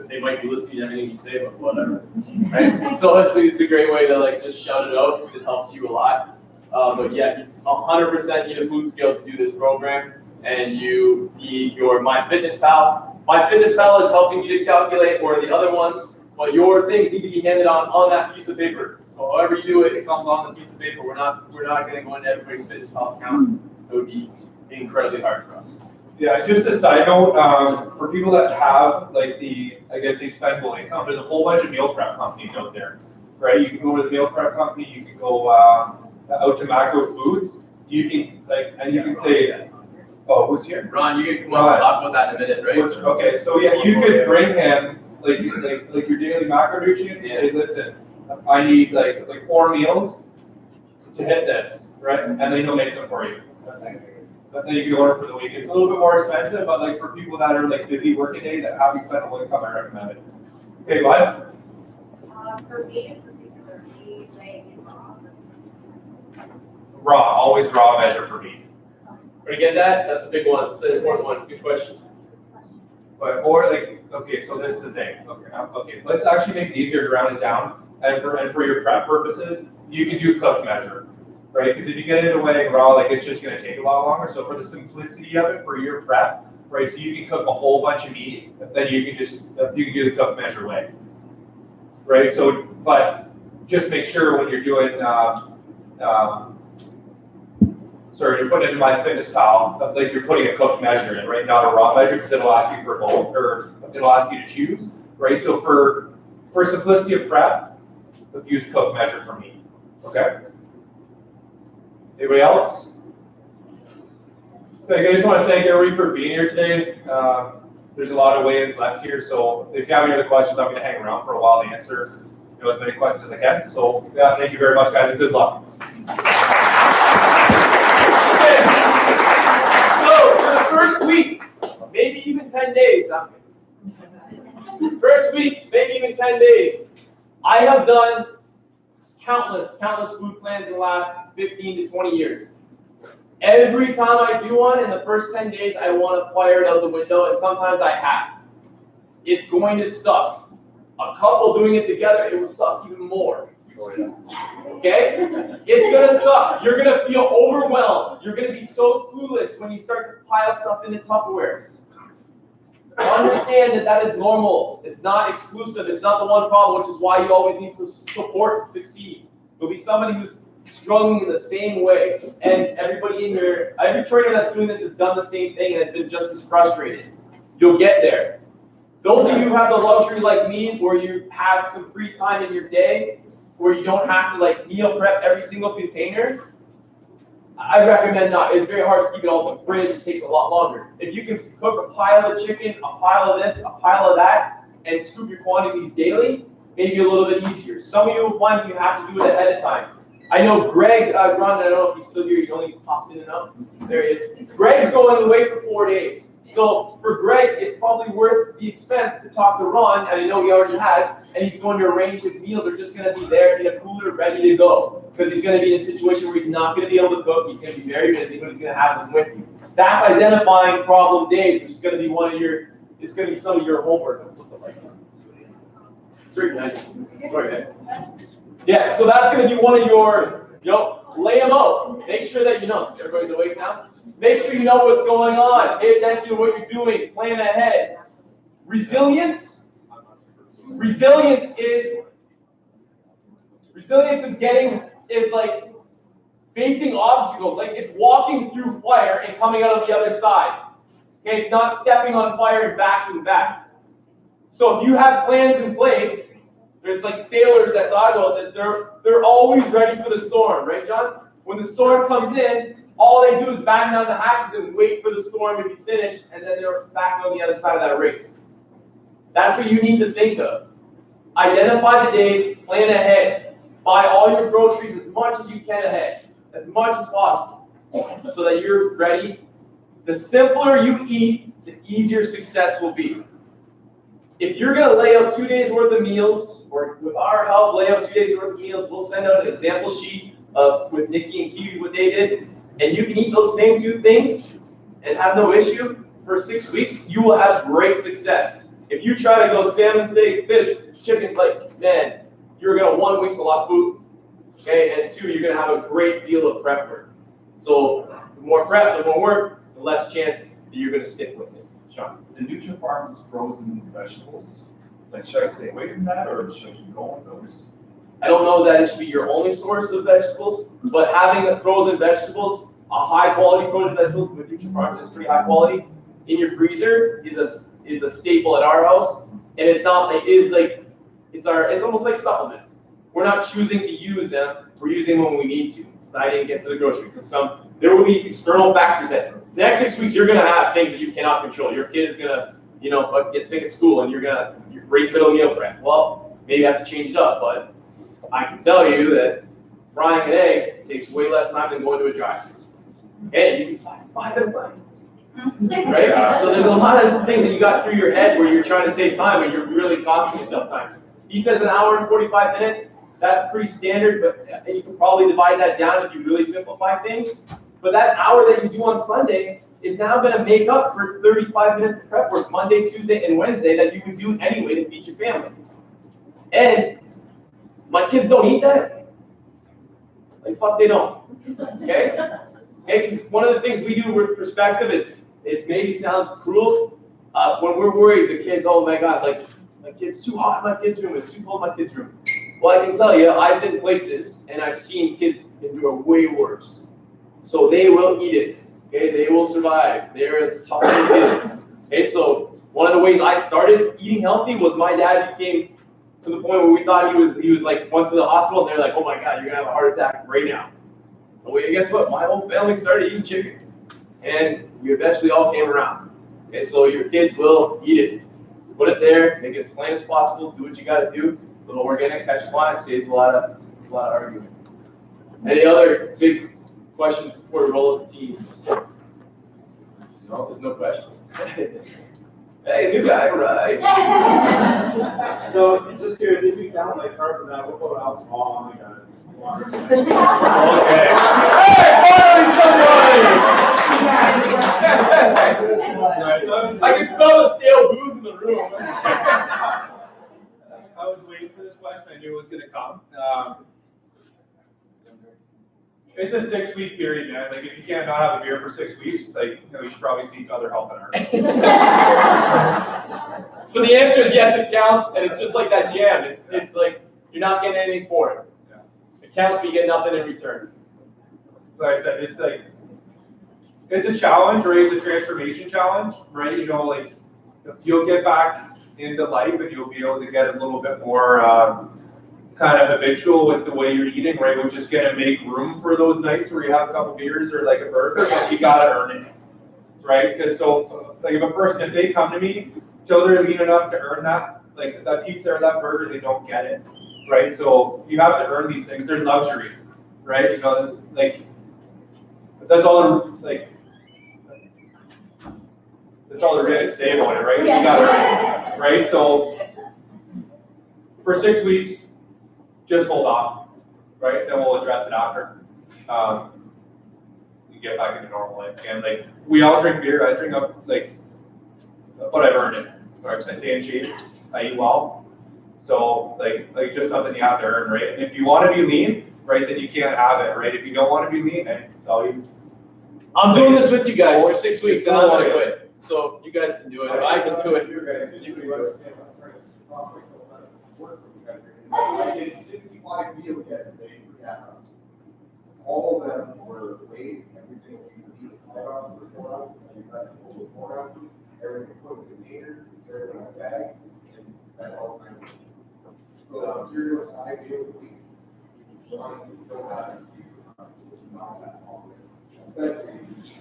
Speaker 2: They might be listening to everything you say, but whatever. Right? So it's a great way to like just shout it out because it helps you a lot. But yeah, 100% need a food scale to do this program, and you need your MyFitnessPal. MyFitnessPal is helping you to calculate, or the other ones, but your things need to be handed on that piece of paper. So however you do it, it comes on the piece of paper. We're not going to go into everybody's FitnessPal account. It would be incredibly hard for us.
Speaker 3: Yeah, just a side note, for people that have like I guess expendable income, there's a whole bunch of meal prep companies out there, right? You can go to the meal prep company, you can go out to Macro Foods, you can and you can say, oh, who's here?
Speaker 2: Ron, you can come on and talk about that in a minute, right?
Speaker 3: Okay, so yeah, you could bring him like your daily macronutrient and say, listen, I need like 4 meals to hit this, right? And then he'll make them for you. that you can order for the week. It's a little bit more expensive, but like for people that are like busy working day that have expendable income, I recommend it. Okay, go ahead.
Speaker 6: For me in particular, me laying in raw.
Speaker 3: Raw, always raw measure for meat.
Speaker 2: Are you get that? That's a big one. It's an important one. Good question.
Speaker 3: But or like, okay, so this is the thing. Okay, let's actually make it easier to round it down. And for your prep purposes, you can do cooked measure, right? Because if you get into weighing raw, like it's just gonna take a lot longer. So for the simplicity of it, for your prep, right? So you can cook a whole bunch of meat, then you can do the cooked measure way, right? So, but just make sure when you're doing, you're putting it in MyFitnessPal, like you're putting a cooked measure in, right? Not a raw measure, because it'll ask you for both, or it'll ask you to choose, right? So for simplicity of prep, use cooked measure for meat. Okay. Anybody else? Okay, I just want to thank everybody for being here today. There's a lot of weigh-ins left here, so if you have any other questions, I'm going to hang around for a while to answer as many questions as I can. So yeah, thank you very much, guys, and good luck.
Speaker 2: So, for the first week, maybe even 10 days, first week, maybe even 10 days, I have done countless food plans in the last 15 to 20 years. Every time I do one, in the first 10 days, I want to fire it out the window, and sometimes I have. It's going to suck. A couple doing it together, it will suck even more. Okay? It's going to suck. You're going to feel overwhelmed. You're going to be so clueless when you start to pile stuff into Tupperwares. Understand that is normal. It's not exclusive. It's not the one problem, which is why you always need some support to succeed. There'll be somebody who's struggling in the same way. And every trainer that's doing this has done the same thing and has been just as frustrated. You'll get there. Those of you who have the luxury like me, where you have some free time in your day, where you don't have to like meal prep every single container, I recommend not. It's very hard to keep it all in the fridge. It takes a lot longer. If you can cook a pile of chicken, a pile of this, a pile of that, and scoop your quantities daily, maybe a little bit easier. Some of you will find you have to do it ahead of time. I know Greg, Ron, I don't know if he's still here. He only pops in and out. There he is. Greg's going away for 4 days. So for Greg, it's probably worth the expense to talk to Ron, and I know he already has, and he's going to arrange his meals are just going to be there in a cooler, ready to go. Because he's going to be in a situation where he's not going to be able to cook, he's going to be very busy, but he's going to have them with you. That's identifying problem days, which is going to be it's going to be some of your homework. Sorry, man. Yeah, so that's going to be one of your, lay them out. Make sure that so everybody's awake now. Make sure you know what's going on. Pay attention to what you're doing. Plan ahead. Resilience is like facing obstacles. Like it's walking through fire and coming out of the other side. Okay, it's not stepping on fire and backing back. So if you have plans in place, there's like sailors that talk about this. They're always ready for the storm, right, John? When the storm comes in, all they do is batten down the hatches and wait for the storm to be finished, and then they're back on the other side of that race. That's what you need to think of. Identify the days, plan ahead. Buy all your groceries as much as you can ahead, as much as possible, so that you're ready. The simpler you eat, the easier success will be. If you're going to lay out 2 days worth of meals, or with our help, lay out 2 days worth of meals, we'll send out an example sheet with Nikki and Kiwi, what they did, and you can eat those same 2 things and have no issue for 6 weeks, you will have great success. If you try to go salmon, steak, fish, chicken, man, you're going to, 1, waste a lot of food, okay, and 2, you're going to have a great deal of prep work. So the more prep, the more work, the less chance that you're going to stick with it. Sean?
Speaker 10: The NutriFarms frozen vegetables, should I stay away from that, or should I keep going with those?
Speaker 2: I don't know that it should be your only source of vegetables, but having frozen vegetables, a high quality frozen vegetable with NutriFarms is pretty high quality in your freezer is a staple at our house, and it's almost like supplements. We're not choosing to use them; we're using them when we need to. So I didn't get to the grocery because there will be external factors that the next 6 weeks you're going to have things that you cannot control. Your kid is going to get sick at school, and you're right middle meal prep. Well, maybe you have to change it up, but I can tell you that frying an egg takes way less time than going to a drive-thru.
Speaker 7: Okay, you can five at a time. Right? So there's a lot of things that you got through your head where you're trying to save time and you're really costing yourself time. He says an hour and 45 minutes. That's pretty standard, but you can probably divide that down if you really simplify things. But that hour that you do on Sunday is now going to make up for 35 minutes of prep work Monday, Tuesday, and Wednesday that you would do anyway to feed your family. And my kids don't eat that. Like, fuck, they don't. Okay? Because one of the things we do with perspective, it maybe sounds cruel. When we're worried, the kids, oh my God, like, my kid's too hot in my kid's room, it's too cold in my kid's room. Well, I can tell you, I've been places and I've seen kids endure way worse. So they will eat it. Okay, they will survive. They're tough kids. Okay, so one of the ways I started eating healthy was my dad became to the point where we thought he was like went to the hospital and they're like, oh my God, you're gonna have a heart attack right now. Well, guess what? My whole family started eating chicken, and we eventually all came around. Okay, so your kids will eat it. Put it there, make it as plain as possible. Do what you got to do. A little organic, catch fly, saves a lot of argument. Any other big questions before we roll up the teams? No, there's no question. Hey, new guy, right?
Speaker 4: So, just curious, if you count like carbs and that, what about alcohol? Oh my God.
Speaker 7: Okay. Hey, finally somebody! I can smell the stale booze in the room.
Speaker 3: I was waiting for this question. I knew it was going to come. It's a 6-week period, man. Like, if you can't not have a beer for 6 weeks, like, you should probably seek other help in our.
Speaker 7: So the answer is yes, it counts, and it's just like that jam. It's like you're not getting anything for it. It counts, but you get nothing in return.
Speaker 3: Like I said, it's a challenge, right? It's a transformation challenge, right? You know, like you'll get back into life and you'll be able to get a little bit more kind of habitual with the way you're eating, right? Which is going to make room for those nights where you have a couple beers or like a burger, but you got to earn it, right? Because so, like if they come to me, till they're lean enough to earn that, like that pizza or that burger, they don't get it, right? So you have to earn these things. They're luxuries, right? You know, like that's all like. That's all there is to say about it, right? You got it, right? So for 6 weeks, just hold off, right? Then we'll address it after. You get back into normal life again. Like we all drink beer. I drink up like, but I've earned it. Right? I stay in shape. I eat well. So like just something you have to earn, right? And if you want to be lean, right, then you can't have it, right? If you don't want to be lean, then it's all you.
Speaker 7: I'm doing this with you guys for 6 weeks, and I want to quit. So you guys can do it. If I can do it, you can do it.
Speaker 4: I did 65 meals yesterday for Canada. All of them were weighed, every single piece of meat was 5 ounces or 4 ounces, and you got to pull 4 ounces, everything put in containers, everything in a bag, and that all kinds of things. So cereal 5 days a week. Honestly, you don't have not that long. Especially if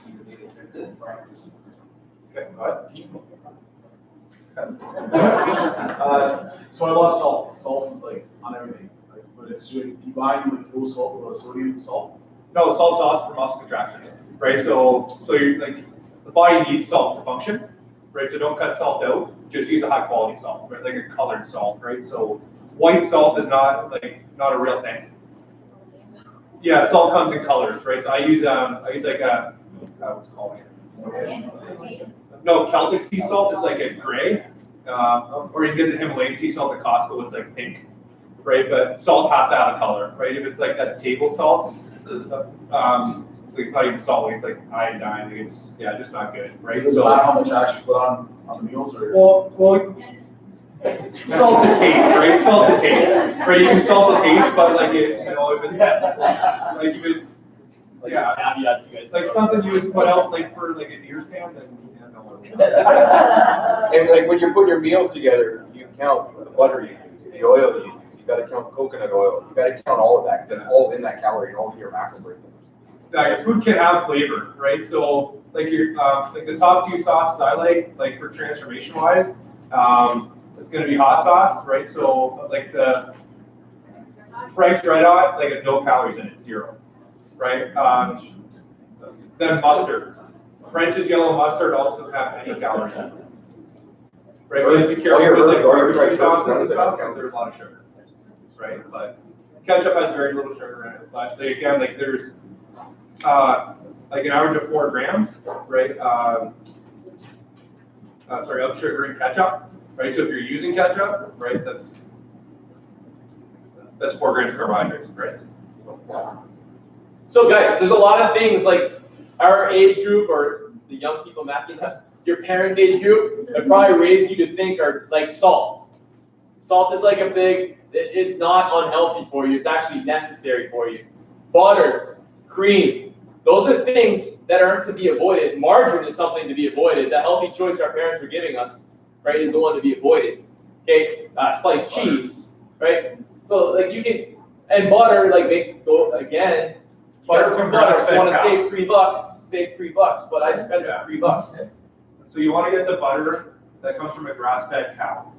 Speaker 4: you need to practice.
Speaker 11: So I lost salt. Salt is like on everything. Like, but it's do you buy like full salt or sodium salt?
Speaker 3: No, salt's also for muscle contraction, right? So you're like the body needs salt to function, right? So don't cut salt out. Just use a high quality salt, right? Like a colored salt, right? So white salt is not a real thing. Yeah, salt comes in colors, right? So I use like a what's it called? No, Celtic sea salt, it's like a gray, or you can get the Himalayan sea salt at Costco, it's like pink, right? But salt has to have a color, right? If it's like that table salt, it's not even salt, it's like iodine, it's just not good, right?
Speaker 11: Does it matter how much you actually put on the meals, or?
Speaker 3: Well, salt to taste, right? Salt to taste, right? You can salt to taste, but like if it's
Speaker 7: caveats, you guys.
Speaker 3: Like something you would put out like for like a deer stand, then
Speaker 4: And like when you're putting your meals together, you count the butter you use, the oil you use, you gotta count coconut oil, you gotta count all of that, because it's all in that calorie and all in your macro breakdown.
Speaker 3: Now your food can have flavor, right? So like your like the top 2 sauces I like for transformation wise, it's gonna be hot sauce, right? So like the Frank's Red Hot, like it's no calories in it, 0, right? Then mustard. French's yellow mustard also doesn't have any calories. Right, we have to be careful with like barbecue sauce and stuff because there's a lot of sugar. Right, but ketchup has very little sugar in it. But again, like there's like an average of 4 grams, right? Of sugar in ketchup, right? So if you're using ketchup, right, that's 4 grams of carbohydrates, right?
Speaker 2: So guys, there's a lot of things like our age group or the young people mapping up, your parents' age group, that probably raised you to think are like salt. Salt is like a big, it's not unhealthy for you, it's actually necessary for you. Butter, cream, those are things that aren't to be avoided. Margarine is something to be avoided. The healthy choice our parents were giving us, right, is the one to be avoided. Okay, sliced cheese, right? So like you can, and butter, like make go again. Butter from butter. If you want to save $3, save $3. But I spent $3.
Speaker 3: So you want to get the butter that comes from a grass-fed cow,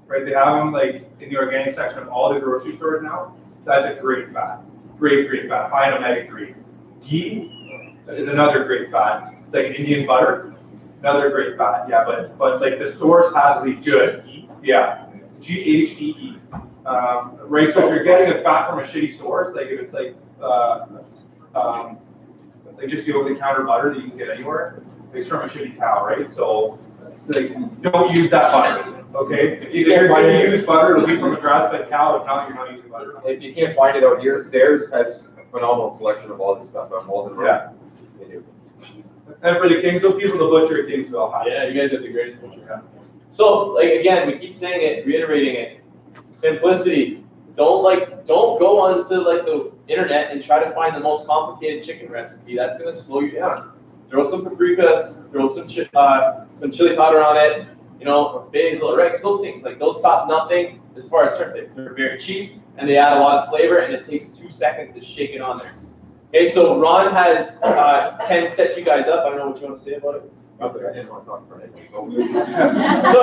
Speaker 3: right? They have them like in the organic section of all the grocery stores now. That's a great fat, great fat, high in omega-3. Ghee is another great fat. It's like an Indian butter, another great fat. Yeah, but like the source has to be good. Yeah, it's GHEE. Right. So if you're getting a fat from a shitty source, like if it's like just the over-the-counter butter that you can get anywhere, it's from a shitty cow, right? So like, don't use that butter. Okay, if you're going to use butter, it'll be from a grass-fed cow. If not, you're not using butter.
Speaker 4: If you can't find it out here, Sayers has a phenomenal selection of all this stuff on Walden Road.
Speaker 3: Yeah.
Speaker 4: They do.
Speaker 3: And for the Kingsville people, the butcher at Kingsville.
Speaker 2: Yeah, you guys have the greatest butcher. So like again, we keep saying it, reiterating it. Simplicity. Don't go onto like the internet and try to find the most complicated chicken recipe. That's gonna slow you down. Throw some paprikas, throw some chili powder on it, you know, or basil, right? Because those things, like those cost nothing as far as terms. They're very cheap and they add a lot of flavor, and it takes 2 seconds to shake it on there. Okay, so Ron has Ken set you guys up. I don't know what you want to say about it.
Speaker 4: I didn't want to talk for anything.
Speaker 2: So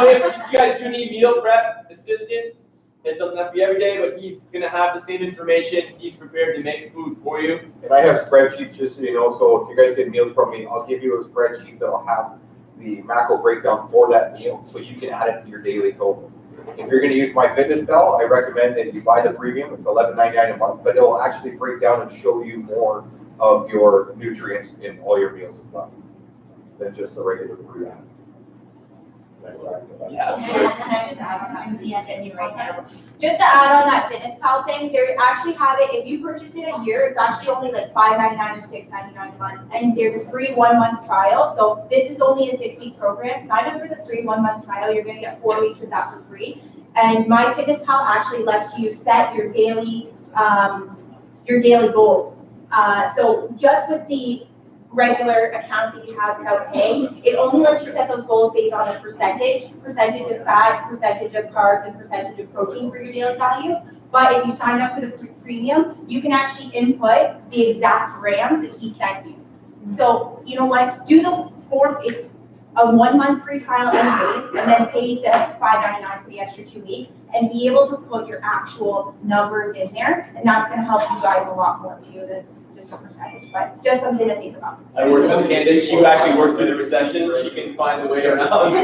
Speaker 2: if you guys do need meal prep assistance, it doesn't have to be every day, but he's going to have the same information. He's prepared to make food for you.
Speaker 4: And I have spreadsheets just so you know, so if you guys get meals from me, I'll give you a spreadsheet that'll have the macro breakdown for that meal, so you can add it to your daily total. If you're going to use MyFitnessPal, I recommend that you buy the premium. It's $11.99 a month, but it'll actually break down and show you more of your nutrients in all your meals as well than just the regular free app.
Speaker 2: Yeah,
Speaker 12: Can I just add on that? Right now. Just to add on that FitnessPal thing, they actually have it, if you purchase it a year, it's actually only like $5.99 or $6.99 a month. And there's a free 1-month trial. So this is only a 6-week program. Sign up for the free 1-month trial. You're going to get 4 weeks of that for free. And MyFitnessPal actually lets you set your daily goals. So just with the regular account that you have without paying, it only lets you set those goals based on a percentage of fats, percentage of carbs, and percentage of protein for your daily value. But if you sign up for the premium, you can actually input the exact grams that he sent you. So you know what? Do the it's a 1-month free trial anyways, and then pay the $5.99 for the extra 2 weeks, and be able to put your actual numbers in there, and that's going to help you guys a lot more too than just a percentage, but just something to think about.
Speaker 2: I worked with Candace. She actually worked through the recession. She can find a way around all of these.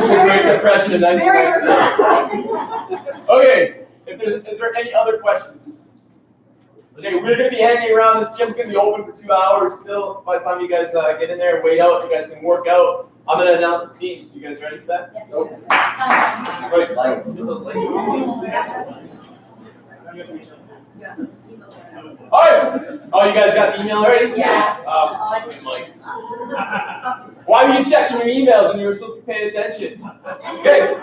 Speaker 2: The Great Depression in 1996. Okay, is there any other questions? Okay, we're going to be hanging around. This gym's going to be open for 2 hours still. By the time you guys get in there and wait out, you guys can work out. I'm going to announce the teams. You guys ready for that?
Speaker 12: Yes.
Speaker 2: Okay. All right. Oh, you guys got the email already?
Speaker 12: Yeah.
Speaker 2: I'm like, why were you checking your emails when you were supposed to be paying attention? Okay.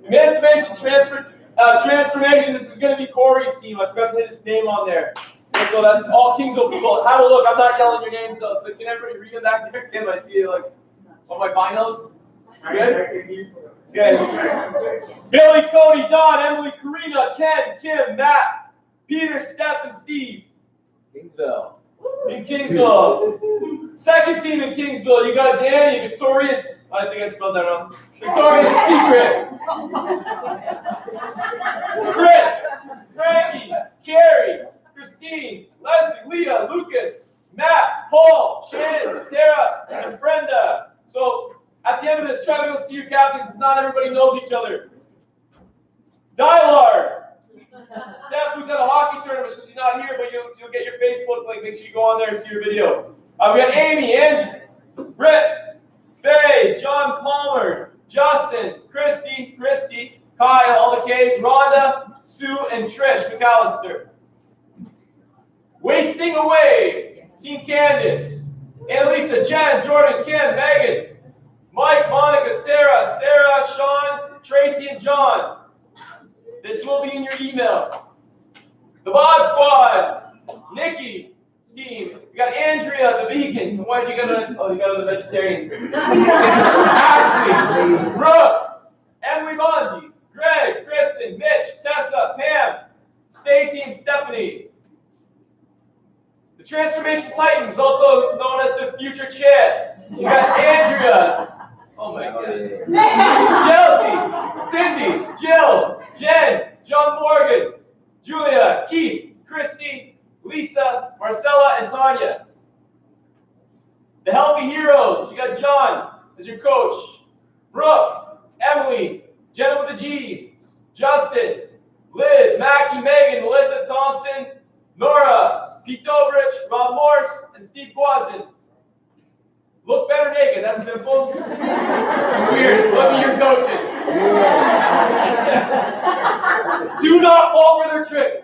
Speaker 2: Emancipation transformation. This is going to be Corey's team. I forgot to hit his name on there. Okay, so that's all Kingsville people. Have a look. I'm not yelling your names out. So can everybody read them back there? Kim, I see you like on my binos. Good? Good. Billy, Cody, Don, Emily, Karina, Ken, Kim, Matt, Peter, Steph, and Steve. Kingsville. In Kingsville. Second team in Kingsville, you got Danny, Victorious. I think I spelled that wrong. Victoria's Secret. Chris, Frankie, Carrie, Christine, Leslie, Leah, Lucas, she's not here, but you'll get your Facebook link. Make sure you go on there and see her video. We got Amy, Andrew, Britt, Faye, John Palmer, Justin, Christy, Kyle, all the K's, Rhonda, Sue, and Trish McAllister. Wasting Away, Team Candace, Annalisa, Jen, Jordan, Kim, Megan, Mike, Monica, Sarah, Sean, Tracy, and John. This will be in your email. The Bod Squad, Nikki, Steve. We got Andrea, the vegan. Why'd you go to, you got the vegetarians. Ashley, Brooke, Emily Bondi, Greg, Kristen, Mitch, Tessa, Pam, Stacy, and Stephanie. The Transformation Titans, also known as the Future Champs. We got Andrea. Oh my God. Chelsea, Cindy, Jill, Jen, John Morgan, Julia, Keith, Christy, Lisa, Marcella, and Tanya. The Healthy Heroes, you got John as your coach. Brooke, Emily, Jenna with a G, Justin, Liz, Mackie, Megan, Melissa Thompson, Nora, Pete Dobrich, Rob Morse, and Steve Quadson. Look better naked, that's simple. Weird, look at your coaches. Do not fall for their tricks.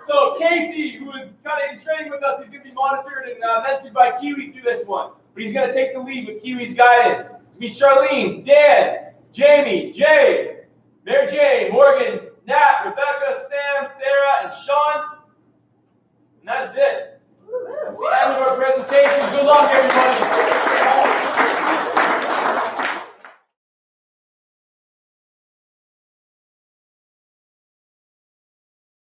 Speaker 2: So Casey, who is kind of in training with us, he's going to be monitored and mentored by Kiwi through this one. But he's going to take the lead with Kiwi's guidance. It's going to be Charlene, Dan, Jamie, Jay, Mary Jane, Morgan, Nat, Rebecca, Sam, Sarah, and Sean. And that's it. That's the end of our presentation. Good luck, everyone.